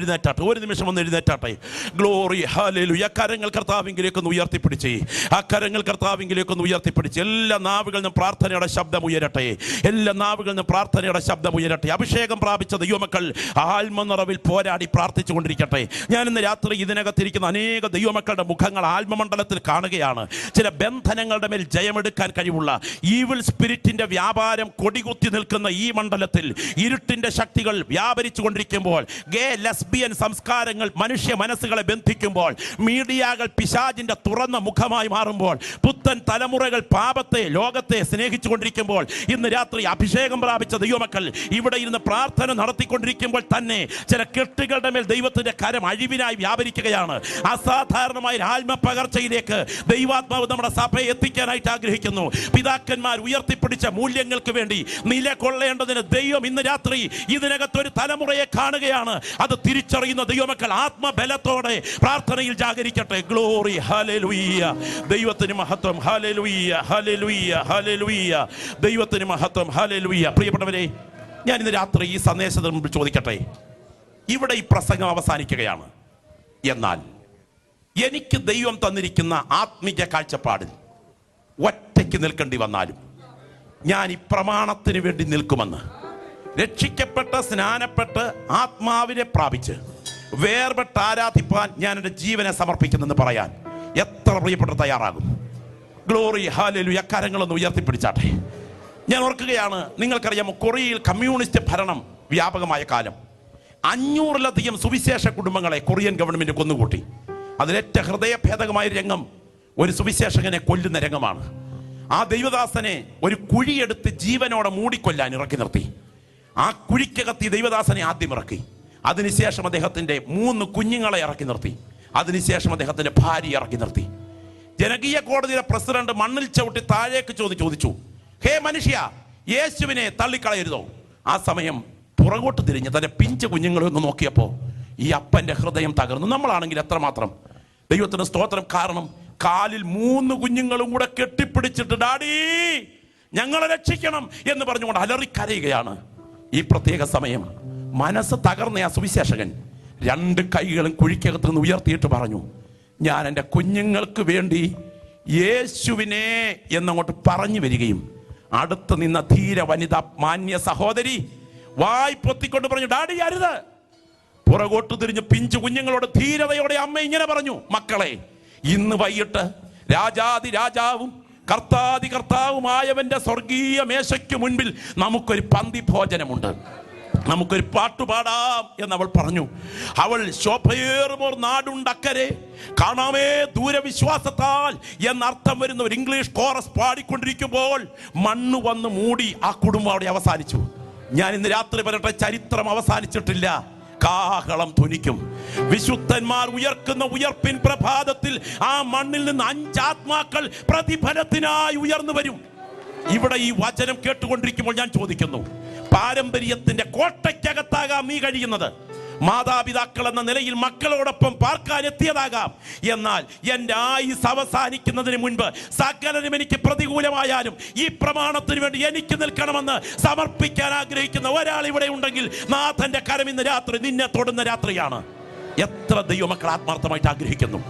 എഴുന്നേറ്റാട്ടെ. Glory, hallelujah. കരങ്ങൾ കർത്താവിങ്കിലേക്കൊന്ന് ഉയർത്തിപ്പിടിച്ച്, ആ കരങ്ങൾ കർത്താവിങ്കിലേക്കൊന്ന് ഉയർത്തിപ്പിടിച്ച് എല്ലാ നാവുകളിൽ നിന്നും പ്രാർത്ഥനയുടെ ശബ്ദം ഉയരട്ടെ. എല്ലാ നാവുകളിൽ നിന്നും പ്രാർത്ഥനയുടെ ശബ്ദം ഉയരട്ടെ. അഭിഷേകം പ്രാപിച്ച ദൈവമക്കൾ ആത്മനിറവിൽ പോരാടി പ്രാർത്ഥിച്ചു കൊണ്ടിരിക്കട്ടെ. ഞാൻ ഇന്ന് രാത്രി ഇതിനകത്തിരിക്കുന്ന അനേക ദൈവമക്കളുടെ മുഖങ്ങൾ ആത്മമണ്ഡലത്തിൽ കാണുകയാണ്. ചില ബന്ധനങ്ങളുടെ മേൽ ജയമെടുക്കാൻ കഴിവുള്ള ഈവിൾ സ്പിരിറ്റിന്റെ വ്യാപാരം കൊടികുത്തി നിൽക്കുന്ന ഈ മണ്ഡലത്തിൽ ഇരുട്ടിന്റെ ശക്തികൾ വ്യാപരിച്ചു കൊണ്ടിരിക്കുമ്പോൾ, ഗേ ലെസ്ബിയൻ സംസ്കാരങ്ങൾ മനുഷ്യ മനസ്സുകളെ ബന്ധിക്കുമ്പോൾ, മീഡിയകൾ പിശാചിന്റെ തുറന്ന മുഖമായി മാറുമ്പോൾ, പുത്തൻ തലമുറകൾ പാപത്തെ, ലോകത്തെ സ്നേഹിച്ചു കൊണ്ടിരിക്കുമ്പോൾ, ഇന്ന് രാത്രി അഭിഷേകം പ്രാപിച്ച ദൈവമക്കൾ ഇവിടെ ഇരുന്ന് പ്രാർത്ഥന നടത്തിക്കൊണ്ടിരിക്കുമ്പോൾ തന്നെ ചില കെട്ടുകളുടെ മേൽ ദൈവത്തിന്റെ കരം അഴിവിനായി വ്യാപരിക്കുകയാണ്. അസാധാരണമായ ആത്മപകർച്ചയിലേക്ക് ദൈവാത്മാവ് നമ്മുടെ സഭയെ എത്തിക്കാനായിട്ട് ആഗ്രഹിക്കുന്നു. പിതാക്കന്മാർ ഉയർത്തിപ്പിടിച്ച മൂല്യങ്ങൾക്ക് വേണ്ടി നിലകൊള്ളേണ്ടതിന് ദൈവം ഇന്ന് രാത്രി ഇതിനകത്തൊരു തലമുറയെ കാണുകയാണ്. അത് തിരിച്ചറിയുന്ന ദൈവമക്കൾ ആത്മബലത്തോടെ പ്രാർത്ഥനയിൽ ജാഗരിക്കട്ടെ. Glory, hallelujah. ദൈവത്തിന് മഹത്വം. ഹല്ലേലൂയ, ഹല്ലേലൂയ, ഹല്ലേലൂയ. ദൈവത്തിന് മഹത്വം. ഹല്ലേലൂയ. പ്രിയപ്പെട്ടവരെ, ഞാൻ ഇന്ന് രാത്രി ഈ സന്ദേശത്തിന് മുമ്പ് ചോദിക്കട്ടെ. ഇവിടെ ഈ പ്രസംഗം അവസാനിക്കുകയാണ്. എന്നാൽ എനിക്ക് ദൈവം തന്നിരിക്കുന്ന ആത്മീയ കാഴ്ചപ്പാടിൽ ഒറ്റയ്ക്ക് നിൽക്കേണ്ടി വന്നാലും ഞാൻ ഈ പ്രമാണത്തിന് വേണ്ടി നിൽക്കുമെന്ന്, രക്ഷിക്കപ്പെട്ട് സ്നാനപ്പെട്ട് ആത്മാവിനെ പ്രാപിച്ച് വേർപെട്ട് ആരാധിപ്പാൻ ഞാൻ എൻ്റെ ജീവനെ സമർപ്പിക്കുന്നെന്ന് പറയാൻ എത്ര പ്രിയപ്പെട്ട തയ്യാറാകും? ഗ്ലോറി, ഹല്ലേലൂയ. കരങ്ങളൊന്ന് ഉയർത്തിപ്പിടിച്ചാട്ടെ. ഞാൻ ഓർക്കുകയാണ്, നിങ്ങൾക്കറിയാമോ, കൊറിയയിൽ കമ്മ്യൂണിസ്റ്റ് ഭരണം വ്യാപകമായ കാലം 500-ലധികം സുവിശേഷ കുടുംബങ്ങളെ കൊറിയൻ ഗവൺമെന്റ് കൊന്നുകൂട്ടി. അതിലേറ്റ ഹൃദയഭേദകമായ രംഗം ഒരു സുവിശേഷകനെ കൊല്ലുന്ന രംഗമാണ്. ആ ദൈവദാസനെ ഒരു കുഴിയെടുത്ത് ജീവനോടെ മൂടിക്കൊല്ലാൻ ഇറക്കി നിർത്തി. ആ കുഴിക്കകത്ത് ഈ ദൈവദാസനെ ആദ്യം ഇറക്കി. അതിനുശേഷം അദ്ദേഹത്തിന്റെ 3 കുഞ്ഞുങ്ങളെ ഇറക്കി നിർത്തി. അതിനുശേഷം അദ്ദേഹത്തിന്റെ ഭാര്യ ഇറക്കി നിർത്തി. ജനകീയ കോടതിയിലെ പ്രസിഡന്റ് മണ്ണിൽ ചവിട്ടി താഴേക്ക് ചോദിച്ചു, ഹേ മനുഷ്യ, യേശുവിനെ തള്ളിക്കളയരുതോ? ആ സമയം പുറകോട്ട് തിരിഞ്ഞ് തന്റെ പിഞ്ച് കുഞ്ഞുങ്ങളെ ഒന്ന് നോക്കിയപ്പോ ഈ അപ്പന്റെ ഹൃദയം തകർന്നു. നമ്മളാണെങ്കിൽ എത്രമാത്രം ദൈവത്തിന് സ്തോത്രം. കാരണം കാലിൽ 3 കുഞ്ഞുങ്ങളും കൂടെ കെട്ടിപ്പിടിച്ചിട്ട് ഡാഡി ഞങ്ങളെ രക്ഷിക്കണം എന്ന് പറഞ്ഞുകൊണ്ട് അലറിക്കരയുകയാണ്. ഈ പ്രത്യേക സമയം മനസ്സ് തകർന്ന ആ സുവിശേഷകൻ 2 കൈകളും കുഴിക്കകത്ത് നിന്ന് ഉയർത്തിയിട്ട് പറഞ്ഞു, ഞാൻ എൻ്റെ കുഞ്ഞുങ്ങൾക്ക് വേണ്ടി യേശുവിനെ എന്നങ്ങോട്ട് പറഞ്ഞു വരികയും അടുത്ത് നിന്ന ധീര വനിത മാന്യ സഹോദരി വായ് പൊത്തിക്കൊണ്ട് പറഞ്ഞു, ഡാഡി അരുത്. പുറകോട്ട് തിരിഞ്ഞ് പിഞ്ചു കുഞ്ഞുങ്ങളോട് ധീരതയോടെ അമ്മ ഇങ്ങനെ പറഞ്ഞു, മക്കളെ, ഇന്ന് വൈകിട്ട് രാജാതി രാജാവും കർത്താതി കർത്താവുമായവന്റെ സ്വർഗീയ മേശയ്ക്ക് മുൻപിൽ നമുക്കൊരു പന്തി ഭോജനമുണ്ട്, നമുക്കൊരു പാട്ടുപാടാം എന്നവൾ പറഞ്ഞു. അവൾ ശോഭയേറുമോർ നാടുണ്ടക്കരെ കാണാമേ ദൂരവിശ്വാസത്താൽ എന്നർത്ഥം വരുന്ന ഒരു ഇംഗ്ലീഷ് കോറസ് പാടിക്കൊണ്ടിരിക്കുമ്പോൾ മണ്ണ് വന്ന് മൂടി ആ കുടുംബം അവിടെ അവസാനിച്ചു. ഞാൻ ഇന്ന് രാത്രി പറയട്ടെ, ചരിത്രം അവസാനിച്ചിട്ടില്ല. കാഹളം ധ്വനിക്കും. വിശുദ്ധന്മാർ ഉയർക്കുന്ന ഉയർപ്പിൻ പ്രഭാതത്തിൽ ആ മണ്ണിൽ നിന്ന് 5 ആത്മാക്കൾ പ്രതിഫലത്തിനായി ഉയർന്നു വരും. ഇവിടെ ഈ വചനം കേട്ടുകൊണ്ടിരിക്കുമ്പോൾ ഞാൻ ചോദിക്കുന്നു, പാരമ്പര്യത്തിന്റെ കോട്ടയ്ക്കകത്താകാം നീ കഴിയുന്നത്. മാതാപിതാക്കൾ എന്ന നിലയിൽ മക്കളോടൊപ്പം പാർക്കാൻ എത്തിയതാകാം. എന്നാൽ എൻ്റെ ആയുസ് അവസാനിക്കുന്നതിന് മുൻപ് സകലരും എനിക്ക് പ്രതികൂലമായാലും ഈ പ്രമാണത്തിന് വേണ്ടി എനിക്ക് നിൽക്കണമെന്ന് സമർപ്പിക്കാൻ ആഗ്രഹിക്കുന്ന ഒരാൾ ഇവിടെ ഉണ്ടെങ്കിൽ നാഥന്റെ കരം ഇന്ന് രാത്രി നിന്നെ തൊടുന്ന രാത്രിയാണ്. എത്ര ദൈവമക്കൾ ആത്മാർത്ഥമായിട്ട് ആഗ്രഹിക്കുന്നു,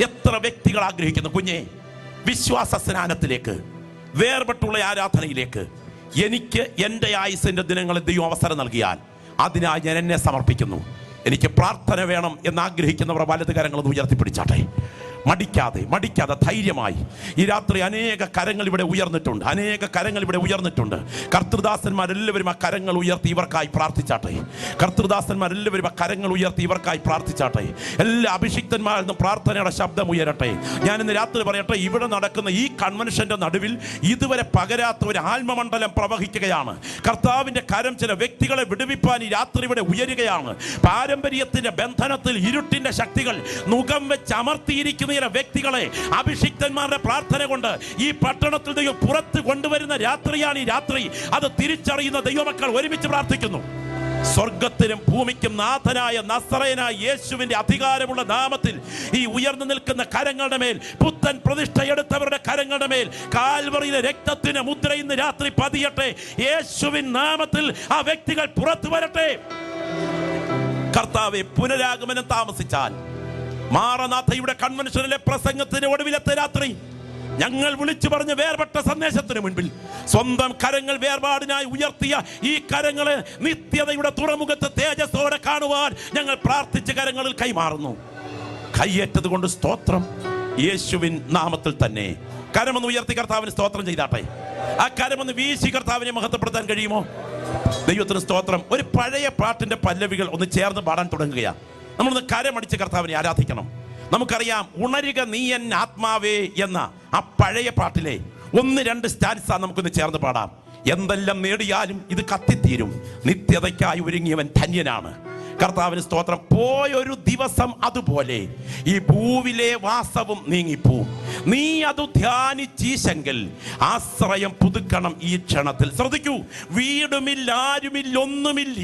എത്ര വ്യക്തികൾ ആഗ്രഹിക്കുന്നു. കുഞ്ഞെ, വിശ്വാസ സ്നാനത്തിലേക്ക്, വേർപെട്ടുള്ള ആരാധനയിലേക്ക് എനിക്ക് എൻ്റെ ആയുസിന്റെ ദിനങ്ങളിൽ ദൈവം അവസരം നൽകിയാൽ അതിനായി ഞാൻ എന്നെ സമർപ്പിക്കുന്നു. എനിക്ക് പ്രാർത്ഥന വേണം എന്നാഗ്രഹിക്കുന്നവർ വലത് കരങ്ങൾ ഉയർത്തിപ്പിടിച്ചാട്ടെ. മടിക്കാതെ ധൈര്യമായി. ഈ രാത്രി അനേക കരങ്ങൾ ഇവിടെ ഉയർന്നിട്ടുണ്ട്. കർത്തൃദാസന്മാരെല്ലാവരും ആ കരങ്ങൾ ഉയർത്തി ഇവർക്കായി പ്രാർത്ഥിച്ചാട്ടെ. എല്ലാ അഭിഷിക്തന്മാരിൽ നിന്നും പ്രാർത്ഥനയുടെ ശബ്ദം ഉയരട്ടെ. ഞാൻ ഇന്ന് രാത്രി പറയട്ടെ, ഇവിടെ നടക്കുന്ന ഈ കൺവെൻഷന്റെ നടുവിൽ ഇതുവരെ പകരാത്ത ഒരു ആത്മമണ്ഡലം പ്രവഹിക്കുകയാണ്. കർത്താവിന്റെ കരം ചില വ്യക്തികളെ വിടുവിപ്പാൻ ഈ രാത്രി ഇവിടെ ഉയരുകയാണ്. പാരമ്പര്യത്തിന്റെ ബന്ധനത്തിൽ ഇരുട്ടിന്റെ ശക്തികൾ മുഖം വെച്ച് അമർത്തിയിരിക്കുന്ന വ്യക്തികളെ അഭിഷിക്തന്മാരുടെ പ്രാർത്ഥന കൊണ്ട് ഈ പട്ടണത്തിൽ ദൈവം പുറത്ത് കൊണ്ടുവരുന്ന രാത്രിയാണ് ഈ രാത്രി. അത് തിരിച്ചറിയുന്ന ദൈവമക്കൾ ഒരുമിച്ച് പ്രാർത്ഥിക്കുന്നു. സ്വർഗത്തിനും ഭൂമിക്കും നാഥനായ നസറേയനായ യേശുവിന്റെ അധികാരമുള്ള നാമത്തിൽ ഈ ഉയർന്നു നിൽക്കുന്ന കരങ്ങളുടെ മേൽ, പുത്തൻ പ്രതിഷ്ഠയെടുത്തവരുടെ കരങ്ങളുടെ മേൽ കാൽവറിയിലെ രക്തത്തിന് മുദ്ര ഇന്ന് രാത്രി പതിയട്ടെ. യേശുവിൻ നാമത്തിൽ ആ വ്യക്തികൾ പുറത്തു വരട്ടെ. കർത്താവേ, പുനരാഗമനം താമസിച്ചാൽ മാറനാഥയുടെ കൺവെൻഷനിലെ പ്രസംഗത്തിന് ഒടുവിലത്തെ രാത്രി ഞങ്ങൾ വിളിച്ചു പറഞ്ഞ വേർപെട്ട സന്ദേശത്തിന് മുൻപിൽ സ്വന്തം കരങ്ങൾ വേർപാടിനായി ഉയർത്തിയ ഈ കരങ്ങളെ നിത്യതയുടെ തുറമുഖത്ത് തേജസ്സോടെ കാണുവാൻ ഞങ്ങൾ പ്രാർത്ഥിച്ച കരങ്ങളിൽ കൈമാറുന്നു. കൈയേറ്റത് കൊണ്ട് സ്തോത്രം. യേശുവിൻ നാമത്തിൽ തന്നെ കരമൊന്ന് ഉയർത്തി കർത്താവിന് സ്തോത്രം ചെയ്താട്ടെ. ആ കരമൊന്ന് വീശി കർത്താവിനെ മഹത്വപ്പെടുത്താൻ കഴിയുമോ? ദൈവത്തിന് സ്തോത്രം. ഒരു പഴയ പാട്ടിന്റെ പല്ലവികൾ ഒന്ന് ചേർന്ന് പാടാൻ തുടങ്ങുകയാണ്. നമ്മളൊന്ന് കരമടിച്ച് കർത്താവിനെ ആരാധിക്കണം. നമുക്കറിയാം, ഉണരുക നീ എൻ ആത്മാവേ എന്ന ആ പഴയ പാട്ടിലെ 1-2 സ്റ്റാൻസ നമുക്കൊന്ന് ചേർന്ന് പാടാം. എന്തെല്ലാം നേടിയാലും ഇത് കത്തിത്തീരും, നിത്യതയ്ക്കായി ഒരുങ്ങിയവൻ ധന്യനാണ്. കർത്താവിന് സ്തോത്രം. പോയൊരു ദിവസം അതുപോലെ ഈ ഭൂവിലെ വാസവും നീങ്ങിപ്പോവും. നീ അത് ധ്യാനിച്ചീശെങ്കിൽ ആശ്രയം പുതുക്കണം ഈ ക്ഷണത്തിൽ. ശ്രദ്ധിക്കൂ, വീടുമില്ല, ആരുമില്ല, ഒന്നുമില്ല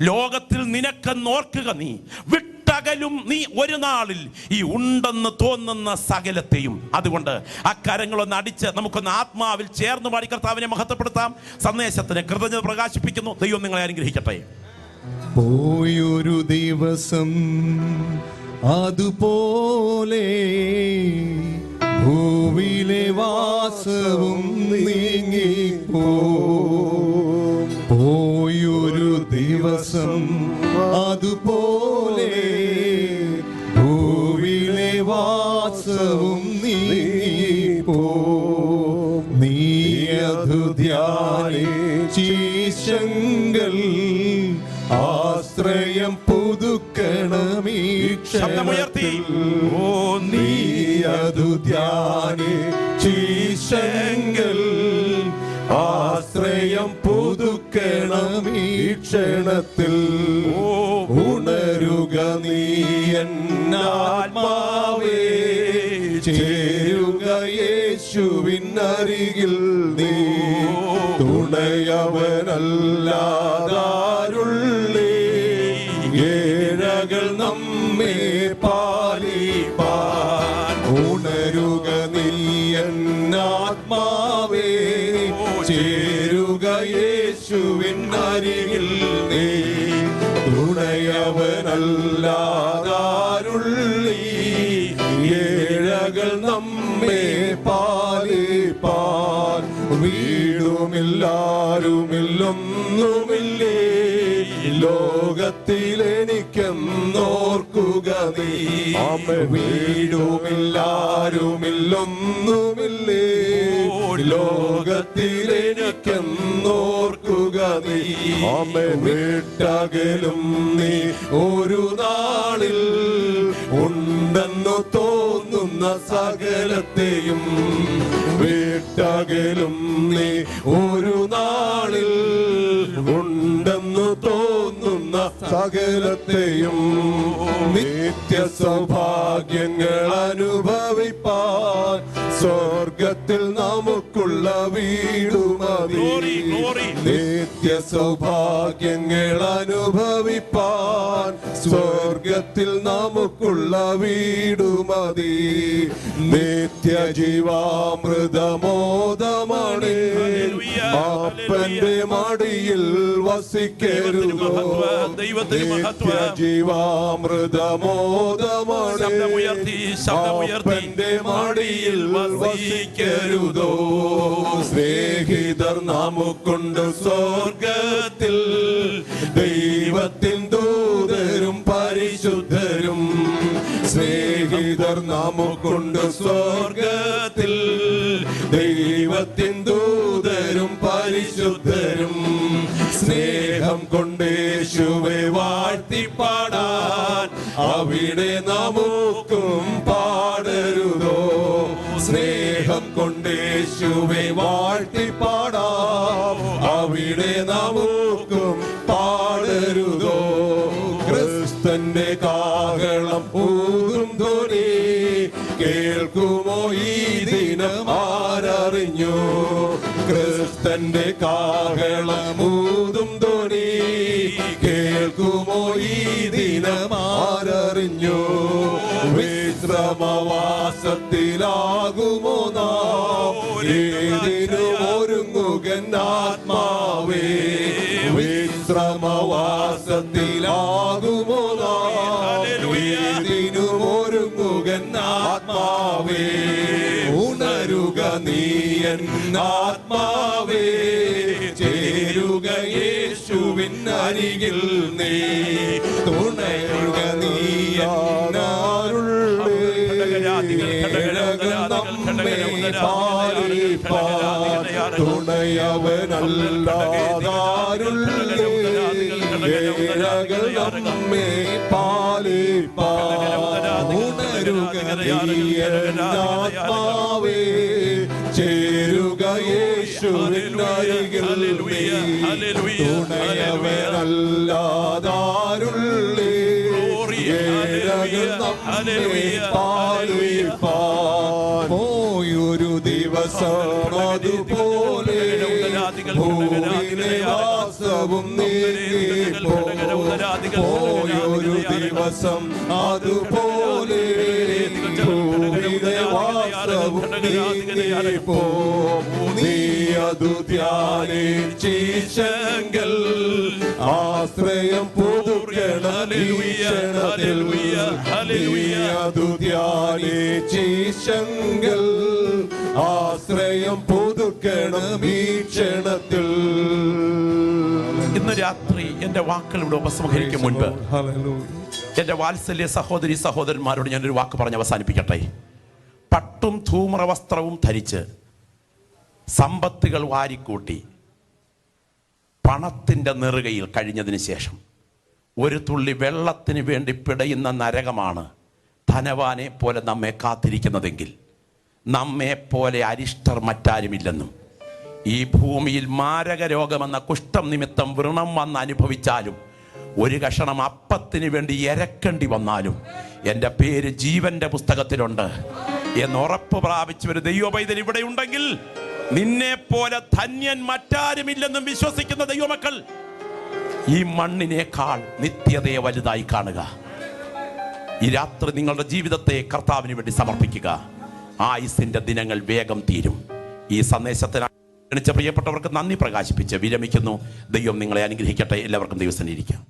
ലോകത്തിൽ നിനക്കെന്നോർക്കുക. നീ വിട്ടകലും നീ ഒരു നാളിൽ ഈ ഉണ്ടെന്ന് തോന്നുന്ന സകലത്തെയും. അതുകൊണ്ട് ആ കരങ്ങളൊന്ന് അടിച്ച് നമുക്കൊന്ന് ആത്മാവിൽ ചേർന്ന് പാടി കർത്താവിനെ മഹത്വപ്പെടുത്താം. സന്ദേശത്തിന് കൃതജ്ഞത പ്രകാശിപ്പിക്കുന്നു. ദൈവം നിങ്ങളെ അനുഗ്രഹിക്കട്ടെ. പോയൊരു ദിവസം അതുപോലെ ഭൂവിലെ വാസവും നീങ്ങിപ്പോ. പോയൊരു ദിവസം അതുപോലെ ഭൂവിലെ വാസവും നീങ്ങിപ്പോ. നീ അതു ധ്യാനിച്ചീശെങ്കിൽ ആശ്രയം പുതുക്കണമീ ക്ഷണത്തിൽ. ഓ, നീ അതു ധ്യാനിച്ചീശെങ്കിൽ ആശ്രയം പുതുക്കണമീ ക്ഷണത്തിൽ. ഉണരുക നീ എന്നാത്മാവേ, ചേരുക യേശുവിൻ അരികിൽ. നീ തുണയവനല്ലാതാരുള്ളേ, ഏഴകൾ നമ്മെ പാലിപ്പാൻ. ഉണരുക നീ എന്നാത്മാവേ, ചേരുക യേശുവിൻ അരികിൽ. നീ തുണയവനല്ലാതാരുള്ളേ, വേലകൾ നമ്മെ പാലിപ്പാൻ വീടുമില്ലാരുമില്ലൊന്നുമില്ലേ ലോകത്തിലെനിക്കെന്നോർക്കുക നീ. വീടുമില്ലാരുമില്ലൊന്നുമില്ലേ ലോകത്തിലെനിക്കെന്നോർക്കുക നീ. വിട്ടകലും നീ ഒരു നാളിൽ ഉണ്ടെന്നു തോന്നുന്ന സകലത്തെയും വിട്ടകലും നീ ഒരു നാളിൽ ഉണ്ടെന്നു തോന്നുന്ന സകലത്തെയും നിത്യ സൗഭാഗ്യങ്ങൾ അനുഭവിപ്പാൻ സ്വർഗത്തിൽ നമുക്കുള്ള വീടുമതി. നിത്യ സൗഭാഗ്യങ്ങൾ അനുഭവിപ്പാൻ സ്വർഗത്തിൽ നമുക്കുള്ള വീടുമതി. നിത്യ ജീവാമൃതമോദമാണ് അപ്പന്റെ മടിയിൽ വസിക്കരുതോ. നിത്യ ജീവാമൃതമോദമാണ് അപ്പന്റെ മടിയിൽ വസിക്കരുതോ. സ്നേഹിതർ നമുക്കുണ്ട് സ്വർഗത്തിൽ ദൈവത്തിൻ ദൂതരും പരിശുദ്ധരും. സ്നേഹിതർ നമുക്കുണ്ട് സ്വർഗത്തിൽ ദൈവത്തിൻ ദൂതരും പരിശുദ്ധരും. സ്നേഹം കൊണ്ട് യേശുവെ വാഴ്ത്തിപ്പാടാൻ അവിടെ നമുക്കും പാടരുതോ. സ്നേഹം കൊണ്ട് യേശുവെ വാഴ്ത്തിപ്പാടാം അവിടെ നമുക്കും പാടരുതോ. ക്രിസ്തന്റെ കാഹളം ഊതും ധ്വനി കേൾക്കുമോ ഈ ദിനം ആരറിഞ്ഞു. ക്രിസ്തന്റെ കാഹളമൂതും ധ്വനി കേൾക്കുമോ ഈ ദിനം ആരറിഞ്ഞു. വിശ്രമവാസത്തിലാകുമോ നാം ഏതിനും ഒരുങ്ങുകൻ ആത്മാവേ. വിശ്രമവാസത്തിലാകുമോ നാം ഏതിനും ഒരുങ്ങുകൻ ആത്മാവേ. ഉണരുക നീയൻ ആത്മാവേ ചേരുക യേശുവിൻ അരികിൽ നീ. തുണയുക നീയാരുള്ളേ നമ്മെ പാലിപ്പാൻ. തുണയവനല്ലാതാരുള്ളേ നമ്മെ പാലിപ്പാൻ. ഉണരുക നീയൻ ആത്മാവേ ചേരുക യേശുവിൻ അരികിൽ നീ. തുണയവനല്ലാതാരുള്ളേ നമ്മെ പാലിപ്പാൻ. പോയൊരു ദിവസം അതുപോലെ ഭൂമിയിലെ വാസവും നീങ്ങിപ്പോ. പോയൊരു ദിവസം അതുപോലെ ഭൂമിയിലെ വാസവും നീങ്ങിപ്പോ. നീ അതു ധ്യാനിച്ചീശങ്കൽ ആശ്രയം പുതുക്കണം ഈശണത്തിൽ. നീ അതു ധ്യാനിച്ചീശങ്കൽ ആശ്രയം പുതുക്കണം ഈ ക്ഷണത്തിൽ. ഇന്ന് രാത്രി എന്റെ വാക്കുകൾ ഇവിടെ ഉപസംഹരിക്കും മുൻപ് എന്റെ വാത്സല്യ സഹോദരി സഹോദരന്മാരോട് ഞാനൊരു വാക്ക് പറഞ്ഞ് അവസാനിപ്പിക്കട്ടെ. പട്ടും ധൂമ്ര വസ്ത്രവും ധരിച്ച് സമ്പത്തുകൾ വാരിക്കൂട്ടി പണത്തിന്റെ നെറുകയിൽ കഴിഞ്ഞതിന് ശേഷം ഒരു തുള്ളി വെള്ളത്തിന് വേണ്ടി പിടയുന്ന നരകമാണ് ധനവാനെ പോലെ നമ്മെ കാത്തിരിക്കുന്നതെങ്കിൽ നമ്മെ പോലെ അരിഷ്ടർ മറ്റാരുമില്ലെന്നും ഈ ഭൂമിയിൽ മാരക രോഗമെന്ന കുഷ്ഠം നിമിത്തം വ്രണം വന്ന് അനുഭവിച്ചാലും ഒരു കഷണം അപ്പത്തിന് വേണ്ടി ഇരക്കേണ്ടി വന്നാലും എൻ്റെ പേര് ജീവന്റെ പുസ്തകത്തിലുണ്ട് എന്ന് ഉറപ്പ് പ്രാപിച്ച ഒരു ദൈവപൈതൽ ഇവിടെ ഉണ്ടെങ്കിൽ നിന്നെ പോലെ ധന്യൻ മറ്റാരുമില്ലെന്നും വിശ്വസിക്കുന്ന ദൈവമക്കൾ ഈ മണ്ണിനേക്കാൾ നിത്യതയെ വലുതായി കാണുക. ഈ രാത്രി നിങ്ങളുടെ ജീവിതത്തെ കർത്താവിന് വേണ്ടി സമർപ്പിക്കുക. ആയുസിന്റെ ദിനങ്ങൾ വേഗം തീരും. ഈ സന്ദേശത്തിന് ക്ഷണിച്ച പ്രിയപ്പെട്ടവർക്ക് നന്ദി പ്രകാശിപ്പിച്ച് വിരമിക്കുന്നു. ദൈവം നിങ്ങളെ അനുഗ്രഹിക്കട്ടെ. എല്ലാവർക്കും ദൈവസന്നിധിയിൽ ഇരിക്കാം.